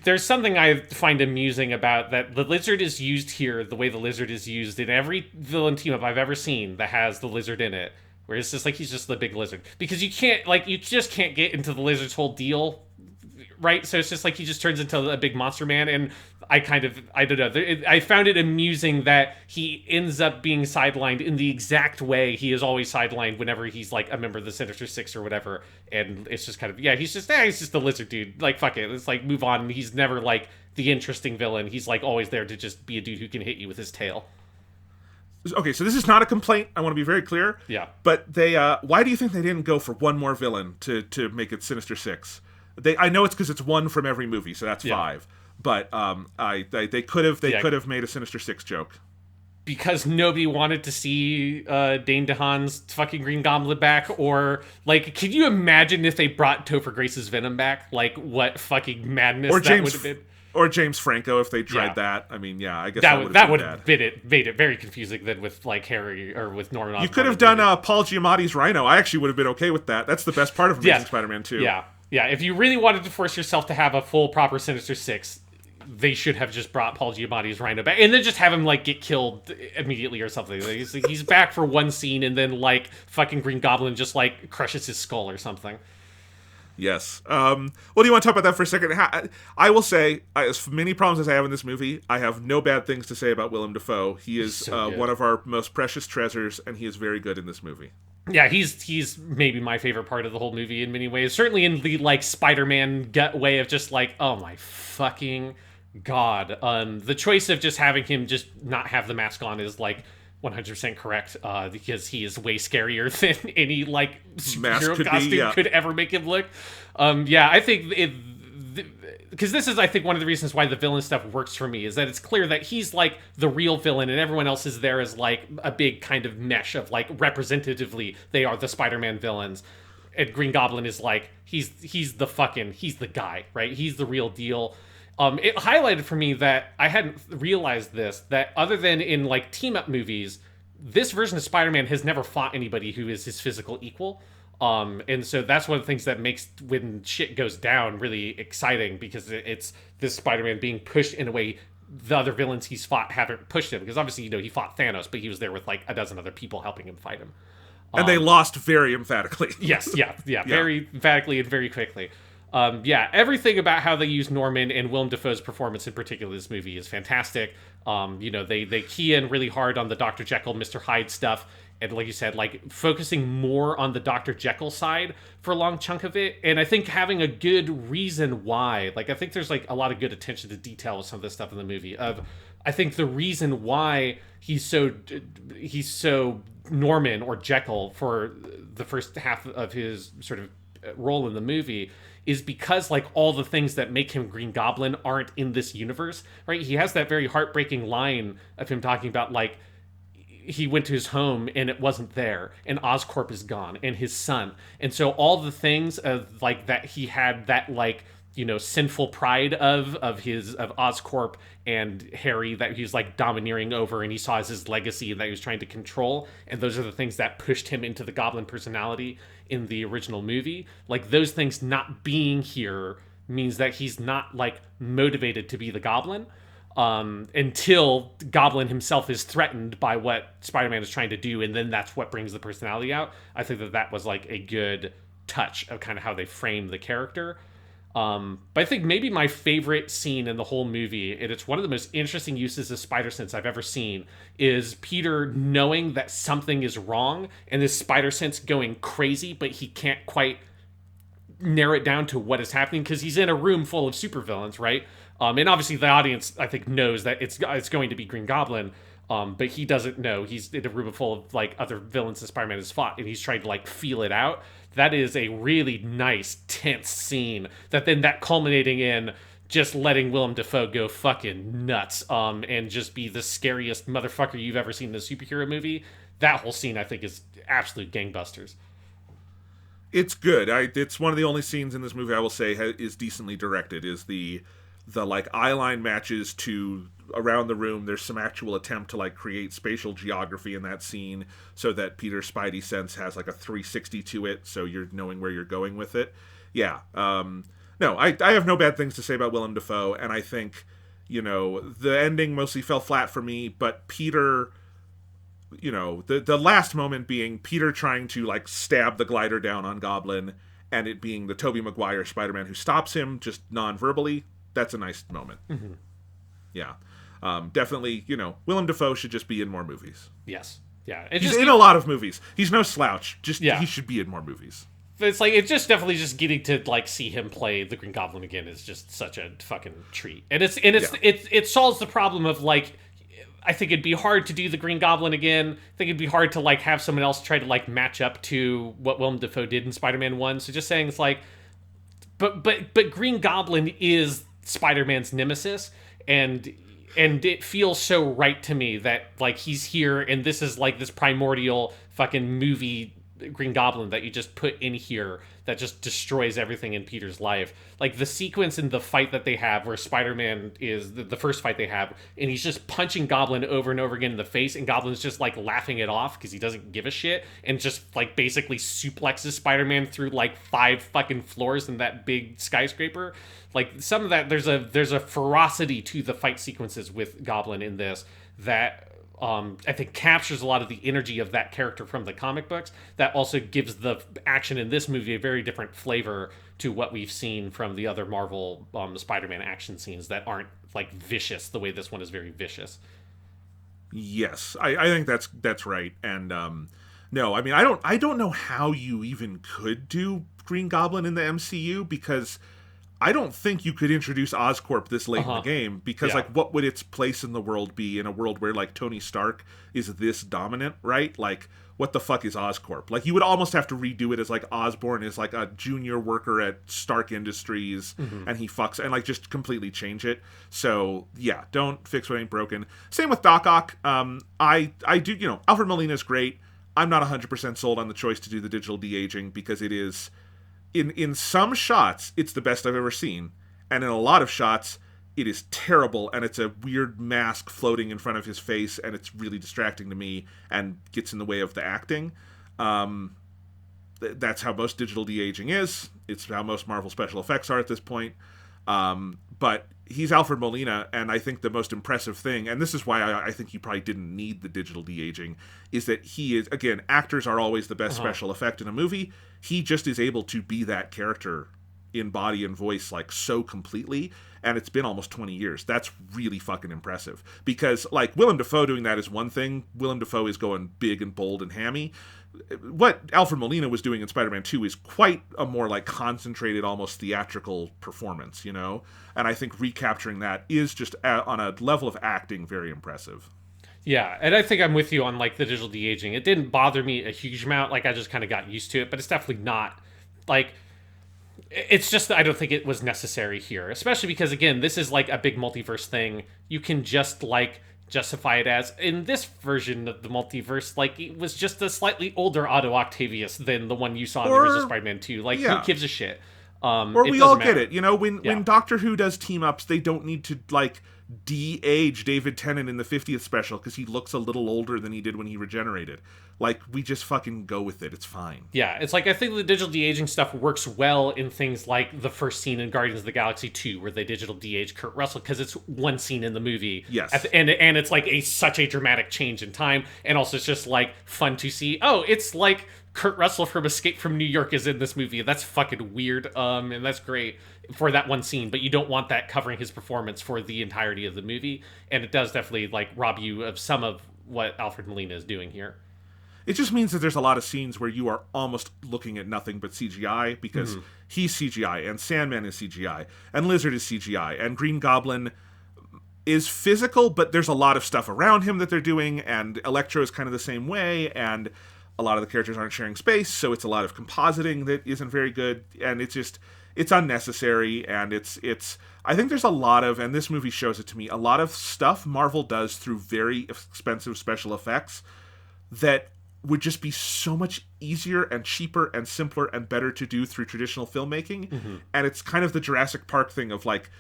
there's something I find amusing about that the lizard is used here the way the lizard is used in every villain team-up I've ever seen that has the lizard in it, where it's just like he's just the big lizard. Because you just can't get into the lizard's whole deal, right? So it's just like he just turns into a big monster man, and I don't know. I found it amusing that he ends up being sidelined in the exact way he is always sidelined whenever he's like a member of the Sinister Six or whatever. And it's just kind of, yeah, he's just the lizard dude. Like, fuck it. It's like, move on. He's never like the interesting villain. He's like always there to just be a dude who can hit you with his tail. Okay, so this is not a complaint. I want to be very clear. Yeah. But they, why do you think they didn't go for one more villain to make it Sinister Six? I know it's because it's one from every movie, so that's 5. But they could have made a Sinister Six joke. Because nobody wanted to see Dane DeHaan's fucking Green Goblin back, or like, can you imagine if they brought Topher Grace's Venom back? Like, what fucking madness that would have been. Or James Franco if they tried that. I mean, yeah, I guess that would have made it very confusing then with like Harry or with Norman Osborn. You could have done Paul Giamatti's Rhino. I actually would have been okay with that. That's the best part of Amazing Spider-Man 2. Yeah. Yeah, if you really wanted to force yourself to have a full, proper Sinister Six, they should have just brought Paul Giamatti's Rhino back, and then just have him like get killed immediately or something. Like, he's back for one scene, and then like fucking Green Goblin just like crushes his skull or something. Yes. Well, do you want to talk about that for a second? I will say, as many problems as I have in this movie, I have no bad things to say about Willem Dafoe. He is so one of our most precious treasures, and he is very good in this movie. Yeah, he's maybe my favorite part of the whole movie in many ways. Certainly in the like Spider-Man gut way of just like, oh my fucking god. The choice of just having him just not have the mask on is like 100% correct, because he is way scarier than any like superhero costume could ever make him look. Yeah, I think because this is, I think, one of the reasons why the villain stuff works for me is that it's clear that he's like the real villain and everyone else is there as like a big kind of mesh of like representatively they are the Spider-Man villains, and Green Goblin is like he's the guy, right? He's the real deal. It highlighted for me that I hadn't realized this, that other than in like team up movies, this version of Spider-Man has never fought anybody who is his physical equal. And so that's one of the things that makes when shit goes down really exciting, because it's this Spider-Man being pushed in a way the other villains he's fought haven't pushed him. Because obviously, he fought Thanos, but he was there with like a dozen other people helping him fight him. And they lost very emphatically. Yes, yeah, very emphatically and very quickly. Everything about how they use Norman and Willem Dafoe's performance in particular in this movie is fantastic. They key in really hard on the Dr. Jekyll, Mr. Hyde stuff. And like you said, like focusing more on the Dr. Jekyll side for a long chunk of it. And I think having a good reason why, like I think there's like a lot of good attention to detail with some of this stuff in the movie. I think the reason why he's so Norman or Jekyll for the first half of his sort of role in the movie is because like all the things that make him Green Goblin aren't in this universe, right? He has that very heartbreaking line of him talking about like, he went to his home and it wasn't there, and Oscorp is gone, and his son, and so all the things of like that he had that like sinful pride of Oscorp and Harry that he's like domineering over, and he saw as his legacy that he was trying to control, and those are the things that pushed him into the Goblin personality in the original movie. Like, those things not being here means that he's not like motivated to be the Goblin until Goblin himself is threatened by what Spider-Man is trying to do, and then that's what brings the personality out. I think that was like a good touch of kind of how they frame the character. But I think maybe my favorite scene in the whole movie, and it's one of the most interesting uses of spider sense I've ever seen, is Peter knowing that something is wrong and his spider sense going crazy, but he can't quite narrow it down to what is happening because he's in a room full of supervillains, right? And obviously the audience, I think, knows that it's going to be Green Goblin, but he doesn't know. He's in a room full of like other villains that Spider-Man has fought, and he's trying to like feel it out. That is a really nice, tense scene that culminating in just letting Willem Dafoe go fucking nuts and just be the scariest motherfucker you've ever seen in a superhero movie. That whole scene, I think, is absolute gangbusters. It's good. It's one of the only scenes in this movie I will say is decently directed. Is the like eyeline matches to around the room. There's some actual attempt to like create spatial geography in that scene so that Peter's spidey sense has like a 360 to it, so you're knowing where you're going with it. Yeah. No, I have no bad things to say about Willem Dafoe, and I think, the ending mostly fell flat for me, but Peter, the last moment being Peter trying to like stab the glider down on Goblin, and it being the Tobey Maguire Spider-Man who stops him just non-verbally. That's a nice moment. Mm-hmm. Yeah. Definitely, Willem Dafoe should just be in more movies. Yes. Yeah. He's in a lot of movies. He's no slouch. He should be in more movies. It's like, it's just definitely just getting to like see him play the Green Goblin again is just such a fucking treat. And it solves the problem of like, I think it'd be hard to do the Green Goblin again. I think it'd be hard to like have someone else try to like match up to what Willem Dafoe did in Spider-Man 1. So just saying it's like, but Green Goblin is Spider-Man's nemesis, and it feels so right to me that like he's here, and this is like this primordial fucking movie Green Goblin that you just put in here that just destroys everything in Peter's life. Like the sequence in the fight that they have where Spider-Man is the first fight they have, and he's just punching Goblin over and over again in the face, and Goblin's just like laughing it off because he doesn't give a shit, and just like basically suplexes Spider-Man through like 5 fucking floors in that big skyscraper. Like some of that, there's a ferocity to the fight sequences with Goblin in this that I think captures a lot of the energy of that character from the comic books. That also gives the action in this movie a very different flavor to what we've seen from the other Marvel Spider-Man action scenes that aren't like vicious the way this one is very vicious. Yes, I think that's right. And no, I mean I don't know how you even could do Green Goblin in the MCU, because I don't think you could introduce Oscorp this late in the game, because like what would its place in the world be in a world where like Tony Stark is this dominant, right? Like what the fuck is Oscorp? Like you would almost have to redo it as like Osborn is like a junior worker at Stark Industries and he fucks, and like just completely change it. So yeah, don't fix what ain't broken. Same with Doc Ock. I do, Alfred Molina is great. I'm not 100% sold on the choice to do the digital de-aging, because it is in some shots, it's the best I've ever seen. And in a lot of shots, it is terrible, and it's a weird mask floating in front of his face, and it's really distracting to me and gets in the way of the acting. That's how most digital de-aging is. It's how most Marvel special effects are at this point. But he's Alfred Molina, and I think the most impressive thing, and this is why I think he probably didn't need the digital de-aging, is that he is, again, actors are always the best special effect in a movie. He just is able to be that character in body and voice like so completely, and it's been almost 20 years. That's really fucking impressive, because like Willem Dafoe doing that is one thing. Willem Dafoe is going big and bold and hammy. What Alfred Molina was doing in Spider-Man 2 is quite a more like concentrated, almost theatrical performance, and I think recapturing that is just on a level of acting very impressive. Yeah, and I think I'm with you on like the digital de-aging. It didn't bother me a huge amount. Like I just kind of got used to it, but it's definitely not like, it's just, I don't think it was necessary here, especially because again, this is like a big multiverse thing. You can just like justify it as, in this version of the multiverse, like it was just a slightly older Otto Octavius than the one you saw in the original Spider-Man 2. Like who gives a shit? Or we all get it, you know, when Yeah. Doctor Who does team ups, they don't need to like de-age David Tennant in the 50th special because he looks a little older than he did when he regenerated. Like, we just fucking go with it. It's fine. Yeah, it's like I think the digital de-aging stuff works well in things like the first scene in Guardians of the Galaxy 2 where they digital de-age Kurt Russell because it's one scene in the movie. Yes. And it's like such a dramatic change in time, and also it's just like fun to see. Oh, it's like Kurt Russell from Escape from New York is in this movie. That's fucking weird. And that's great for that one scene, but you don't want that covering his performance for the entirety of the movie. And it does definitely like rob you of some of what Alfred Molina is doing here. It just means that there's a lot of scenes where you are almost looking at nothing but CGI because he's CGI and Sandman is CGI and Lizard is CGI and Green Goblin is physical, but there's a lot of stuff around him that they're doing, and Electro is kind of the same way, and a lot of the characters aren't sharing space, so it's a lot of compositing that isn't very good, and it's unnecessary, and it's I think there's a lot of, and this movie shows it to me, a lot of stuff Marvel does through very expensive special effects that would just be so much easier and cheaper and simpler and better to do through traditional filmmaking. And it's kind of the Jurassic Park thing of like,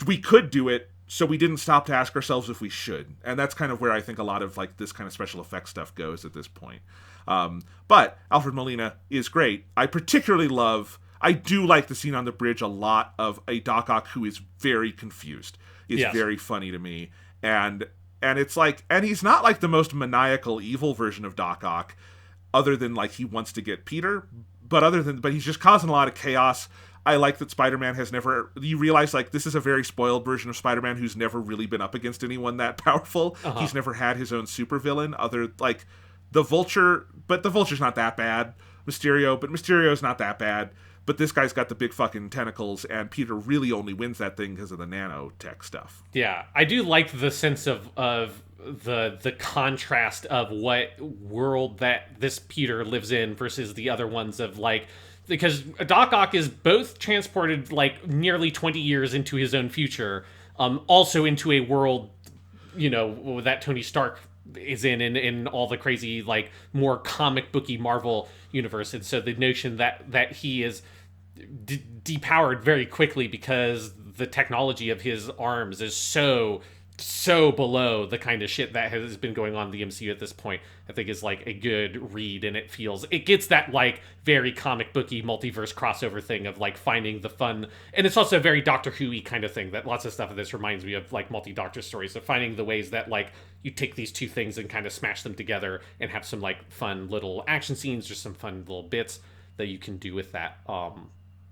we could do it, so we didn't stop to ask ourselves if we should. And that's kind of where I think a lot of like this kind of special effects stuff goes at this point. But Alfred Molina is great. I do like the scene on the bridge a lot of a Doc Ock who is very confused. It's very funny to me. And it's like, and he's not like the most maniacal evil version of Doc Ock, other than like he wants to get Peter, but he's just causing a lot of chaos. I like that Spider-Man has never, you realize like this is a very spoiled version of Spider-Man who's never really been up against anyone that powerful. He's never had his own supervillain other like the Vulture, but the Vulture's not that bad. Mysterio's not that bad. But this guy's got the big fucking tentacles, and Peter really only wins that thing because of the nanotech stuff. Yeah, I do like the sense of the contrast of what world that this Peter lives in versus the other ones of like, because Doc Ock is both transported like nearly 20 years into his own future, also into a world, you know, that Tony Stark is in all the crazy like more comic booky Marvel universe, and so the notion that he is depowered very quickly because the technology of his arms is so below the kind of shit that has been going on in the MCU at this point, I think is like a good read, and it gets that like very comic booky multiverse crossover thing of like finding the fun, and it's also a very Doctor Who-y kind of thing that lots of stuff of this reminds me of like multi-Doctor stories, of finding the ways that like you take these two things and kind of smash them together and have some like fun little action scenes or some fun little bits that you can do with that.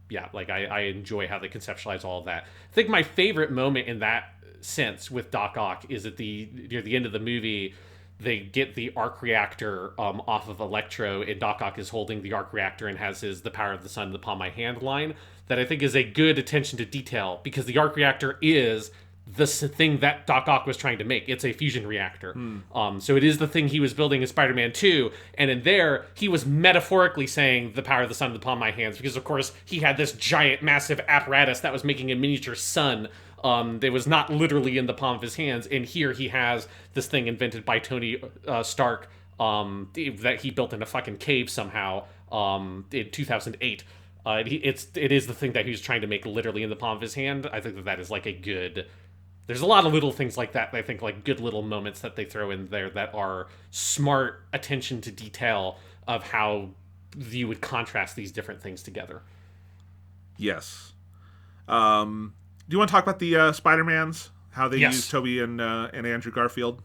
Yeah, like I enjoy how they conceptualize all of that. I think my favorite moment in that sense with Doc Ock is at near the end of the movie, they get the arc reactor off of Electro, and Doc Ock is holding the arc reactor and has the power of the sun upon my hand line. That I think is a good attention to detail, because the arc reactor is the thing that Doc Ock was trying to make. It's a fusion reactor. So it is the thing he was building in Spider-Man 2, and in there, he was metaphorically saying the power of the sun upon my hands, because of course he had this giant, massive apparatus that was making a miniature sun that was not literally in the palm of his hands, and here he has this thing invented by Tony Stark that he built in a fucking cave somehow in 2008. It is the thing that he was trying to make literally in the palm of his hand. I think that is like a good... There's a lot of little things like that I think like good little moments that they throw in there that are smart attention to detail of how you would contrast these different things together. Yes. Do you want to talk about the Spider-Mans? How they use Tobey and Andrew Garfield?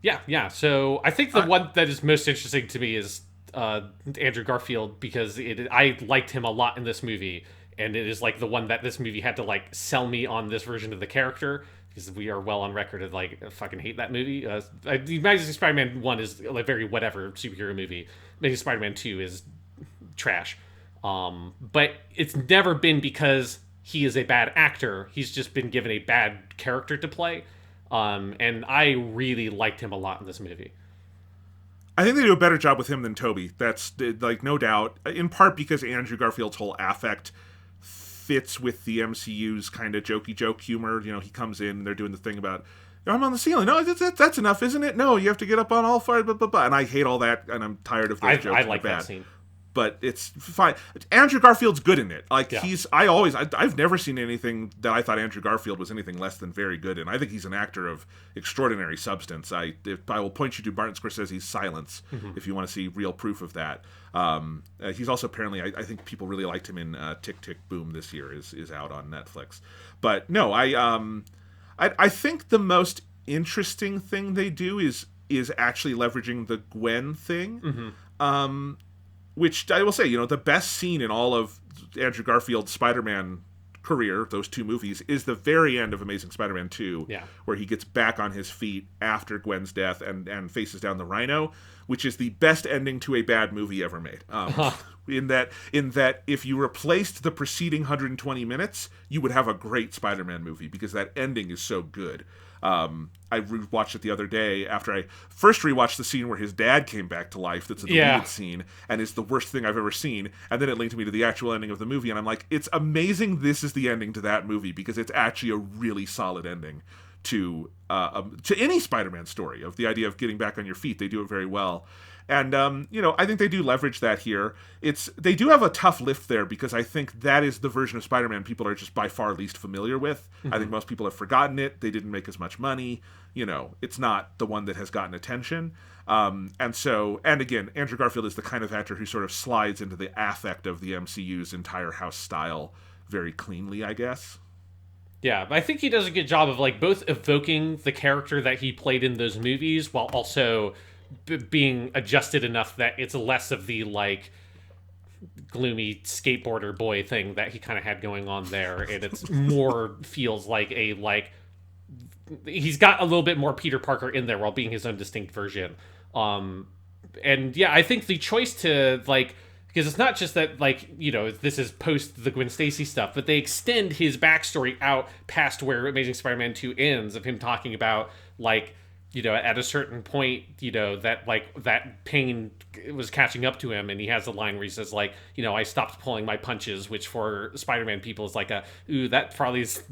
Yeah. So I think the one that is most interesting to me is Andrew Garfield, because I liked him a lot in this movie, and it is like the one that this movie had to like sell me on this version of the character, because we are well on record of like fucking hate that movie. The Amazing Spider-Man 1 is a very whatever superhero movie. Amazing Spider-Man 2 is trash. But it's never been because he is a bad actor. He's just been given a bad character to play. And I really liked him a lot in this movie. I think they do a better job with him than Tobey. That's like no doubt. In part because Andrew Garfield's whole affect fits with the MCU's kind of jokey joke humor. You know, he comes in and they're doing the thing about, I'm on the ceiling. No, that's enough, isn't it? No, you have to get up on all four. Blah, blah, blah. And I hate all that, and I'm tired of those jokes. I like that scene. but it's fine. Andrew Garfield's good in it. Like Yeah. I've never seen anything that I thought Andrew Garfield was anything less than very good in. I think he's an actor of extraordinary substance. I will point you to Martin Scorsese's Silence if you want to see real proof of that. He's also apparently, I think people really liked him in Tick Tick Boom this year is out on Netflix. But no, I think the most interesting thing they do is actually leveraging the Gwen thing. Which I will say, the best scene in all of Andrew Garfield's Spider-Man career, those two movies, is the very end of Amazing Spider-Man 2, where he gets back on his feet after Gwen's death and faces down the Rhino, which is the best ending to a bad movie ever made. In that if you replaced the preceding 120 minutes, you would have a great Spider-Man movie, because that ending is so good. I rewatched it the other day after I first rewatched the scene where his dad came back to life. That's a deleted scene, and it's the worst thing I've ever seen. And then it linked me to the actual ending of the movie, and I'm like, it's amazing this is the ending to that movie, because it's actually a really solid ending to any Spider-Man story, of the idea of getting back on your feet. They do it very well. And, I think they do leverage that here. They do have a tough lift there, because I think that is the version of Spider-Man people are just by far least familiar with. I think most people have forgotten it. They didn't make as much money. It's not the one that has gotten attention. And again, Andrew Garfield is the kind of actor who sort of slides into the affect of the MCU's entire house style very cleanly, I guess. Yeah, but I think he does a good job of both evoking the character that he played in those movies, while also being adjusted enough that it's less of the gloomy skateboarder boy thing that he kind of had going on there, and it's more feels like he's got a little bit more Peter Parker in there while being his own distinct version. And yeah, I think the choice to because it's not just that this is post the Gwen Stacy stuff, but they extend his backstory out past where Amazing Spider-Man 2 ends, of him talking about at a certain point, that pain was catching up to him, and he has a line where he says, I stopped pulling my punches, which for Spider-Man people is ooh, that probably is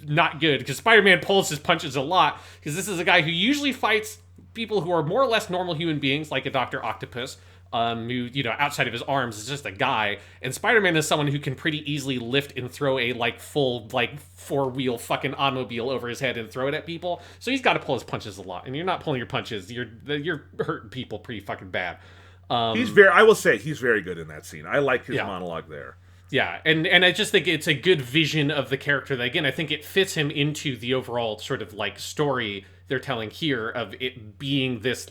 not good, because Spider-Man pulls his punches a lot, because this is a guy who usually fights people who are more or less normal human beings, like a Dr. Octopus, who, outside of his arms is just a guy, and Spider-Man is someone who can pretty easily lift and throw a, full, four-wheel fucking automobile over his head and throw it at people, so he's got to pull his punches a lot, and you're not pulling your punches, you're hurting people pretty fucking bad. I will say, he's very good in that scene. I like his monologue there. Yeah, and I just think it's a good vision of the character that, again, I think it fits him into the overall sort of, story they're telling here, of it being this,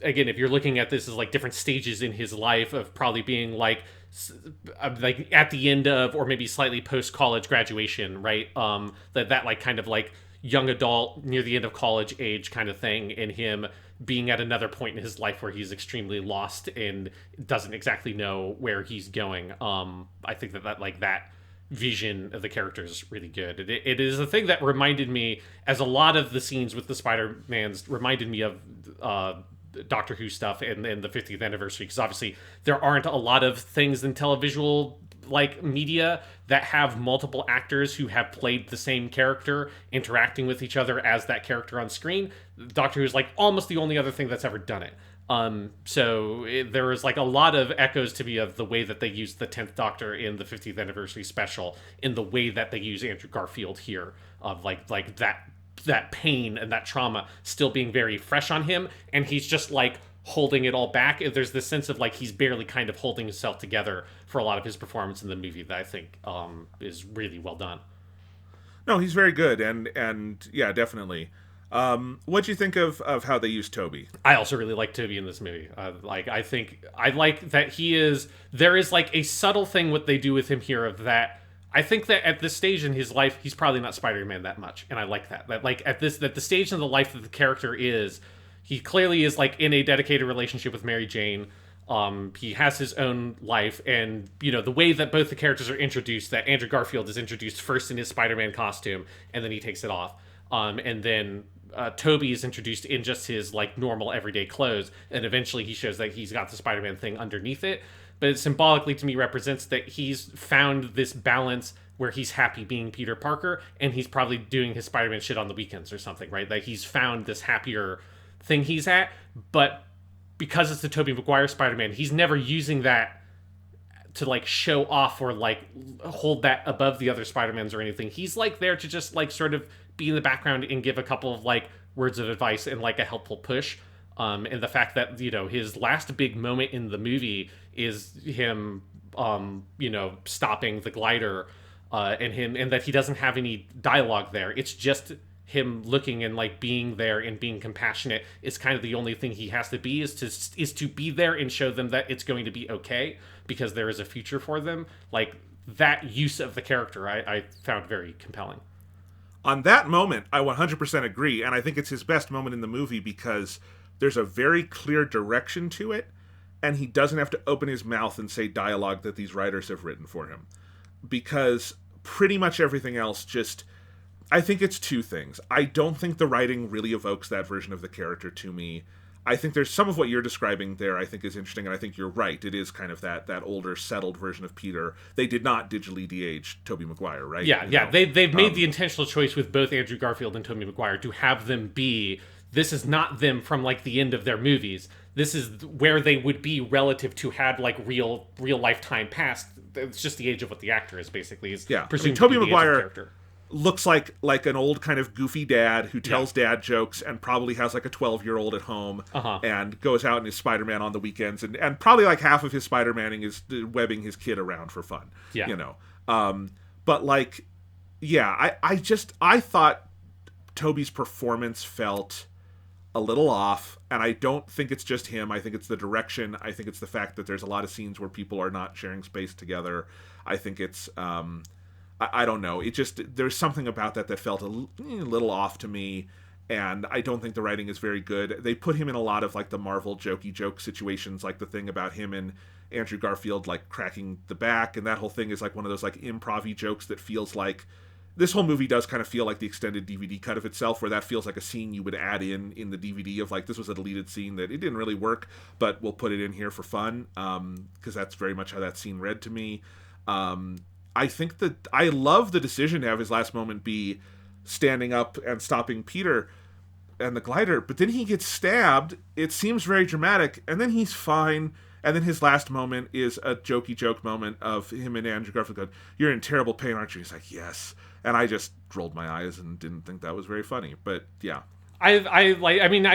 again, if you're looking at this as different stages in his life, of probably being at the end of, or maybe slightly post college graduation, right? That kind of young adult near the end of college age kind of thing, and him being at another point in his life where he's extremely lost and doesn't exactly know where he's going. I think that vision of the character is really good. It is a thing that reminded me, as a lot of the scenes with the Spider-Mans reminded me of Doctor Who stuff and the 50th anniversary, because obviously there aren't a lot of things in televisual media that have multiple actors who have played the same character interacting with each other as that character on screen. Doctor Who is almost the only other thing that's ever done it. There is a lot of echoes to me of the way that they used the 10th Doctor in the 50th anniversary special, in the way that they use Andrew Garfield here, of that pain and that trauma still being very fresh on him, and he's just holding it all back. There's this sense of he's barely kind of holding himself together for a lot of his performance in the movie that I think is really well done. No, he's very good, and yeah, definitely. What'd you think of how they used Toby? I also really like Toby in this movie. I think I like that there is a subtle thing what they do with him here, of that I think that at this stage in his life, he's probably not Spider-Man that much, and I like that. That at the stage in the life that the character is, he clearly is in a dedicated relationship with Mary Jane. He has his own life, and the way that both the characters are introduced, that Andrew Garfield is introduced first in his Spider-Man costume, and then he takes it off, and then Toby is introduced in just his normal everyday clothes, and eventually he shows that he's got the Spider-Man thing underneath it. But it symbolically, to me, represents that he's found this balance where he's happy being Peter Parker, and he's probably doing his Spider-Man shit on the weekends or something, right? He's found this happier thing he's at, but because it's the Tobey Maguire Spider-Man, he's never using that to like show off or like hold that above the other Spider-Mans or anything. He's like there to just like sort of be in the background and give a couple of like words of advice and like a helpful push. And the fact that, you know, his last big moment in the movie is him, you know, stopping the glider, and that he doesn't have any dialogue there. It's just him looking and like being there and being compassionate is kind of the only thing he has to be, is to be there and show them that it's going to be okay because there is a future for them. Like, that use of the character I found very compelling. On that moment, I 100% agree, and I think it's his best moment in the movie because there's a very clear direction to it, and he doesn't have to open his mouth and say dialogue that these writers have written for him. Because pretty much everything else just... I think it's two things. I don't think the writing really evokes that version of the character to me. I think there's some of what you're describing there I think is interesting, and I think you're right. It is kind of that older, settled version of Peter. They did not digitally de-age Tobey Maguire, right? Yeah, you know? They've made the intentional choice with both Andrew Garfield and Tobey Maguire to have them be... This is not them from, like, the end of their movies. This is where they would be relative to had, like, real lifetime past. It's just the age of what the actor is, basically. Is presumed to be Tobey the Maguire... age of character. Looks like an old kind of goofy dad who tells dad jokes and probably has like a 12-year-old at home and goes out and is Spider-Man on the weekends and probably like half of his Spider-Maning is webbing his kid around for fun. Yeah. You know. But like, yeah, I thought Tobey's performance felt a little off, and I don't think it's just him. I think it's the direction. I think it's the fact that there's a lot of scenes where people are not sharing space together. I think it's I don't know. It just, there's something about that felt a little off to me, and I don't think the writing is very good. They put him in a lot of like the Marvel jokey joke situations, like the thing about him and Andrew Garfield like cracking the back, and that whole thing is like one of those like improv-y jokes that feels like, this whole movie does kind of feel like the extended DVD cut of itself, where that feels like a scene you would add in the DVD of like, this was a deleted scene that it didn't really work, but we'll put it in here for fun, because that's very much how that scene read to me. I think that I love the decision to have his last moment be standing up and stopping Peter and the glider, but then he gets stabbed. It seems very dramatic, and then he's fine. And then his last moment is a jokey joke moment of him and Andrew Garfield going, "You're in terrible pain, aren't you?" He's like, "Yes." And I just rolled my eyes and didn't think that was very funny. But yeah. I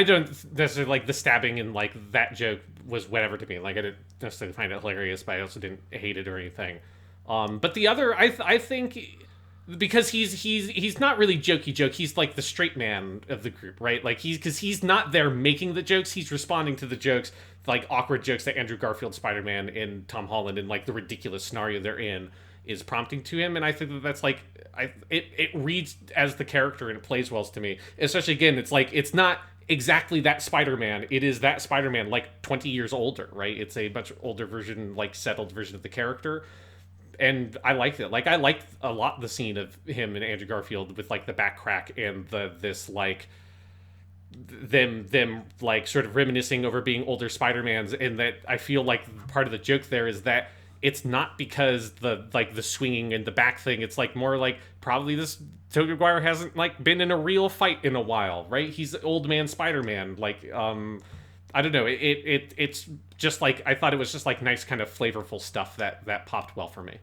don't necessarily like the stabbing, and like that joke was whatever to me. Like, I didn't necessarily find it hilarious, but I also didn't hate it or anything. But the other, I think, because he's not really jokey joke. He's like the straight man of the group, right? Like because he's not there making the jokes. He's responding to the jokes, like awkward jokes that Andrew Garfield Spider-Man and Tom Holland and like the ridiculous scenario they're in is prompting to him. And I think that's like, it reads as the character and it plays well to me. Especially again, it's like, it's not exactly that Spider-Man. It is that Spider-Man like 20 years older, right? It's a much older version, like settled version of the character. And I liked it. Like, I liked a lot the scene of him and Andrew Garfield with like the back crack and this like them like sort of reminiscing over being older Spider-Mans, and that I feel like part of the joke there is that it's not because the swinging and the back thing. It's like more like probably this Tobey Maguire hasn't like been in a real fight in a while, right? He's old man Spider-Man. Like, I don't know. It's just like, I thought it was just like nice kind of flavorful stuff that popped well for me.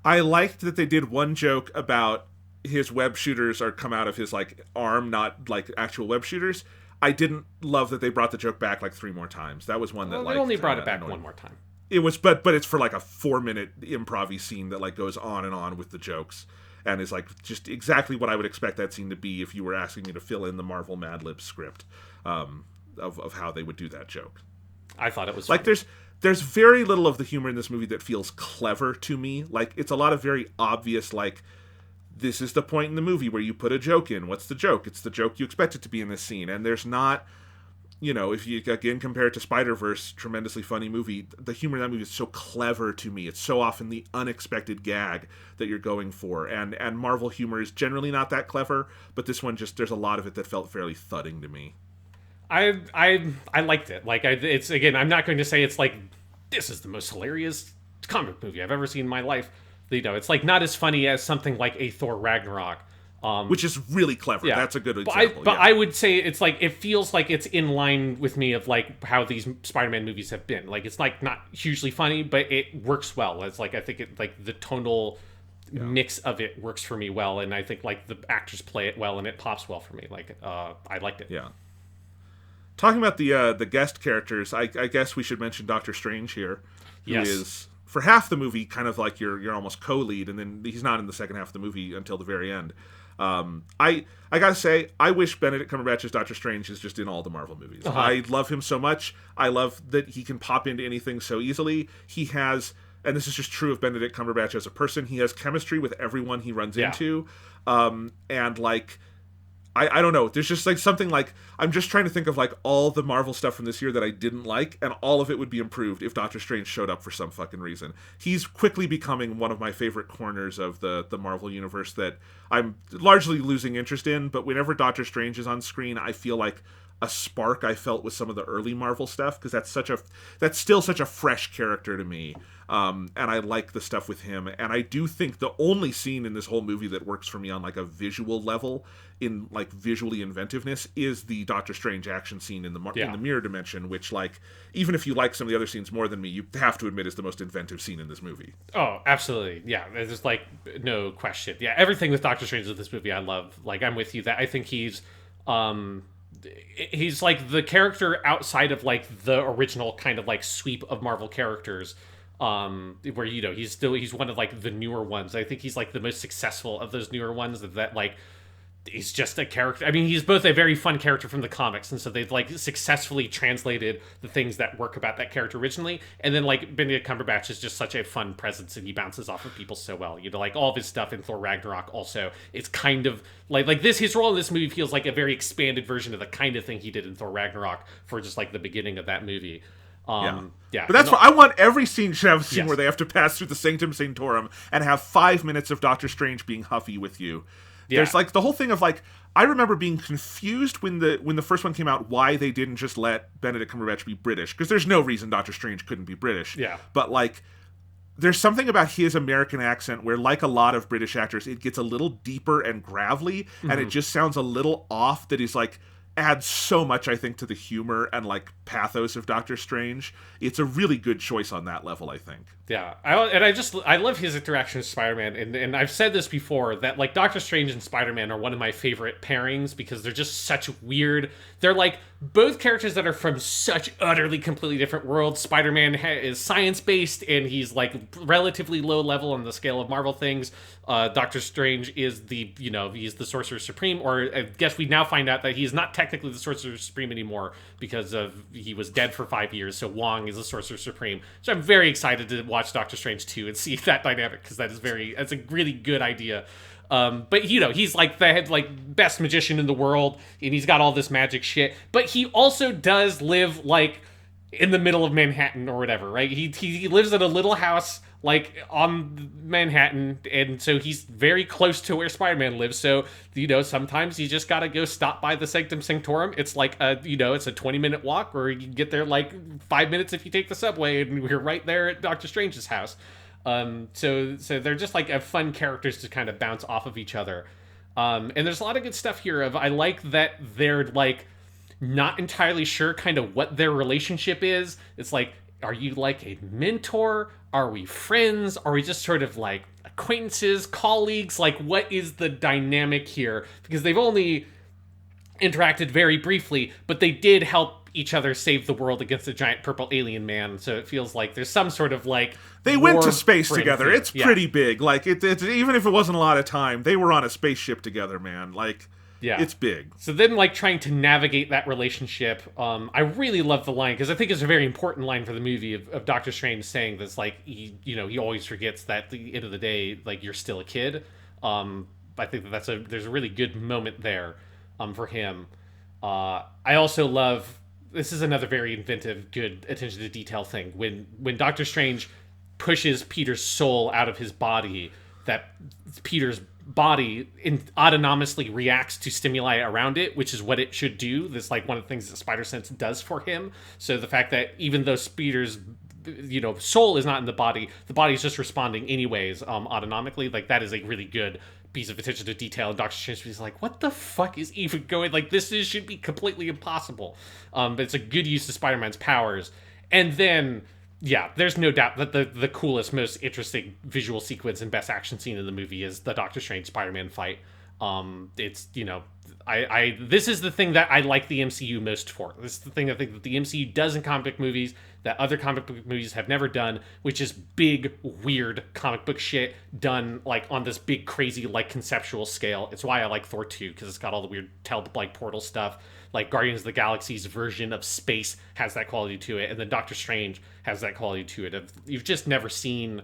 I liked that they did one joke about his web shooters are come out of his like arm, not like actual web shooters. I didn't love that they brought the joke back like 3 more times. That was one that they only brought it back one more time. It was, but it's for like a 4-minute improv-y scene that like goes on and on with the jokes, and is like just exactly what I would expect that scene to be if you were asking me to fill in the Marvel Mad Libs script of how they would do that joke. I thought it was like funny. There's very little of the humor in this movie that feels clever to me. Like, it's a lot of very obvious, like, this is the point in the movie where you put a joke in. What's the joke? It's the joke you expect it to be in this scene. And there's not, you know, if you, again, compare it to Spider-Verse, tremendously funny movie, the humor in that movie is so clever to me. It's so often the unexpected gag that you're going for. And Marvel humor is generally not that clever, but this one just, there's a lot of it that felt fairly thudding to me. I liked it. Like, it's, again, I'm not going to say it's like, this is the most hilarious comic movie I've ever seen in my life. You know, it's like not as funny as something like a Thor Ragnarok, which is really clever. Yeah. That's a good But example. I would say it's like, it feels like it's in line with me of like how these Spider-Man movies have been. Like, it's like not hugely funny, but it works well. It's like, I think it, like, the tonal mix of it works for me well, and I think like the actors play it well, and it pops well for me. Like, I liked it. Yeah. Talking about the guest characters, I guess we should mention Doctor Strange here, who Yes. is for half the movie kind of like your almost co-lead, and then he's not in the second half of the movie until the very end. I gotta say, I wish Benedict Cumberbatch's Doctor Strange is just in all the Marvel movies. I love him so much. I love that he can pop into anything so easily. He has, and this is just true of Benedict Cumberbatch as a person, he has chemistry with everyone he runs into. And like, I don't know. There's just like something like, I'm just trying to think of like all the Marvel stuff from this year that I didn't like, and all of it would be improved if Doctor Strange showed up for some fucking reason. He's quickly becoming one of my favorite corners of the Marvel universe that I'm largely losing interest in, but whenever Doctor Strange is on screen, I feel like a spark I felt with some of the early Marvel stuff, because that's still such a fresh character to me. And I like the stuff with him. And I do think the only scene in this whole movie that works for me on like a visual level, in like visually inventiveness, is the Doctor Strange action scene in the mirror dimension, which, like, even if you like some of the other scenes more than me, you have to admit is the most inventive scene in this movie. Oh, absolutely. Yeah, there's like no question. Yeah, everything with Doctor Strange in this movie I love. Like, I'm with you that I think he's like the character outside of like the original kind of like sweep of Marvel characters, where, you know, he's one of like the newer ones. I think he's like the most successful of those newer ones, that like, he's just a character. I mean, he's both a very fun character from the comics, and so they've like successfully translated the things that work about that character originally. And then like Benedict Cumberbatch is just such a fun presence, and he bounces off of people so well. You know, like all of his stuff in Thor Ragnarok also, it's kind of like this. His role in this movie feels like a very expanded version of the kind of thing he did in Thor Ragnarok for just like the beginning of that movie. Yeah. But that's why I want every scene should have a scene Yes. where they have to pass through the Sanctum Sanctorum and have 5 minutes of Doctor Strange being huffy with you. There's like the whole thing of like, I remember being confused when the first one came out why they didn't just let Benedict Cumberbatch be British, because there's no reason Doctor Strange couldn't be British. Yeah. But like, there's something about his American accent where, like a lot of British actors, it gets a little deeper and gravelly, and it just sounds a little off. That is like, adds so much, I think, to the humor and like pathos of Doctor Strange. It's a really good choice on that level, I think. Yeah, I love his interaction with Spider-Man, and I've said this before, that like Doctor Strange and Spider-Man are one of my favorite pairings, because they're just such weird. They're like both characters that are from such utterly completely different worlds. Spider-Man is science-based, and he's like relatively low level on the scale of Marvel things. Doctor Strange is he's the Sorcerer Supreme, or I guess we now find out that he's not technically the Sorcerer Supreme anymore, because he was dead for 5 years. So Wong is the Sorcerer Supreme. So I'm very excited to watch Doctor Strange 2 and see that dynamic, because that's a really good idea. But you know, he's like the head, like, best magician in the world, and he's got all this magic shit. But he also does live like in the middle of Manhattan or whatever, right? He lives in a little house like on Manhattan, and so he's very close to where Spider-Man lives. So, you know, sometimes you just gotta go stop by the Sanctum Sanctorum. It's like it's a 20-minute walk, or you can get there like 5 minutes if you take the subway, and we're right there at Doctor Strange's house. So they're just like fun characters to kind of bounce off of each other. And there's a lot of good stuff here. I like that they're like not entirely sure kind of what their relationship is. It's like, are you like a mentor? Are we friends? Are we just sort of like acquaintances, colleagues? Like, what is the dynamic here? Because they've only interacted very briefly, but they did help each other save the world against a giant purple alien man. So it feels like there's some sort of like They went to war space friend together. here. It's pretty big. Like, it's even if it wasn't a lot of time, they were on a spaceship together, man. Like, Yeah. it's big. So then, like, trying to navigate that relationship, I really love the line, because I think it's a very important line for the movie of Doctor Strange saying this, like, he always forgets that at the end of the day, like, you're still a kid. I think that there's a really good moment there, for him. I also love, this is another very inventive, good attention to detail thing. When Doctor Strange pushes Peter's soul out of his body, that Peter's body autonomously reacts to stimuli around it, which is what it should do. That's like one of the things that Spider-Sense does for him. So the fact that even though Peter's soul is not in the body. The body is just responding anyways, autonomically. Like, that is a really good piece of attention to detail. And Doctor Strange is like, what the fuck is even going? Like, should be completely impossible. But it's a good use of Spider-Man's powers. And then, yeah, there's no doubt that the coolest, most interesting visual sequence and best action scene in the movie is the Doctor Strange Spider-Man fight. It's, this is the thing that I like the MCU most for. This is the thing I think that the MCU does in comic book movies that other comic book movies have never done, which is big, weird comic book shit done like on this big, crazy, like conceptual scale. It's why I like Thor 2, because it's got all the weird like portal stuff. Like Guardians of the Galaxy's version of space has that quality to it, and then Doctor Strange has that quality to it. You've just never seen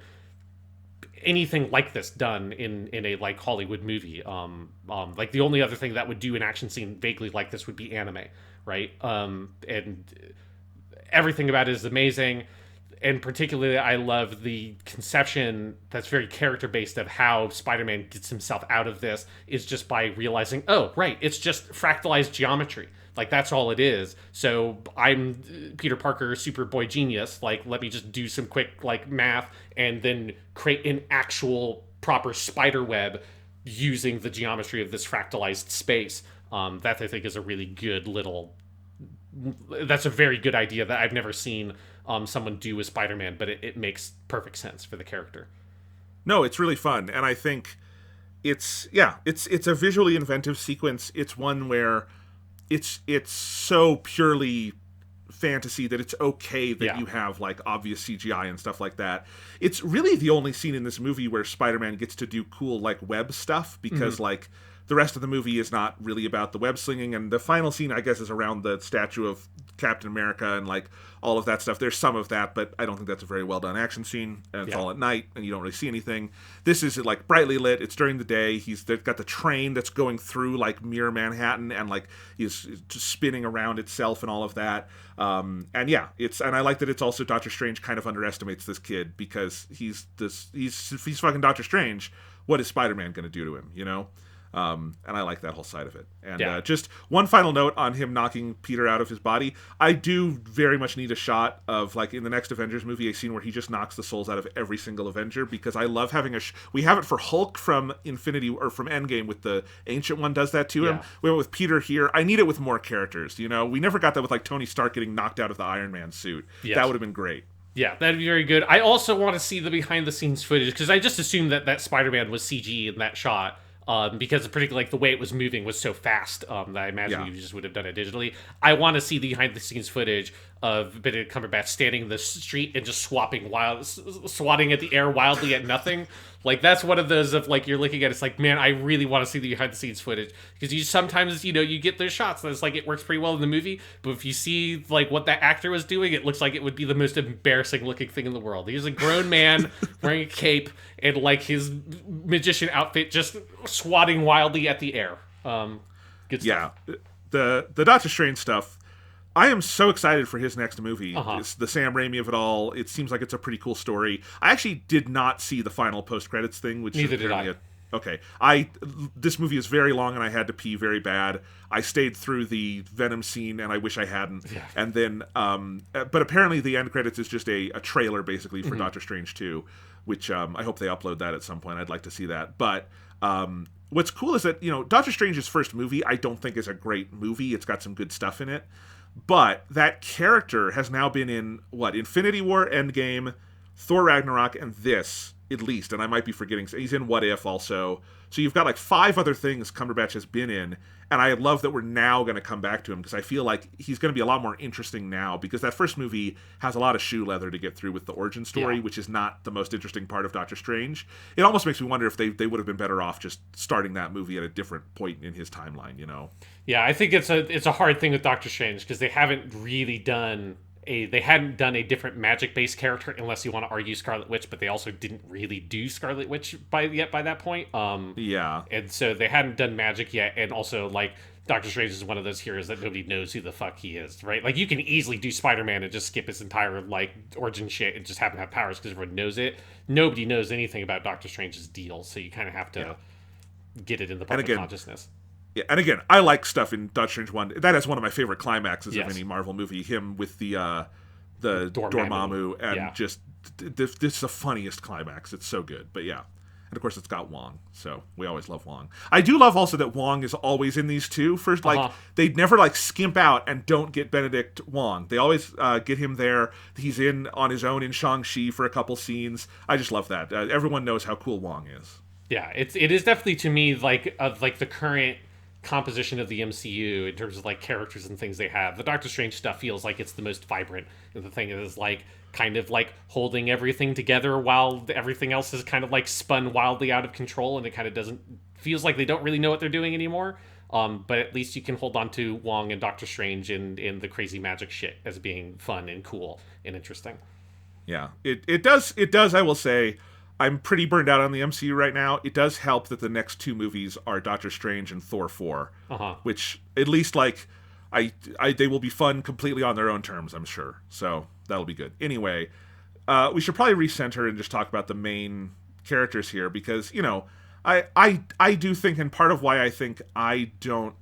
anything like this done in a like Hollywood movie. Like the only other thing that would do an action scene vaguely like this would be anime, right? And everything about it is amazing, and particularly I love the conception that's very character based of how Spider-Man gets himself out of this is just by realizing, oh right, it's just fractalized geometry. Like, that's all it is. So I'm Peter Parker, Superboy genius. Like, let me just do some quick, like, math and then create an actual proper spider web using the geometry of this fractalized space. That, I think, is a really good that's a very good idea that I've never seen someone do with Spider-Man, but it makes perfect sense for the character. No, it's really fun. And I think it's a visually inventive sequence. It's one where it's so purely fantasy that it's okay that you have like obvious CGI and stuff like that. It's really the only scene in this movie where Spider-Man gets to do cool like web stuff, because like the rest of the movie is not really about the web slinging, and the final scene I guess is around the statue of Captain America and like all of that stuff. There's some of that, but I don't think that's a very well done action scene, and it's all at night and you don't really see anything. This is like brightly lit, it's during the day. They've got the train that's going through like Mirror Manhattan, and like he's just spinning around itself and all of that. And I like that it's also Doctor Strange kind of underestimates this kid, because he's fucking Doctor Strange. What is Spider-Man going to do to him, you know? And I like that whole side of it. And just one final note on him knocking Peter out of his body. I do very much need a shot of, like, in the next Avengers movie, a scene where he just knocks the souls out of every single Avenger, because I love having we have it for Hulk from Infinity, or from Endgame, with the Ancient One does that to him. We have it with Peter here. I need it with more characters, you know? We never got that with, like, Tony Stark getting knocked out of the Iron Man suit. Yes. That would have been great. Yeah, that'd be very good. I also want to see the behind-the-scenes footage, because I just assumed that Spider-Man was CG in that shot. Because particularly like the way it was moving was so fast that I imagine you just would have done it digitally. I want to see the behind the scenes footage of Benedict Cumberbatch standing in the street and just swatting at the air wildly at nothing. Like, that's one of those of like, you're looking at it's like, man, I really want to see the behind the scenes footage, because you sometimes you get those shots and it's like it works pretty well in the movie, but if you see like what that actor was doing, it looks like it would be the most embarrassing looking thing in the world. He's a grown man wearing a cape and like his magician outfit just swatting wildly at the air. Good stuff. Yeah, the Doctor Strange stuff, I am so excited for his next movie. It's the Sam Raimi of it all. It seems like it's a pretty cool story. I actually did not see the final post-credits thing, which neither did I. Okay. This movie is very long and I had to pee very bad. I stayed through the Venom scene and I wish I hadn't. Yeah. And then, but apparently the end credits is just a trailer basically for Doctor Strange 2, which I hope they upload that at some point. I'd like to see that. But what's cool is that, Doctor Strange's first movie I don't think is a great movie. It's got some good stuff in it. But that character has now been in, Infinity War, Endgame, Thor Ragnarok, and this, at least. And I might be forgetting. He's in What If also. So you've got like 5 other things Cumberbatch has been in. And I love that we're now going to come back to him, because I feel like he's going to be a lot more interesting now, because that first movie has a lot of shoe leather to get through with the origin story, which is not the most interesting part of Doctor Strange. It almost makes me wonder if they would have been better off just starting that movie at a different point in his timeline, Yeah, I think it's a hard thing with Doctor Strange, because they haven't really done they hadn't done a different magic-based character, unless you want to argue Scarlet Witch, but they also didn't really do Scarlet Witch by that point. And so they hadn't done magic yet, and also like Doctor Strange is one of those heroes that nobody knows who the fuck he is, right? Like, you can easily do Spider-Man and just skip his entire like origin shit and just happen to have powers because everyone knows it. Nobody knows anything about Doctor Strange's deal, so you kind of have to get it in the public consciousness. Yeah, and again, I like stuff in Doctor Strange 1. That is one of my favorite climaxes of any Marvel movie. Him with the the Dormammu. Dormammu, and Yeah. just this is the funniest climax. It's so good. But yeah. And of course, it's got Wong, so we always love Wong. I do love also that Wong is always in these two. First, like they never like skimp out and don't get Benedict Wong. They always get him there. He's in on his own in Shang-Chi for a couple scenes. I just love that. Everyone knows how cool Wong is. Yeah, it is definitely to me like of like the current composition of the MCU in terms of like characters and things they have. The Doctor Strange stuff feels like it's the most vibrant, and the thing is like kind of like holding everything together while everything else is kind of like spun wildly out of control, and it kind of doesn't feels like they don't really know what they're doing anymore. But at least you can hold on to Wong and Doctor Strange in the crazy magic shit as being fun and cool and interesting. Yeah, it does. I will say, I'm pretty burned out on the MCU right now. It does help that the next two movies are Doctor Strange and Thor 4, which at least like they will be fun completely on their own terms, I'm sure. So that'll be good. Anyway, we should probably recenter and just talk about the main characters here because, you know, I do think, and part of why I think I don't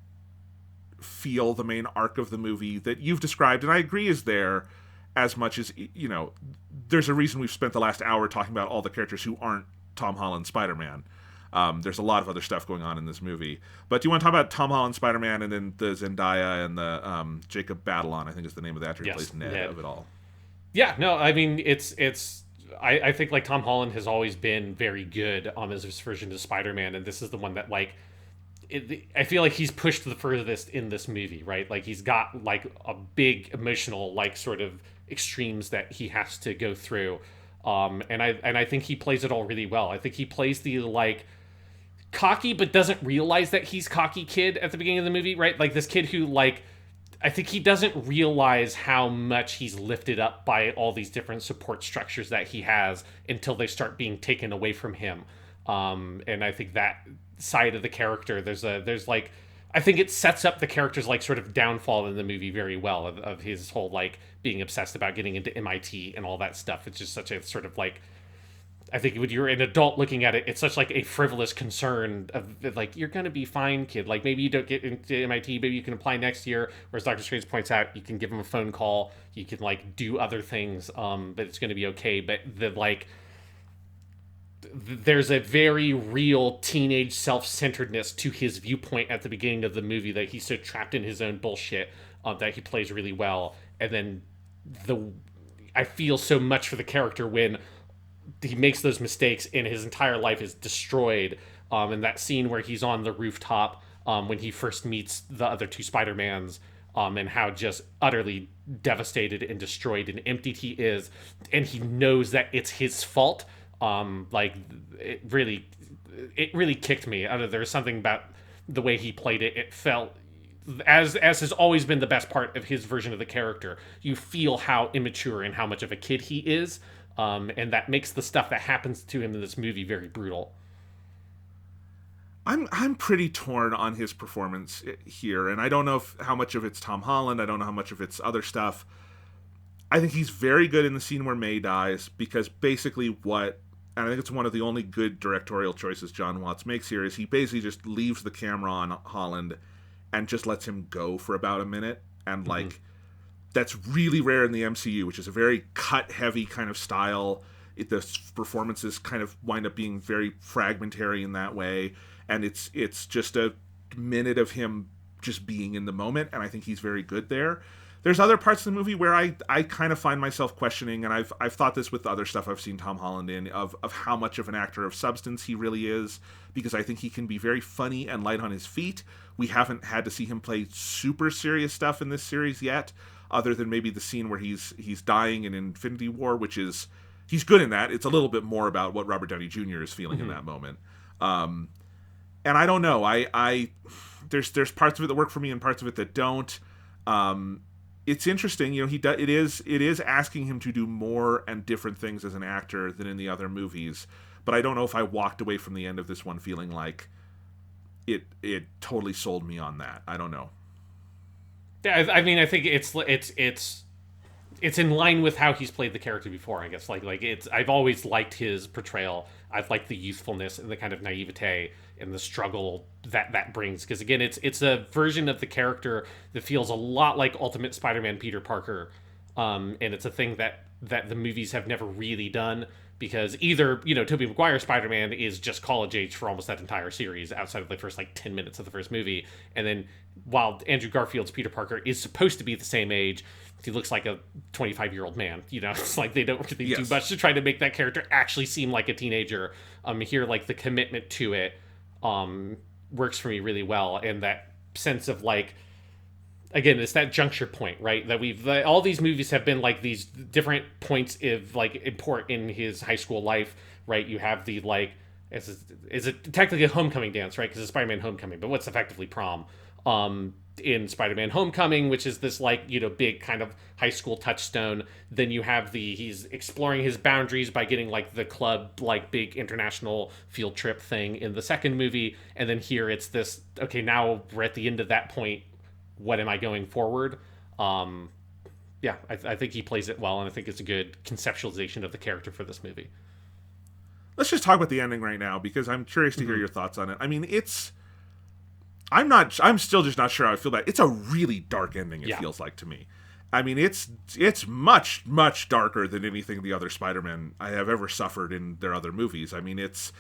feel the main arc of the movie that you've described, and I agree is there as much as, you know, there's a reason we've spent the last hour talking about all the characters who aren't Tom Holland Spider-Man. There's a lot of other stuff going on in this movie. But do you want to talk about Tom Holland Spider-Man and then the Zendaya and the Jacob Batalon, I think is the name of the actor who plays Ned of it all. Yeah, no, I mean, I think like Tom Holland has always been very good on this version of Spider-Man, and this is the one that like, I feel like he's pushed the furthest in this movie, right? Like he's got like a big emotional like sort of extremes that he has to go through, and I think he plays it all really well. I think he plays the like cocky but doesn't realize that he's cocky kid at the beginning of the movie, right? Like this kid who like, I think he doesn't realize how much he's lifted up by all these different support structures that he has until they start being taken away from him. And I think that side of the character, there's like, I think it sets up the character's like sort of downfall in the movie very well of his whole like being obsessed about getting into MIT and all that stuff. It's just such a sort of like, I think when you're an adult looking at it, it's such like a frivolous concern of like, you're going to be fine, kid. Like maybe you don't get into MIT, maybe you can apply next year. Whereas Dr. Strange points out, you can give him a phone call, you can like do other things, but it's going to be okay. But the like, there's a very real teenage self-centeredness to his viewpoint at the beginning of the movie that he's so trapped in his own bullshit that he plays really well. And then I feel so much for the character when he makes those mistakes and his entire life is destroyed. And that scene where he's on the rooftop when he first meets the other two Spider-Mans, and how just utterly devastated and destroyed and emptied he is, and he knows that it's his fault. Like it really kicked me. There's something about the way he played it. It felt, as has always been the best part of his version of the character, you feel how immature and how much of a kid he is. And that makes the stuff that happens to him in this movie very brutal. I'm pretty torn on his performance here, and I don't know how much of it's Tom Holland. I don't know how much of it's other stuff. I think he's very good in the scene where May dies, because basically and I think it's one of the only good directorial choices John Watts makes here, is he basically just leaves the camera on Holland and just lets him go for about a minute. And like, that's really rare in the MCU, which is a very cut-heavy kind of style. The performances kind of wind up being very fragmentary in that way. And it's just a minute of him just being in the moment, and I think he's very good there. There's other parts of the movie where I kind of find myself questioning, and I've thought this with other stuff I've seen Tom Holland in, of how much of an actor of substance he really is, because I think he can be very funny and light on his feet. We haven't had to see him play super serious stuff in this series yet, other than maybe the scene where he's dying in Infinity War, which is, he's good in that. It's a little bit more about what Robert Downey Jr. is feeling in that moment. And I don't know. There's parts of it that work for me and parts of it that don't. It's interesting, you know. It is asking him to do more and different things as an actor than in the other movies. But I don't know if I walked away from the end of this one feeling like it totally sold me on that. I don't know. Yeah, I mean, I think it's in line with how he's played the character before, I guess. Like it's, I've always liked his portrayal. I've liked the youthfulness and the kind of naivete and the struggle that brings. Because again, it's a version of the character that feels a lot like Ultimate Spider-Man Peter Parker, And it's a thing that the movies have never really done, because either, Tobey Maguire's Spider-Man is just college age for almost that entire series outside of the first 10 minutes of the first movie, and then while Andrew Garfield's Peter Parker is supposed to be the same age, he looks like a 25-year-old man. It's like they don't really do much to try to make that character actually seem like a teenager. Here, the commitment to it works for me really well, and that sense of again, it's that juncture point, right? That all these movies have been these different points of import in his high school life, right? You have the is it technically a homecoming dance, right? Because it's Spider-Man Homecoming, but what's effectively prom? In Spider-Man Homecoming, which is this big kind of high school touchstone. Then you have he's exploring his boundaries by getting the club big international field trip thing in the second movie, and then here it's this, okay, now we're at the end of that point. What am I going forward? I think he plays it well, and I think it's a good conceptualization of the character for this movie. Let's just talk about the ending right now, because I'm curious to hear your thoughts on it. I mean, I'm still just not sure how I feel about it. It's a really dark ending, it feels like to me. I mean, it's much, much darker than anything the other Spider-Man I have ever suffered in their other movies. I mean, it's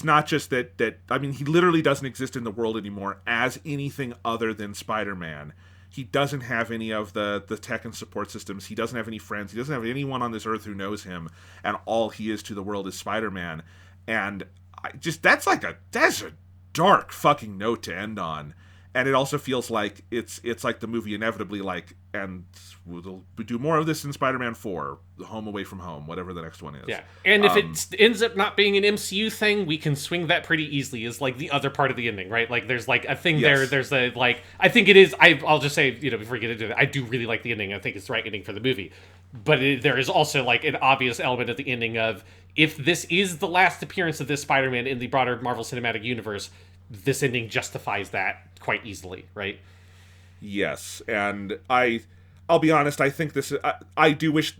not just that I mean, he literally doesn't exist in the world anymore as anything other than Spider-Man. He doesn't have any of the tech and support systems. He doesn't have any friends. He doesn't have anyone on this earth who knows him, and all he is to the world is Spider-Man. And that's a dark fucking note to end on. And it also feels like it's like the movie inevitably and we'll do more of this in Spider-Man 4, Home Away from Home, whatever the next one is. Yeah, and if it ends up not being an MCU thing, we can swing that pretty easily as the other part of the ending, right? There's a thing there. There's a I think it is. I'll just say, before we get into it, I do really like the ending. I think it's the right ending for the movie. But there is also an obvious element of the ending of, if this is the last appearance of this Spider-Man in the broader Marvel Cinematic Universe, this ending justifies that quite easily, right? Yes, and I'll be honest, I think this I do wish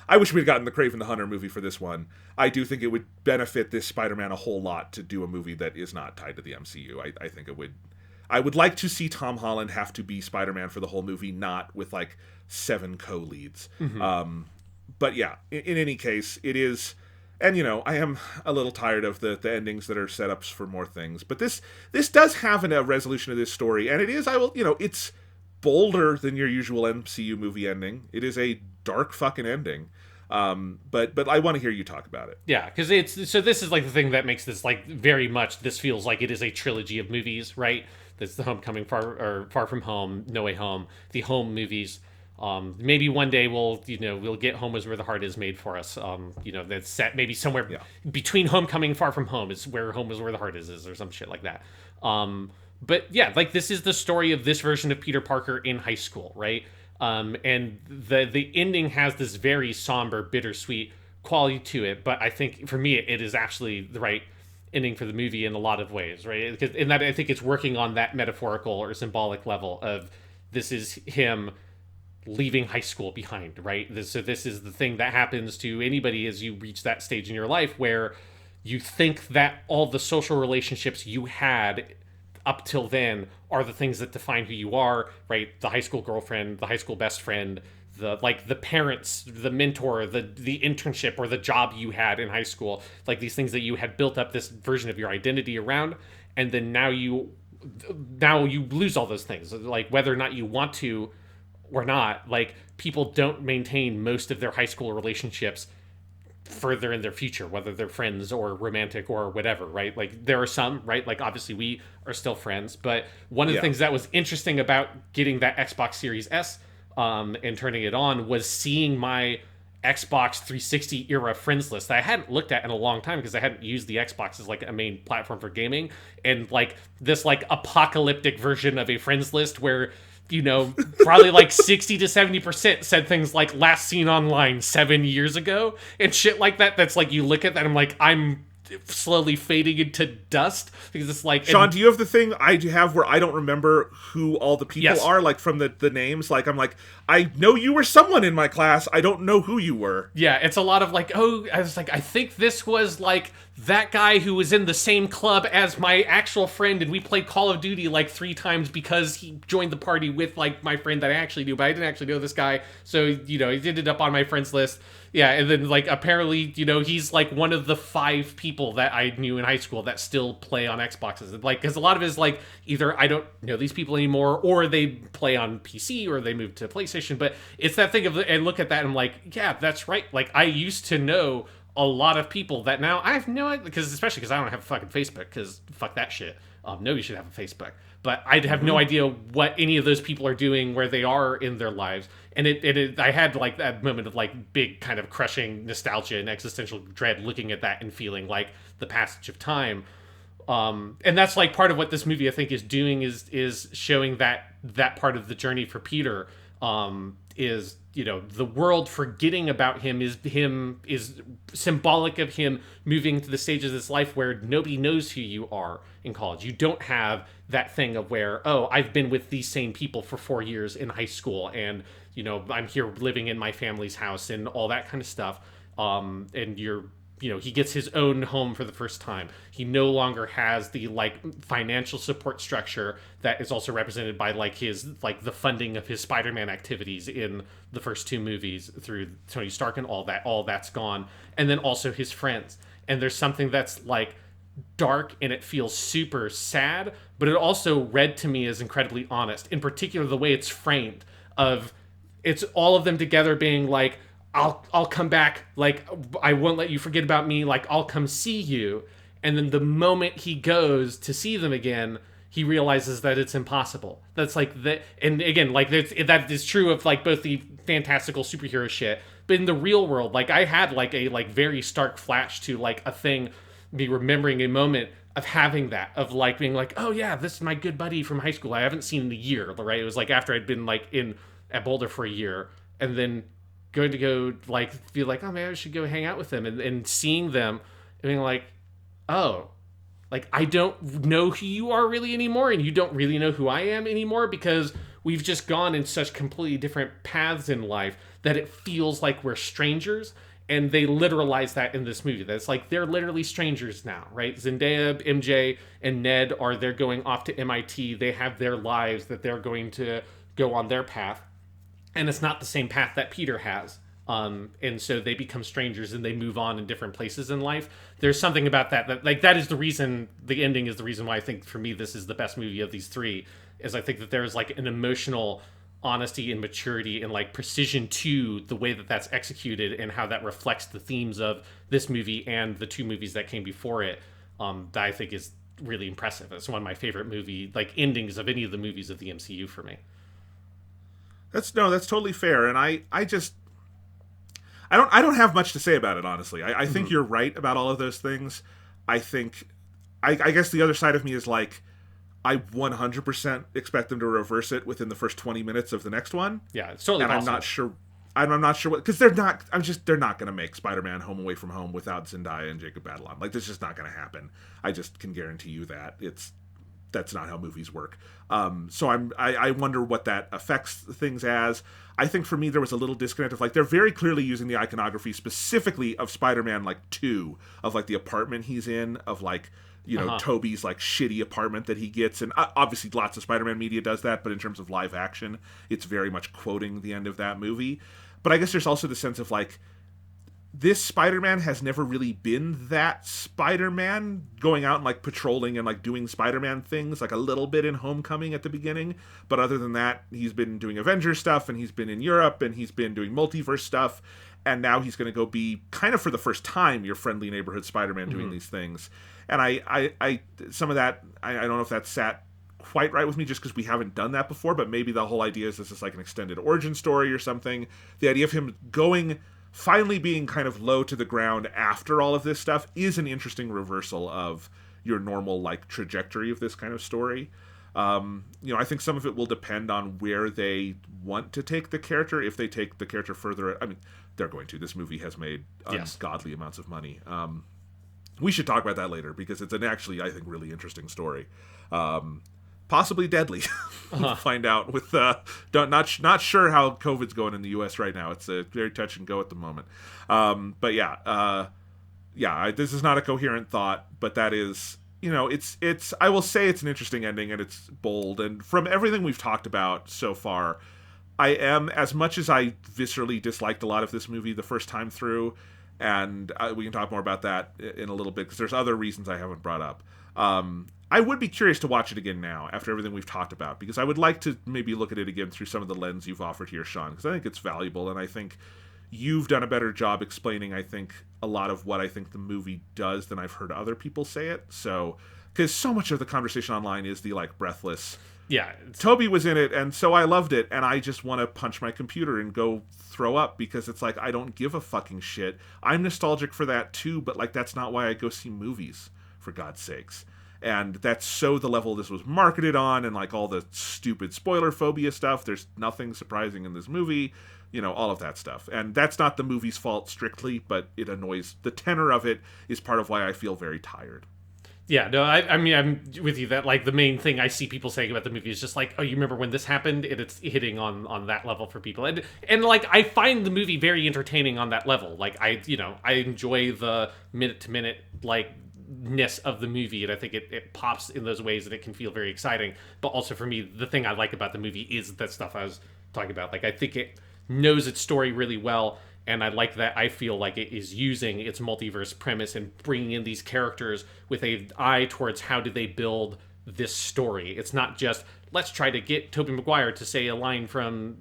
I wish we'd gotten the Kraven the Hunter movie for this one. I do think it would benefit this Spider-Man a whole lot to do a movie that is not tied to the MCU. I think it would. I would like to see Tom Holland have to be Spider-Man for the whole movie, not with 7 co-leads. Mm-hmm. But yeah, in any case, it is. And, I am a little tired of the endings that are setups for more things. But this does have a resolution of this story. And it is, it's bolder than your usual MCU movie ending. It is a dark fucking ending. But I want to hear you talk about it. Yeah, because this is the thing that makes this very much, this feels like it is a trilogy of movies, right? That's the Homecoming, Far From Home, No Way Home, the Home movies. Maybe one day we'll get Home Is Where the Heart Is made for us. That's set maybe somewhere between Homecoming and Far From Home is where Home Is Where the Heart is or some shit like that. But yeah, this is the story of this version of Peter Parker in high school, right? And the ending has this very somber, bittersweet quality to it. But I think for me, it is actually the right ending for the movie in a lot of ways, right? Because in that, I think it's working on that metaphorical or symbolic level of, this is him leaving high school behind, right? So this is the thing that happens to anybody as you reach that stage in your life where you think that all the social relationships you had up till then are the things that define who you are, right? The high school girlfriend, the high school best friend, the parents, the mentor, the internship or the job you had in high school, these things that you had built up this version of your identity around, and then now you lose all those things, whether or not you want to or not. People don't maintain most of their high school relationships further in their future, whether they're friends or romantic or whatever, right? There are some, right? Obviously we are still friends, but one of the things that was interesting about getting that Xbox Series S and turning it on was seeing my Xbox 360 era friends list that I hadn't looked at in a long time because I hadn't used the Xbox as a main platform for gaming, and this apocalyptic version of a friends list where probably 60 to 70% said things like last seen online 7 years ago and shit like that. That's you look at that and I'm slowly fading into dust because it's Sean, do you have the thing I have where I don't remember who all the people are from the names? I'm I know you were someone in my class, I don't know who you were. Yeah, it's a lot of I was I think this was that guy who was in the same club as my actual friend, and we played Call of Duty like 3 times because he joined the party with like my friend that I actually knew, but I didn't actually know this guy. So, he ended up on my friends list. Yeah, and then like apparently, he's like one of the 5 people that I knew in high school that still play on Xboxes. Like, because a lot of it is like either I don't know these people anymore, or they play on PC, or they moved to PlayStation. But it's that thing of, and look at that, and I'm like, yeah, that's right. Like, I used to know a lot of people that now I have no idea, because especially because I don't have a fucking Facebook, because fuck that shit. Nobody should have a Facebook, but I have no idea what any of those people are doing, where they are in their lives, and I had like that moment of like big kind of crushing nostalgia and existential dread, looking at that and feeling like the passage of time. And that's like part of what this movie I think is doing, is showing that part of the journey for Peter. Is the world forgetting about him is symbolic of him moving to the stages of his life where nobody knows who you are in college. You don't have that thing of where, oh, I've been with these same people for 4 years in high school, and I'm here living in my family's house and all that kind of stuff. And he gets his own home for the first time. He no longer has the like financial support structure that is also represented by like his like the funding of his Spider-Man activities in the first 2 movies through Tony Stark and all that's gone. And then also his friends. And there's something that's like dark, and it feels super sad, but it also read to me as incredibly honest. In particular, the way it's framed, of it's all of them together being like, I'll come back, like, I won't let you forget about me, like, I'll come see you. And then the moment he goes to see them again, he realizes that it's impossible. That's like that, and again, like that is true of like both the fantastical superhero shit, but in the real world, like I had like a like very stark flash to like a thing, me remembering a moment of having that, of like being like, oh yeah, this is my good buddy from high school I haven't seen in a year, right? It was like after I'd been like at Boulder for a year, and then going to go like feel like, oh man, I should go hang out with them, and seeing them and being like, oh, like I don't know who you are really anymore, and you don't really know who I am anymore, because we've just gone in such completely different paths in life that it feels like we're strangers. And they literalize that in this movie. That's like they're literally strangers now, right? Zendaya, MJ, and Ned they're going off to MIT. They have their lives that they're going to go on their path. And it's not the same path that Peter has. And so they become strangers and they move on in different places in life. There's something about that like that is the reason, the ending is the reason why I think for me this is the best movie of these 3, is I think that there's like an emotional honesty and maturity and like precision to the way that that's executed, and how that reflects the themes of this movie and the 2 movies that came before it, that I think is really impressive. It's one of my favorite movie like endings of any of the movies of the MCU for me. That's totally fair, and I don't have much to say about it, honestly. I think you're right about all of those things. I think I guess the other side of me is like, I 100% expect them to reverse it within the first 20 minutes of the next one. Yeah, it's totally possible. I'm not sure what, because they're not going to make Spider-Man Home Away from Home without Zendaya and Jacob Batalon. Like, that's just not going to happen. I just can guarantee you that that's not how movies work. So I wonder what that affects things as. I think for me there was a little disconnect of like, they're very clearly using the iconography specifically of Spider-Man like 2, of like the apartment he's in, of like, Toby's like shitty apartment that he gets, and obviously lots of Spider-Man media does that, but in terms of live action, it's very much quoting the end of that movie. But I guess there's also the sense of like, this Spider-Man has never really been that Spider-Man, going out and like patrolling and like doing Spider-Man things, like a little bit in Homecoming at the beginning. But other than that, he's been doing Avengers stuff, and he's been in Europe, and he's been doing multiverse stuff. And now he's going to go be kind of for the first time your friendly neighborhood Spider-Man doing these things. And I some of that, I don't know if that sat quite right with me, just because we haven't done that before, but maybe the whole idea is this is like an extended origin story or something. The idea of him finally being kind of low to the ground after all of this stuff is an interesting reversal of your normal like trajectory of this kind of story. I think some of it will depend on where they want to take the character. If they take the character further, I mean, they're going to. This movie has made ungodly amounts of money. We should talk about that later, because it's an actually, I think, really interesting story. Possibly deadly. We'll find out with not sure how COVID's going in the US right now. It's a very touch and go at the moment. But yeah, this is not a coherent thought, but that is, it's I will say it's an interesting ending, and it's bold, and from everything we've talked about so far, I am, as much as I viscerally disliked a lot of this movie the first time through, and we can talk more about that in a little bit, because there's other reasons I haven't brought up. I would be curious to watch it again now, after everything we've talked about, because I would like to maybe look at it again through some of the lens you've offered here, Sean, because I think it's valuable, and I think you've done a better job explaining, I think, a lot of what I think the movie does than I've heard other people say it. So, because so much of the conversation online is the, like, breathless... Yeah. Toby was in it, and so I loved it, and I just want to punch my computer and go throw up, because it's like, I don't give a fucking shit. I'm nostalgic for that, too, but, like, that's not why I go see movies, for God's sakes. And that's so the level this was marketed on, and, like, all the stupid spoiler phobia stuff. There's nothing surprising in this movie, all of that stuff. And that's not the movie's fault strictly, but it annoys. The tenor of it is part of why I feel very tired. Yeah, no, I mean, I'm with you that, like, the main thing I see people saying about the movie is just like, oh, you remember when this happened? And it's hitting on that level for people. And like, I find the movie very entertaining on that level. Like, I enjoy the minute-to-minute, like, ness of the movie, and I think it pops in those ways that it can feel very exciting. But also for me, the thing I like about the movie is that stuff I was talking about. Like, I think it knows its story really well, and I like that. I feel like it is using its multiverse premise and bringing in these characters with an eye towards how do they build this story. It's not just, let's try to get Tobey Maguire to say a line from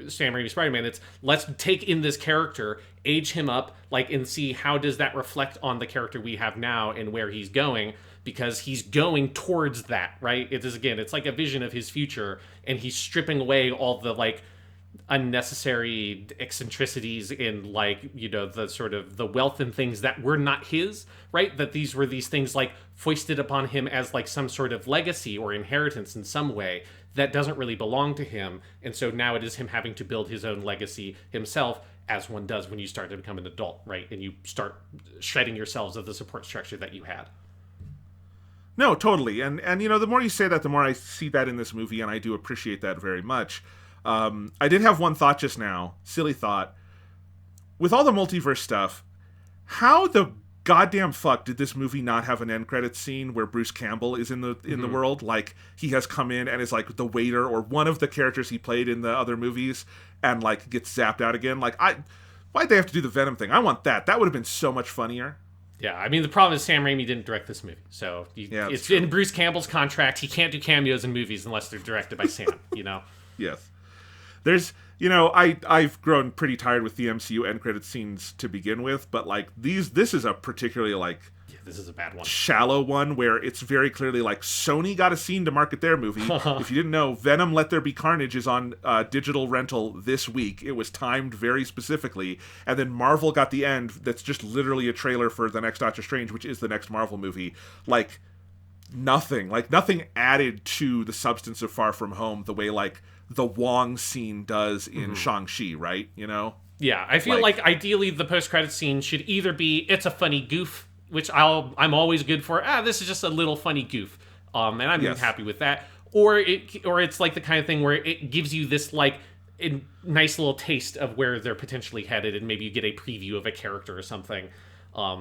Sam Raimi's Spider-Man. It's, let's take in this character, age him up, like, and see how does that reflect on the character we have now and where he's going, because he's going towards that, right? It is, again, it's like a vision of his future, and he's stripping away all the, like, unnecessary eccentricities in, like, the sort of the wealth and things that were not his, right? That these were these things, like, foisted upon him as, like, some sort of legacy or inheritance in some way that doesn't really belong to him. And so now it is him having to build his own legacy himself, as one does when you start to become an adult, right? And you start shredding yourselves of the support structure that you had. No, totally. And the more you say that, the more I see that in this movie, and I do appreciate that very much. I did have one thought just now, silly thought. With all the multiverse stuff, how the goddamn fuck did this movie not have an end credits scene where Bruce Campbell is in the world? Like, he has come in and is like the waiter or one of the characters he played in the other movies, and, like, gets zapped out again. Like, why'd they have to do the Venom thing? I want that. That would have been so much funnier. Yeah, I mean, the problem is Sam Raimi didn't direct this movie, so it's true. In Bruce Campbell's contract. He can't do cameos in movies unless they're directed by Sam. Yes. There's, I've grown pretty tired with the MCU end credit scenes to begin with, but, like, this is a particularly, like... Yeah, this is a bad one. Shallow one where it's very clearly, like, Sony got a scene to market their movie. If you didn't know, Venom Let There Be Carnage is on digital rental this week. It was timed very specifically. And then Marvel got the end that's just literally a trailer for the next Doctor Strange, which is the next Marvel movie. Like, nothing added to the substance of Far From Home the way, like, the Wong scene does in Shang-Chi, right? Yeah, I feel like ideally the post-credits scene should either be, it's a funny goof, which I'm always good for. This is just a little funny goof, and I'm happy with that. Or it's like the kind of thing where it gives you this, like, a nice little taste of where they're potentially headed, and maybe you get a preview of a character or something.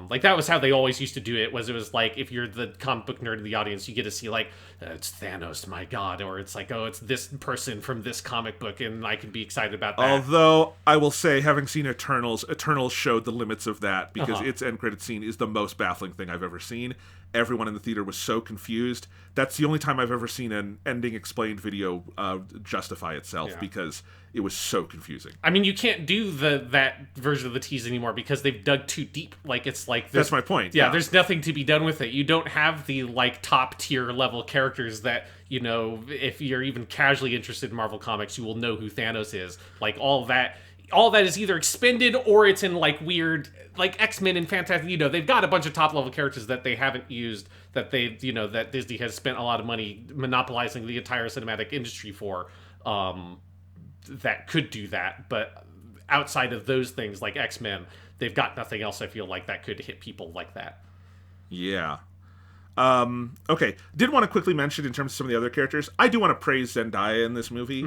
Like, that was how they always used to do it, was like, if you're the comic book nerd in the audience, you get to see, like, it's Thanos, my god, or it's like, oh, it's this person from this comic book, and I can be excited about that. Although, I will say, having seen Eternals showed the limits of that, because its end credit scene is the most baffling thing I've ever seen. Everyone in the theater was so confused. That's the only time I've ever seen an ending explained video justify itself, because it was so confusing. I mean, you can't do that version of the tease anymore because they've dug too deep. Like, it's like... That's my point. Yeah, there's nothing to be done with it. You don't have the, like, top-tier level characters that, if you're even casually interested in Marvel Comics, you will know who Thanos is. Like, all that is either expended or it's in, like, weird... Like, X-Men and Fantastic, they've got a bunch of top-level characters that they haven't used, that that Disney has spent a lot of money monopolizing the entire cinematic industry for, that could do that. But outside of those things, like X-Men, they've got nothing else, I feel like, that could hit people like that. Yeah. Okay, did want to quickly mention in terms of some of the other characters, I do want to praise Zendaya in this movie.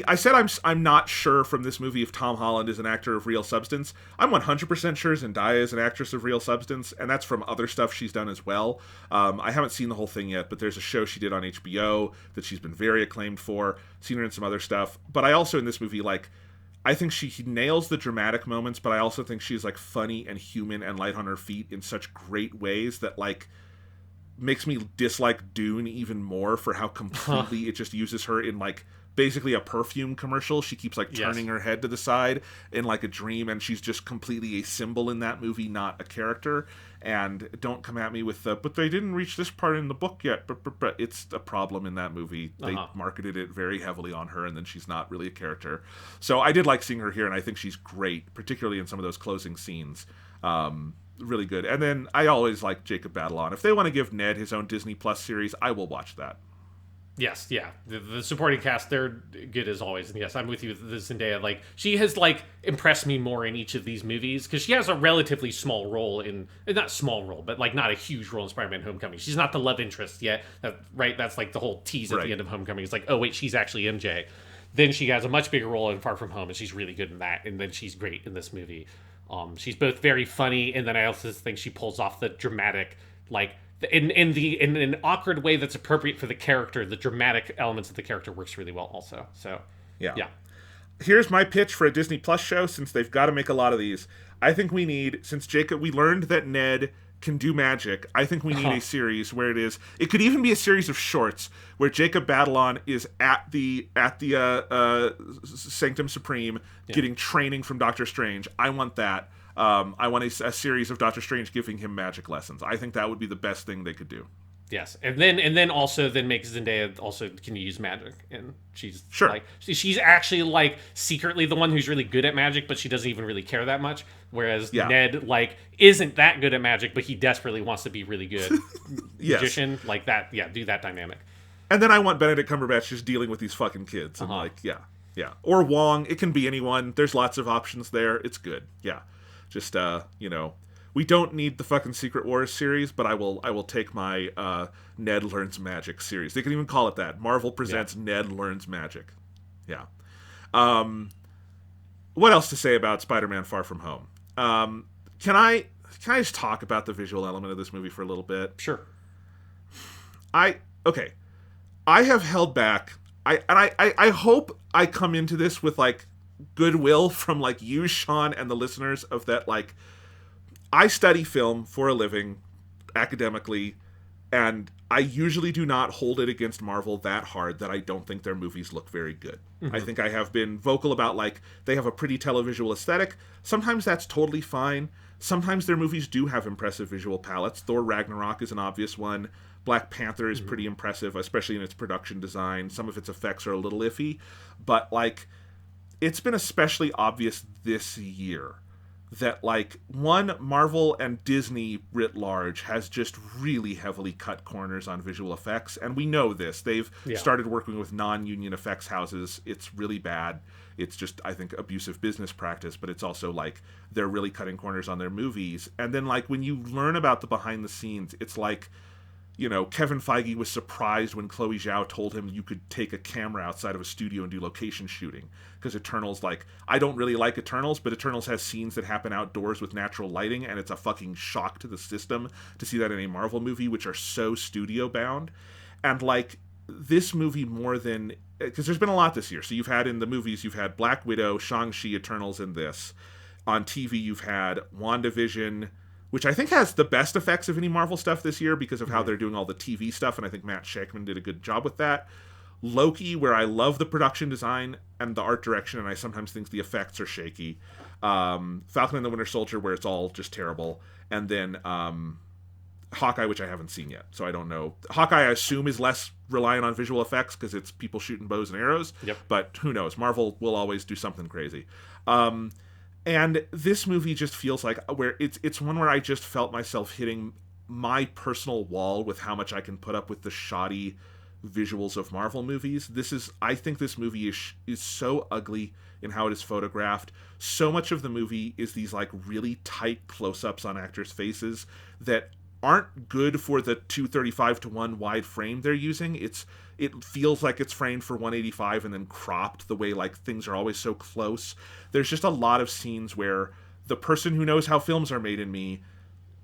I said I'm not sure from this movie if Tom Holland is an actor of real substance. I'm 100% sure Zendaya is an actress of real substance, and that's from other stuff she's done as well. I haven't seen the whole thing yet, but there's a show she did on HBO that she's been very acclaimed for. Seen her in some other stuff, but I also in this movie I think she nails the dramatic moments, but I also think she's funny and human and light on her feet in such great ways that makes me dislike Dune even more for how completely it just uses her in basically a perfume commercial. She keeps turning her head to the side in a dream, and she's just completely a symbol in that movie, not a character. And don't come at me with but they didn't reach this part in the book yet. But it's a problem in that movie. They marketed it very heavily on her, and then she's not really a character. So I did like seeing her here, and I think she's great, particularly in some of those closing scenes. Really good. And then I always like Jacob Batalon. If they want to give Ned his own Disney Plus series, I will watch that. Yes, yeah. The supporting cast, they're good as always. And yes, I'm with you with the Zendaya. She has, impressed me more in each of these movies, because she has a relatively small role not small role, but, not a huge role in Spider-Man Homecoming. She's not the love interest yet, right? That's, the whole tease at the end of Homecoming. It's oh, wait, she's actually MJ. Then she has a much bigger role in Far From Home, and she's really good in that. And then she's great in this movie. She's both very funny, and then I also think she pulls off the dramatic, in an awkward way that's appropriate for the character. The dramatic elements of the character works really well, also. So yeah. Here's my pitch for a Disney Plus show, since they've got to make a lot of these. I think we need, since we learned that Ned can do magic, I think we need a series where it could even be a series of shorts where Jacob Batalon is at the Sanctum Supreme getting training from Doctor Strange. I want that. I want a series of Doctor Strange giving him magic lessons. I think that would be the best thing they could do. Yes, and then also make Zendaya also can use magic, and she's she's actually secretly the one who's really good at magic, but she doesn't even really care that much. Whereas Ned isn't that good at magic, but he desperately wants to be really good magician that. Yeah, do that dynamic. And then I want Benedict Cumberbatch just dealing with these fucking kids and or Wong. It can be anyone. There's lots of options there. It's good. Yeah, just we don't need the fucking Secret Wars series, but I will take my Ned Learns Magic series. They can even call it that. Marvel presents Ned Learns Magic. Yeah. What else to say about Spider-Man Far From Home? Can I just talk about the visual element of this movie for a little bit? Sure. I have held back. I hope I come into this with goodwill from you, Sean, and the listeners of that I study film for a living, academically, and I usually do not hold it against Marvel that hard that I don't think their movies look very good. Mm-hmm. I think I have been vocal about, they have a pretty televisual aesthetic. Sometimes that's totally fine. Sometimes their movies do have impressive visual palettes. Thor Ragnarok is an obvious one. Black Panther is pretty impressive, especially in its production design. Some of its effects are a little iffy, but, it's been especially obvious this year that Marvel and Disney writ large has just really heavily cut corners on visual effects, and we know this. They've started working with non-union effects houses. It's really bad. It's just, I think, abusive business practice, but it's also they're really cutting corners on their movies. And then when you learn about the behind the scenes, it's Kevin Feige was surprised when Chloe Zhao told him you could take a camera outside of a studio and do location shooting. Because Eternals, I don't really like Eternals, but Eternals has scenes that happen outdoors with natural lighting, and it's a fucking shock to the system to see that in a Marvel movie, which are so studio-bound. And, this movie more than... Because there's been a lot this year. So you've had Black Widow, Shang-Chi, Eternals, and this. On TV, you've had WandaVision, which I think has the best effects of any Marvel stuff this year because of how they're doing all the TV stuff, and I think Matt Shakman did a good job with that. Loki, where I love the production design and the art direction, and I sometimes think the effects are shaky. Falcon and the Winter Soldier, where it's all just terrible. And then Hawkeye, which I haven't seen yet, so I don't know. Hawkeye, I assume, is less reliant on visual effects because it's people shooting bows and arrows. Yep. But who knows? Marvel will always do something crazy. And this movie just feels where it's one where I just felt myself hitting my personal wall with how much I can put up with the shoddy visuals of Marvel movies. I think this movie is so ugly in how it is photographed. So much of the movie is these really tight close-ups on actors' faces that aren't good for the 235:1 wide frame they're using. It feels like it's framed for 185 and then cropped the way like things are always so close. There's just a lot of scenes where the person who knows how films are made in me,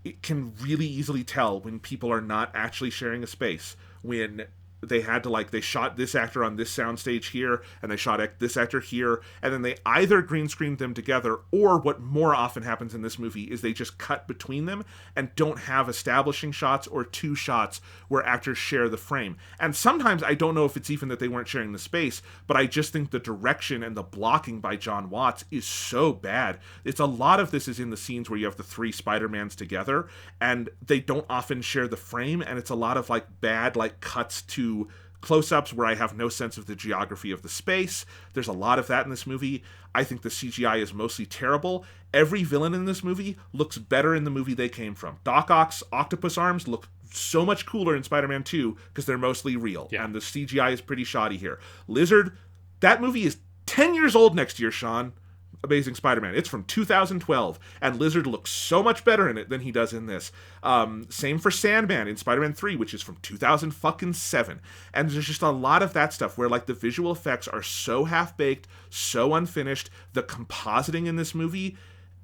it can really easily tell when people are not actually sharing a space, when they had to, like, they shot this actor on this soundstage here, and they shot this actor here, and then they either green screened them together, or what more often happens in this movie is they just cut between them and don't have establishing shots or two shots where actors share the frame. And sometimes I don't know if it's even that they weren't sharing the space, but I just think the direction and the blocking by John Watts is so bad. It's a lot of this is in the scenes where you have the three Spider-Mans together, and they don't often share the frame, and it's a lot of, like, bad, like, cuts to close-ups where I have no sense of the geography of the space. There's a lot of that in this movie. I think the CGI is mostly terrible. Every villain in this movie looks better in the movie they came from. Doc Ock's octopus arms look so much cooler in Spider-Man 2 because they're mostly real, and the CGI is pretty shoddy here. Lizard, that movie is 10 years old next year, Sean. Amazing Spider-Man. It's from 2012, and Lizard looks so much better in it than he does in this. Same for Sandman in Spider-Man 3, which is from 2007. And there's just a lot of that stuff where, like, the visual effects are so half-baked, so unfinished. The compositing in this movie,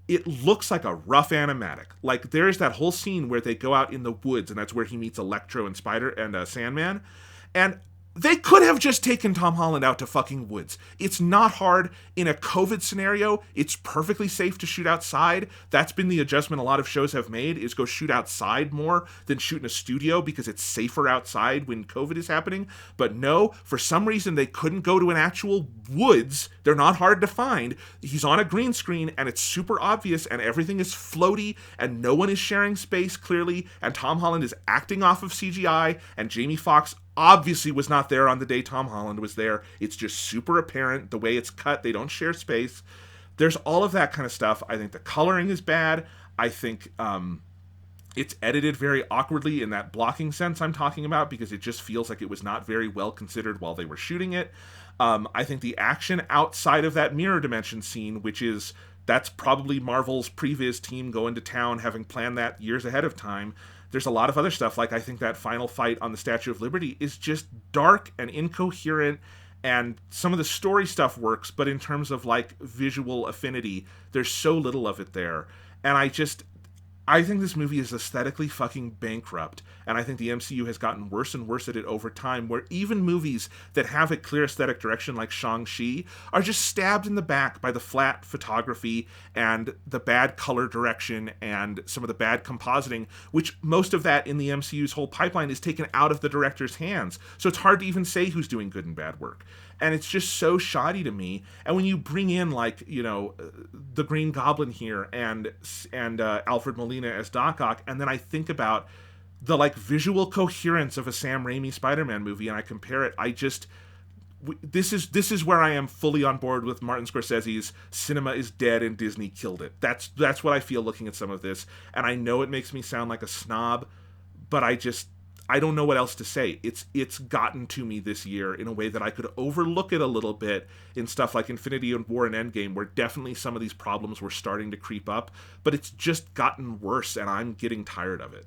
it looks like a rough animatic. Like, there's that whole scene where they go out in the woods, and that's where he meets Electro and Sandman. And they could have just taken Tom Holland out to fucking woods. It's not hard. In a COVID scenario, it's perfectly safe to shoot outside. That's been the adjustment a lot of shows have made, is go shoot outside more than shoot in a studio because it's safer outside when COVID is happening. But no, for some reason they couldn't go to an actual woods. They're not hard to find. He's on a green screen and it's super obvious and everything is floaty and no one is sharing space clearly, and Tom Holland is acting off of CGI, and Jamie Foxx obviously was not there on the day Tom Holland was there. It's just super apparent the way it's cut. They don't share space. There's all of that kind of stuff. I think the coloring is bad. I think it's edited very awkwardly in that blocking sense I'm talking about, because it just feels like it was not very well considered while they were shooting it. I think the action outside of that mirror dimension scene, that's probably Marvel's previs team going to town, having planned that years ahead of time. There's a lot of other stuff, like I think that final fight on the Statue of Liberty is just dark and incoherent, and some of the story stuff works, but in terms of, like, visual affinity, there's so little of it there. And I think this movie is aesthetically fucking bankrupt, and I think the MCU has gotten worse and worse at it over time, where even movies that have a clear aesthetic direction like Shang-Chi are just stabbed in the back by the flat photography and the bad color direction and some of the bad compositing, which most of that in the MCU's whole pipeline is taken out of the director's hands. So it's hard to even say who's doing good and bad work. And it's just so shoddy to me. And when you bring in, like, you know, the Green Goblin here and Alfred Molina as Doc Ock, and then I think about the, like, visual coherence of a Sam Raimi Spider-Man movie, and I compare it, this is where I am fully on board with Martin Scorsese's cinema is dead and Disney killed it. That's what I feel looking at some of this. And I know it makes me sound like a snob, but I don't know what else to say. It's gotten to me this year in a way that I could overlook it a little bit in stuff like Infinity War and Endgame, where definitely some of these problems were starting to creep up, but it's just gotten worse, and I'm getting tired of it.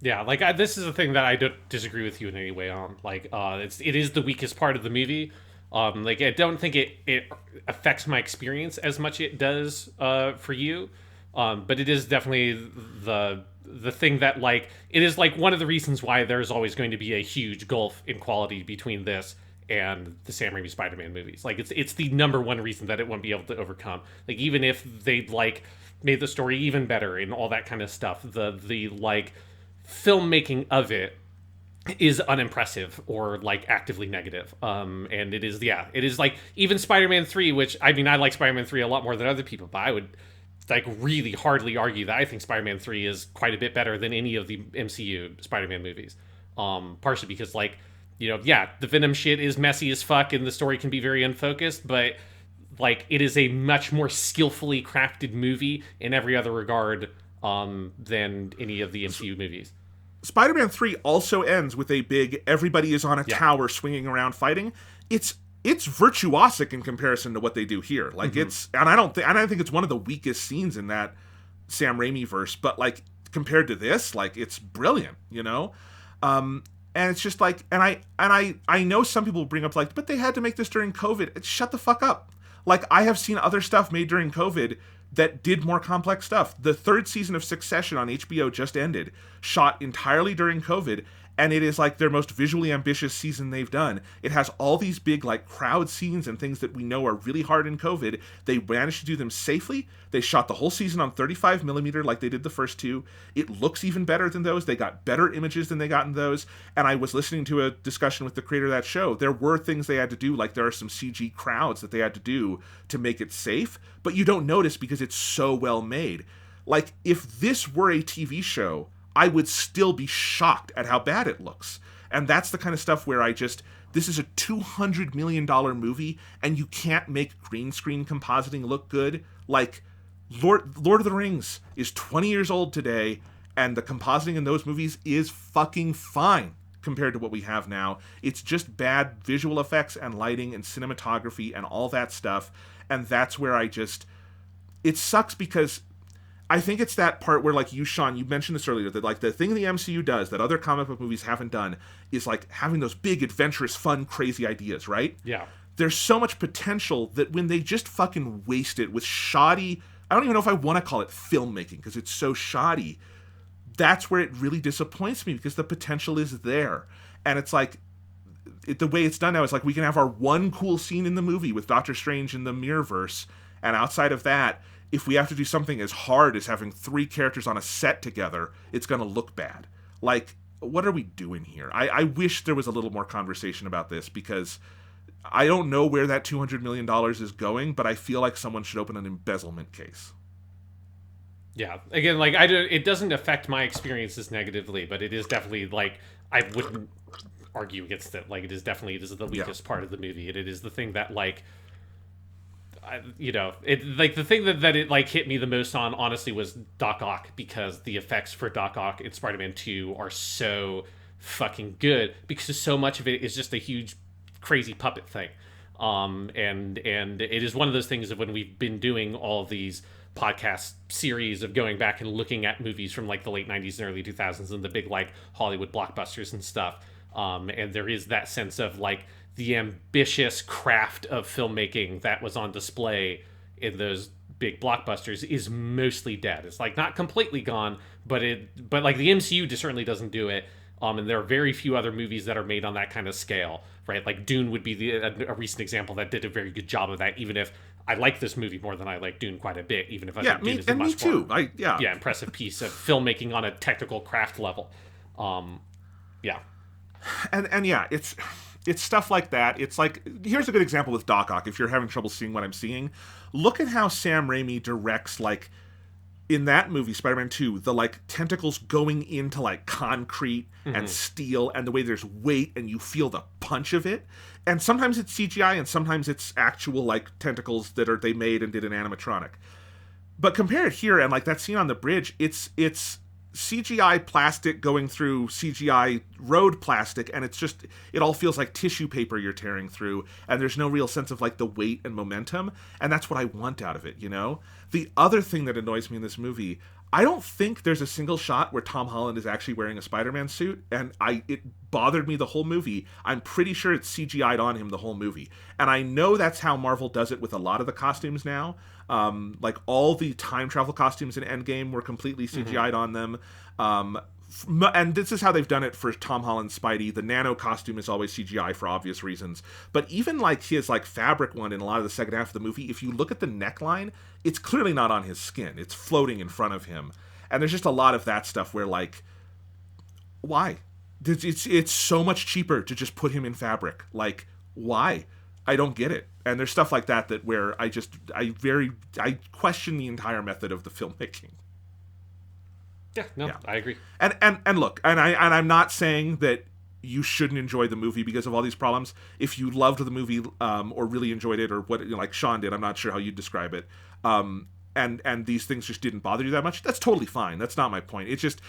Yeah, like, this is a thing that I don't disagree with you in any way on. Like, it is the weakest part of the movie. Like, I don't think it affects my experience as much as it does for you. But it is definitely the thing that, like, it is, like, one of the reasons why there's always going to be a huge gulf in quality between this and the Sam Raimi Spider-Man movies. Like, it's the number one reason that it won't be able to overcome. Like, even if they'd, like, made the story even better and all that kind of stuff, the like, filmmaking of it is unimpressive or, like, actively negative. And it is like, even Spider-Man 3, which, I mean, I like Spider-Man 3 a lot more than other people, but I would, like, really hardly argue that I think Spider-Man 3 is quite a bit better than any of the MCU Spider-Man movies. Partially because, like, you know, yeah, the Venom shit is messy as fuck and the story can be very unfocused, but, like, it is a much more skillfully crafted movie in every other regard than any of the MCU movies. Spider-Man 3 also ends with a big everybody is on a tower swinging around fighting. It's virtuosic in comparison to what they do here. Like, I don't think it's one of the weakest scenes in that Sam Raimi verse, but, like, compared to this, like, it's brilliant, you know? And it's just like, and I know some people bring up like, but they had to make this during COVID. Shut the fuck up. Like, I have seen other stuff made during COVID that did more complex stuff. The third season of Succession on HBO just ended, shot entirely during COVID, and it is like their most visually ambitious season they've done. It has all these big like crowd scenes and things that we know are really hard in COVID. They managed to do them safely. They shot the whole season on 35 millimeter like they did the first two. It looks even better than those. They got better images than they got in those. And I was listening to a discussion with the creator of that show. There were things they had to do, like there are some CG crowds that they had to do to make it safe, but you don't notice because it's so well made. Like, if this were a TV show, I would still be shocked at how bad it looks. And that's the kind of stuff where this is a $200 million movie, and you can't make green screen compositing look good. Like, Lord of the Rings is 20 years old today, and the compositing in those movies is fucking fine compared to what we have now. It's just bad visual effects and lighting and cinematography and all that stuff. And that's where it sucks because I think it's that part where, like you, Sean, you mentioned this earlier, that like the thing the MCU does that other comic book movies haven't done is like having those big, adventurous, fun, crazy ideas, right? Yeah. There's so much potential that when they just fucking waste it with shoddy, I don't even know if I want to call it filmmaking because it's so shoddy, that's where it really disappoints me because the potential is there. And it's like, the way it's done now is like we can have our one cool scene in the movie with Doctor Strange in the Mirrorverse, and outside of that, if we have to do something as hard as having 3 characters on a set together, it's going to look bad. Like, what are we doing here? I wish there was a little more conversation about this because I don't know where that $200 million is going, but I feel like someone should open an embezzlement case. Yeah. Again, like, it doesn't affect my experiences negatively, but it is definitely, like, I wouldn't argue against it. Like, it is the weakest part of the movie. It is the thing that, like, the thing that it like hit me the most on honestly was Doc Ock, because the effects for Doc Ock in Spider-Man 2 are so fucking good because so much of it is just a huge crazy puppet thing. And it is one of those things that when we've been doing all of these podcast series of going back and looking at movies from like the late 90s and early 2000s and the big like Hollywood blockbusters and stuff, and there is that sense of like the ambitious craft of filmmaking that was on display in those big blockbusters is mostly dead. It's like not completely gone, but like the MCU certainly doesn't do it. And there are very few other movies that are made on that kind of scale, right? Like Dune would be a recent example that did a very good job of that, even if I like this movie more than I like Dune quite a bit, even if I think Dune is a much more impressive piece of filmmaking on a technical craft level. Yeah. And yeah, it's stuff like that. It's like, here's a good example with Doc Ock. If you're having trouble seeing what I'm seeing, look at how Sam Raimi directs, like, in that movie, Spider-Man 2, the, like, tentacles going into, like, concrete and steel, and the way there's weight, and you feel the punch of it. And sometimes it's CGI, and sometimes it's actual, like, tentacles that they made and did an animatronic. But compare it here, and, like, that scene on the bridge, it's CGI plastic going through CGI road plastic, and it all feels like tissue paper you're tearing through, and there's no real sense of like the weight and momentum, and that's what I want out of it, you know? The other thing that annoys me in this movie, I don't think there's a single shot where Tom Holland is actually wearing a Spider-Man suit, and it bothered me the whole movie. I'm pretty sure it's CGI'd on him the whole movie. And I know that's how Marvel does it with a lot of the costumes now. Like all the time travel costumes in Endgame were completely CGI'd on them. And this is how they've done it for Tom Holland's Spidey. The nano costume is always CGI for obvious reasons. But even like his like fabric one in a lot of the second half of the movie, if you look at the neckline, it's clearly not on his skin. It's floating in front of him. And there's just a lot of that stuff where like, why? It's so much cheaper to just put him in fabric. Like, why? I don't get it. And there's stuff like that where I question the entire method of the filmmaking. Yeah, I agree. And look, I'm not saying that you shouldn't enjoy the movie because of all these problems. If you loved the movie or really enjoyed it, or what, like Sean did, I'm not sure how you'd describe it. And these things just didn't bother you that much. That's totally fine. That's not my point. It's just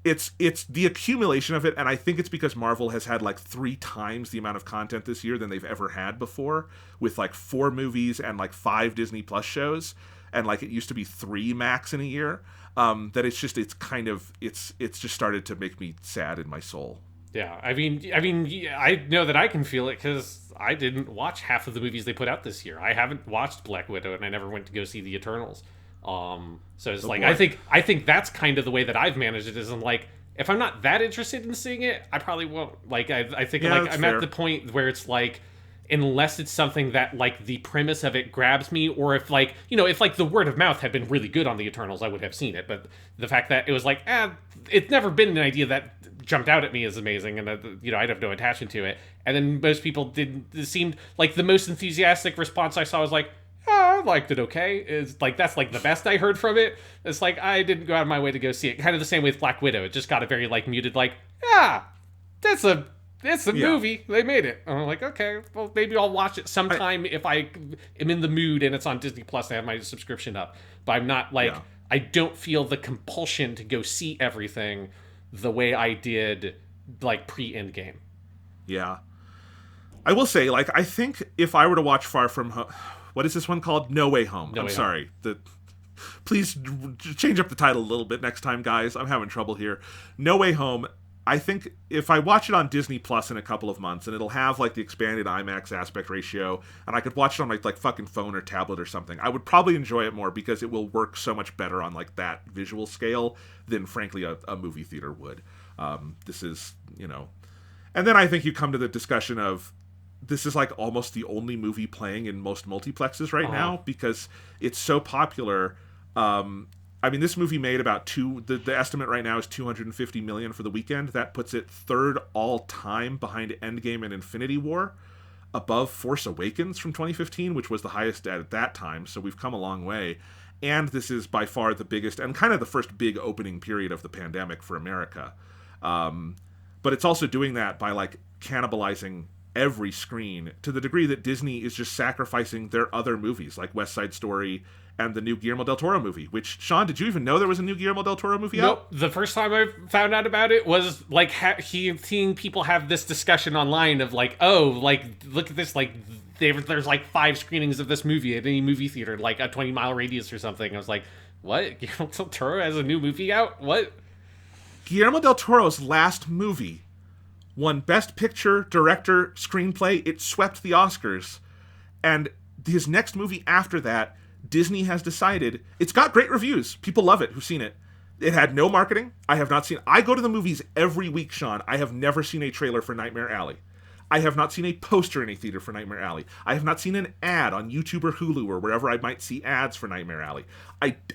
it's the accumulation of it, and I think it's because Marvel has had like 3 times the amount of content this year than they've ever had before, with like 4 movies and like 5 Disney Plus shows, and like it used to be 3 max in a year. that it's just just started to make me sad in my soul. Yeah, I mean, yeah, I know that I can feel it because I didn't watch half of the movies they put out this year. I haven't watched Black Widow, and I never went to go see the Eternals. So it's like, boy. I think that's kind of the way that I've managed it. Is I'm like, if I'm not that interested in seeing it, I probably won't. Like, I think Yeah, like that's I'm fair. at the point where it's like, unless it's something that like the premise of it grabs me, or if like, you know, if like the word of mouth had been really good on the Eternals, I would have seen it. But the fact that it was like, it's never been an idea that jumped out at me as amazing, and you know, I'd have no attachment to it. And then most people didn't. It seemed like the most enthusiastic response I saw was like, I liked it okay. It's like, that's like the best I heard from it. It's like, I didn't go out of my way to go see it. Kind of the same with Black Widow. It just got a very like muted, like, it's a movie. They made it. And I'm like, okay, well, maybe I'll watch it sometime if I am in the mood and it's on Disney Plus. I have my subscription up, but I'm not like, I don't feel the compulsion to go see everything the way I did like pre-Endgame. Yeah. I will say, like, I think if I were to watch Far From Home, what is this one called? No Way Home. No I'm Way sorry. Please change up the title a little bit next time, guys. I'm having trouble here. No Way Home. I think if I watch it on Disney Plus in a couple of months, and it'll have like the expanded IMAX aspect ratio, and I could watch it on my like fucking phone or tablet or something, I would probably enjoy it more because it will work so much better on like that visual scale than frankly a movie theater would. This is, you know, and then I think you come to the discussion of this is like almost the only movie playing in most multiplexes right now because it's so popular. I mean, this movie made about the estimate right now is $250 million for the weekend. That puts it third all time behind Endgame and Infinity War, above Force Awakens from 2015, which was the highest at that time. So we've come a long way. And this is by far the biggest and kind of the first big opening period of the pandemic for America. But it's also doing that by like cannibalizing every screen to the degree that Disney is just sacrificing their other movies like West Side Story and the new Guillermo del Toro movie, which, Sean, did you even know there was a new Guillermo del Toro movie out? Nope. The first time I found out about it was like seeing people have this discussion online of like, oh, like, look at this, like, there's like 5 screenings of this movie at any movie theater, like a 20-mile radius or something. I was like, what? Guillermo del Toro has a new movie out? What? Guillermo del Toro's last movie won Best Picture, Director, Screenplay. It swept the Oscars. And his next movie after that, Disney has decided, it's got great reviews. People love it who've seen it. It had no marketing. I have not seen, I go to the movies every week, Sean. I have never seen a trailer for Nightmare Alley. I have not seen a poster in a theater for Nightmare Alley. I have not seen an ad on YouTube or Hulu or wherever I might see ads for Nightmare Alley.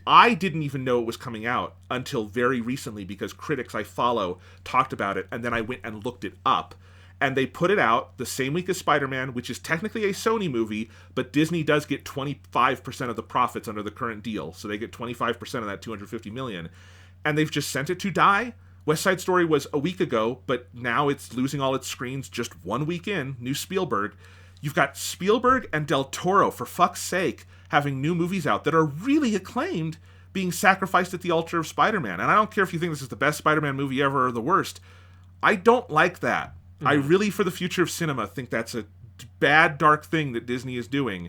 I didn't even know it was coming out until very recently because critics I follow talked about it, and then I went and looked it up. And they put it out the same week as Spider-Man, which is technically a Sony movie, but Disney does get 25% of the profits under the current deal. So they get 25% of that $250 million. And they've just sent it to die. West Side Story was a week ago, but now it's losing all its screens just 1 week in. New Spielberg. You've got Spielberg and Del Toro, for fuck's sake, having new movies out that are really acclaimed, being sacrificed at the altar of Spider-Man. And I don't care if you think this is the best Spider-Man movie ever or the worst. I don't like that. I really, for the future of cinema, think that's a bad, dark thing that Disney is doing.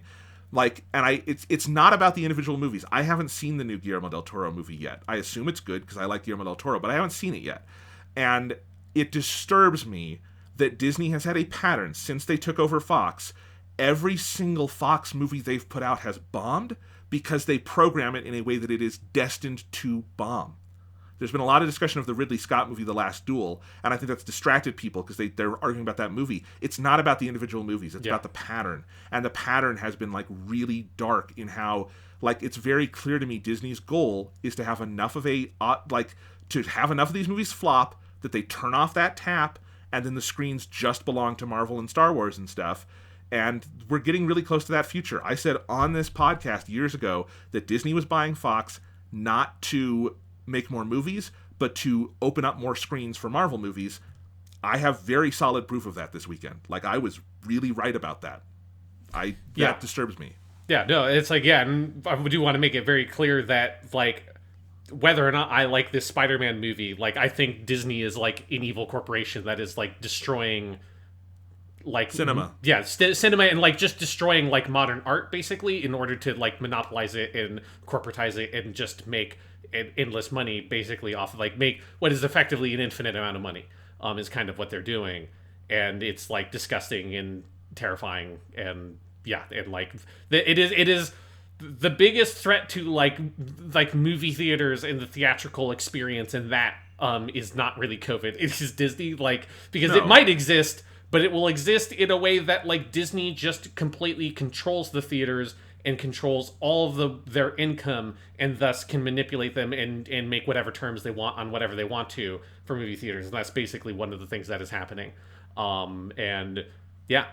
Like, and it's not about the individual movies. I haven't seen the new Guillermo del Toro movie yet. I assume it's good because I like Guillermo del Toro, but I haven't seen it yet. And it disturbs me that Disney has had a pattern since they took over Fox. Every single Fox movie they've put out has bombed because they program it in a way that it is destined to bomb. There's been a lot of discussion of the Ridley Scott movie, The Last Duel, and I think that's distracted people because they're arguing about that movie. It's not about the individual movies. It's about the pattern. And the pattern has been, like, really dark in how, like, it's very clear to me Disney's goal is to have enough of to have enough of these movies flop that they turn off that tap and then the screens just belong to Marvel and Star Wars and stuff. And we're getting really close to that future. I said on this podcast years ago that Disney was buying Fox not to make more movies, but to open up more screens for Marvel movies. I have very solid proof of that this weekend. Like, I was really right about that. That disturbs me. Yeah, no, it's like, yeah, and I do want to make it very clear that, like, whether or not I like this Spider-Man movie, like, I think Disney is, like, an evil corporation that is, like, destroying, like... Cinema. Yeah, cinema and, like, just destroying, like, modern art, basically, in order to, like, monopolize it and corporatize it and just make endless money basically off of like make what is effectively an infinite amount of money. Is kind of what they're doing, and it's like disgusting and terrifying, and yeah, and like it is the biggest threat to like movie theaters and the theatrical experience, and that is not really COVID. It is Disney, like, because it might exist, but it will exist in a way that like Disney just completely controls the theaters and controls all of their income, and thus can manipulate them and make whatever terms they want on whatever they want to for movie theaters. And that's basically one of the things that is happening. And yeah,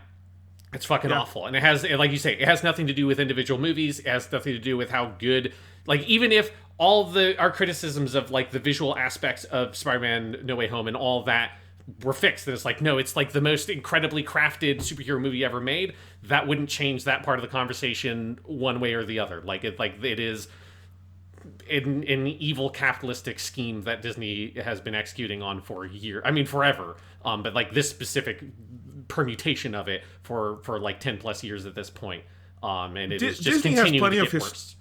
it's fucking awful. And it has, like you say, it has nothing to do with individual movies. It has nothing to do with how good, like, even if all our criticisms of like the visual aspects of Spider-Man No Way Home and all that were fixed, and it's like, no, it's like the most incredibly crafted superhero movie ever made, that wouldn't change that part of the conversation one way or the other. Like it is an evil capitalistic scheme that Disney has been executing on for forever. But like this specific permutation of it for like 10 plus years at this point. And it is just continuing to get worse.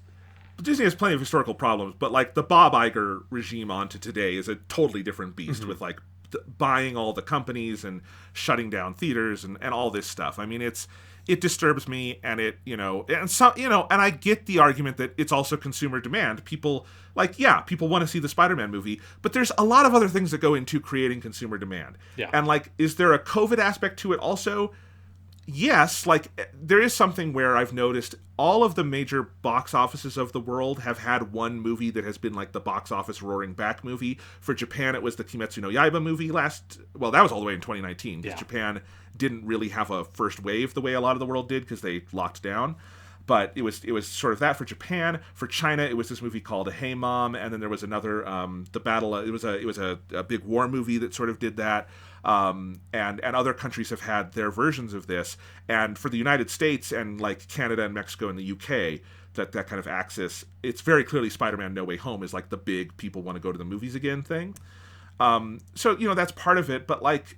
Disney has plenty of historical problems, but like the Bob Iger regime onto today is a totally different beast with like buying all the companies and shutting down theaters and all this stuff. I mean, it disturbs me, and and I get the argument that it's also consumer demand. People people want to see the Spider-Man movie, but there's a lot of other things that go into creating consumer demand. Yeah. And like, is there a COVID aspect to it also? Yes, like there is something where I've noticed all of the major box offices of the world have had one movie that has been like the box office roaring back movie. For Japan, it was the Kimetsu no Yaiba movie that was all the way in 2019, because Japan didn't really have a first wave the way a lot of the world did because they locked down. But it was sort of that for Japan. For China, it was this movie called Hey Mom, and then there was another The Battle. It was a big war movie that sort of did that. And other countries have had their versions of this. And for the United States and like Canada and Mexico and the UK, that kind of axis, it's very clearly Spider-Man No Way Home is like the big people want to go to the movies again thing. So that's part of it. But like,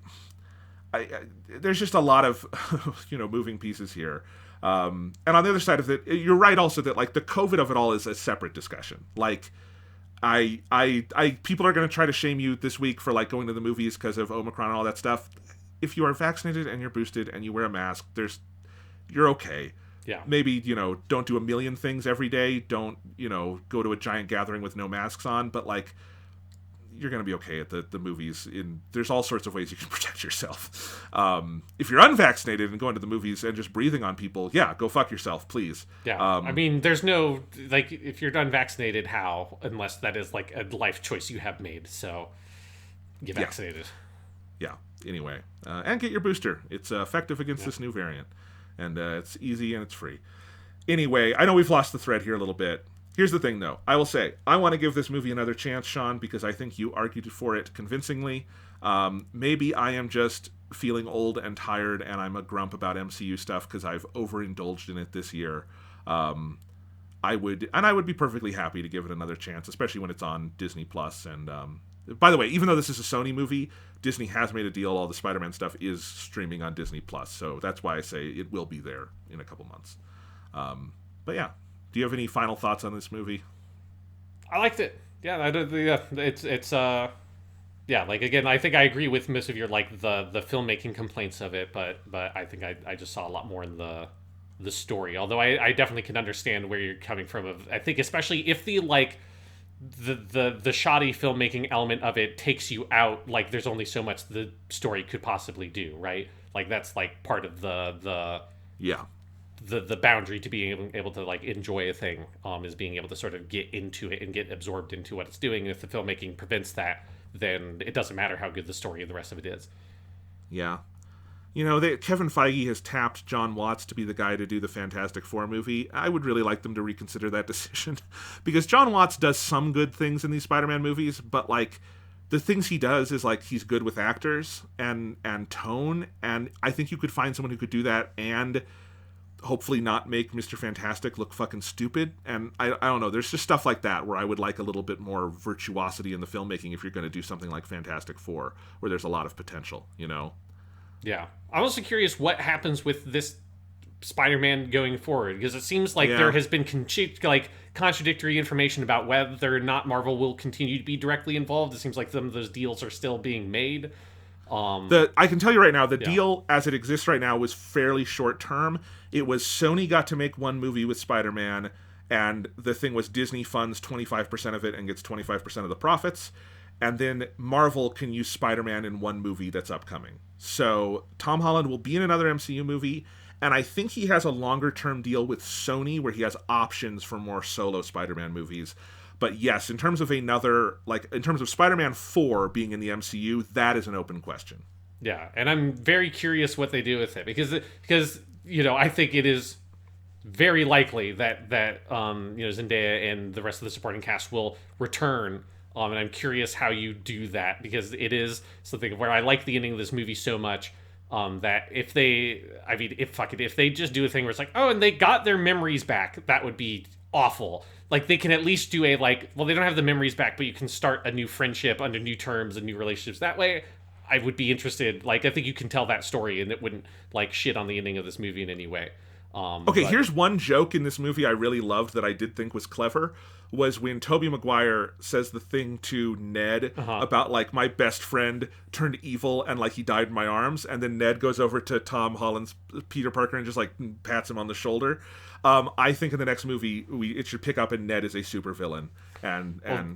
there's just a lot of moving pieces here. And on the other side of it, you're right also that like the COVID of it all is a separate discussion. Like, people are going to try to shame you this week for like going to the movies because of Omicron and all that stuff. If you are vaccinated and you're boosted and you wear a mask, you're okay. Yeah. Maybe, don't do a million things every day. Don't, go to a giant gathering with no masks on, but like, you're going to be okay at the movies. There's all sorts of ways you can protect yourself. If you're unvaccinated and going to the movies and just breathing on people, go fuck yourself, please. Yeah. There's no, like, if you're unvaccinated, how? Unless that is like a life choice you have made. So get vaccinated. Yeah. Anyway, and get your booster. It's effective against this new variant. And it's easy and it's free. Anyway, I know we've lost the thread here a little bit. Here's the thing, though. I will say, I want to give this movie another chance, Sean, because I think you argued for it convincingly. Maybe I am just feeling old and tired, and I'm a grump about MCU stuff because I've overindulged in it this year. I would be perfectly happy to give it another chance, especially when it's on Disney Plus. And by the way, even though this is a Sony movie, Disney has made a deal. All the Spider-Man stuff is streaming on Disney Plus, so that's why I say it will be there in a couple months. But yeah. Do you have any final thoughts on this movie? I liked it. Yeah, it's like, again, I think I agree with most of your like the filmmaking complaints of it, but I think I just saw a lot more in the story. Although I definitely can understand where you're coming from. I think especially if the like the shoddy filmmaking element of it takes you out, like there's only so much the story could possibly do, right? Like that's like part of the boundary to being able to like enjoy a thing is being able to sort of get into it and get absorbed into what it's doing. And if the filmmaking prevents that, then it doesn't matter how good the story and the rest of it is. Yeah. Kevin Feige has tapped John Watts to be the guy to do the Fantastic Four movie. I would really like them to reconsider that decision because John Watts does some good things in these Spider-Man movies, but like the things he does is like he's good with actors and tone, and I think you could find someone who could do that and hopefully not make Mr. Fantastic look fucking stupid. And I don't know, there's just stuff like that where I would like a little bit more virtuosity in the filmmaking if you're going to do something like Fantastic Four, where there's a lot of potential, Yeah. I'm also curious what happens with this Spider-Man going forward, because it seems like there has been contradictory information about whether or not Marvel will continue to be directly involved. It seems like some of those deals are still being made. I can tell you right now, the deal as it exists right now was fairly short term. It was Sony got to make one movie with Spider-Man, and the thing was Disney funds 25% of it and gets 25% of the profits. And then Marvel can use Spider-Man in one movie that's upcoming. So Tom Holland will be in another MCU movie, and I think he has a longer-term deal with Sony where he has options for more solo Spider-Man movies. But yes, in terms of in terms of Spider-Man 4 being in the MCU, that is an open question. Yeah, and I'm very curious what they do with it because I think it is very likely that Zendaya and the rest of the supporting cast will return. And I'm curious how you do that because it is something where I like the ending of this movie so much that if they just do a thing where it's like, oh, and they got their memories back, that would be awful. Like, they can at least do they don't have the memories back, but you can start a new friendship under new terms and new relationships. That way, I would be interested. Like, I think you can tell that story, and it wouldn't, shit on the ending of this movie in any way. Here's one joke in this movie I really loved that I did think was clever, was when Tobey Maguire says the thing to Ned about, my best friend turned evil and, he died in my arms, and then Ned goes over to Tom Holland's Peter Parker and just, pats him on the shoulder. I think in the next movie, it should pick up and Ned is a supervillain.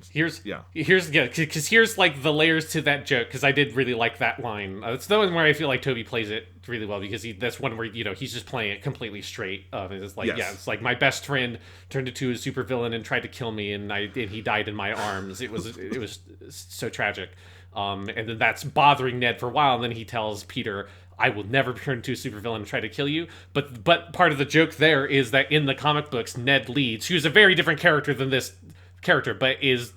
Here's the layers to that joke, because I did really like that line. It's the one where I feel like Toby plays it really well, because that's one where he's just playing it completely straight. It's it's like my best friend turned into a supervillain and tried to kill me, and he died in my arms. It was so tragic. And then that's bothering Ned for a while, and then he tells Peter, I will never turn into a supervillain and try to kill you. But part of the joke there is that in the comic books, Ned Leeds, who's a very different character than this character, but is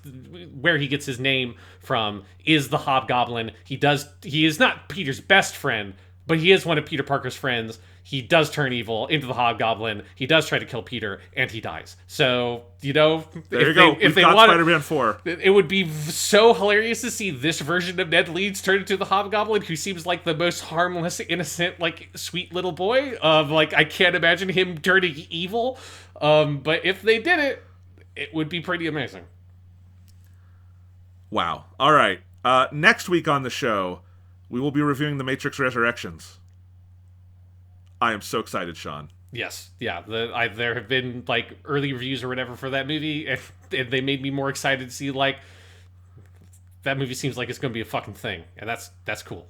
where he gets his name from, is the Hobgoblin. He is not Peter's best friend, but he is one of Peter Parker's friends. He does turn evil into the Hobgoblin. He does try to kill Peter, and he dies. So, there you go. If they got Spider-Man 4. It would be so hilarious to see this version of Ned Leeds turn into the Hobgoblin, who seems like the most harmless, innocent, sweet little boy. I can't imagine him turning evil. But if they did it would be pretty amazing. Wow. All right. Next week on the show, we will be reviewing The Matrix Resurrections. I am so excited, Sean. Yes. Yeah. There have been early reviews or whatever for that movie, and they made me more excited to see that movie seems like it's going to be a fucking thing, and that's cool.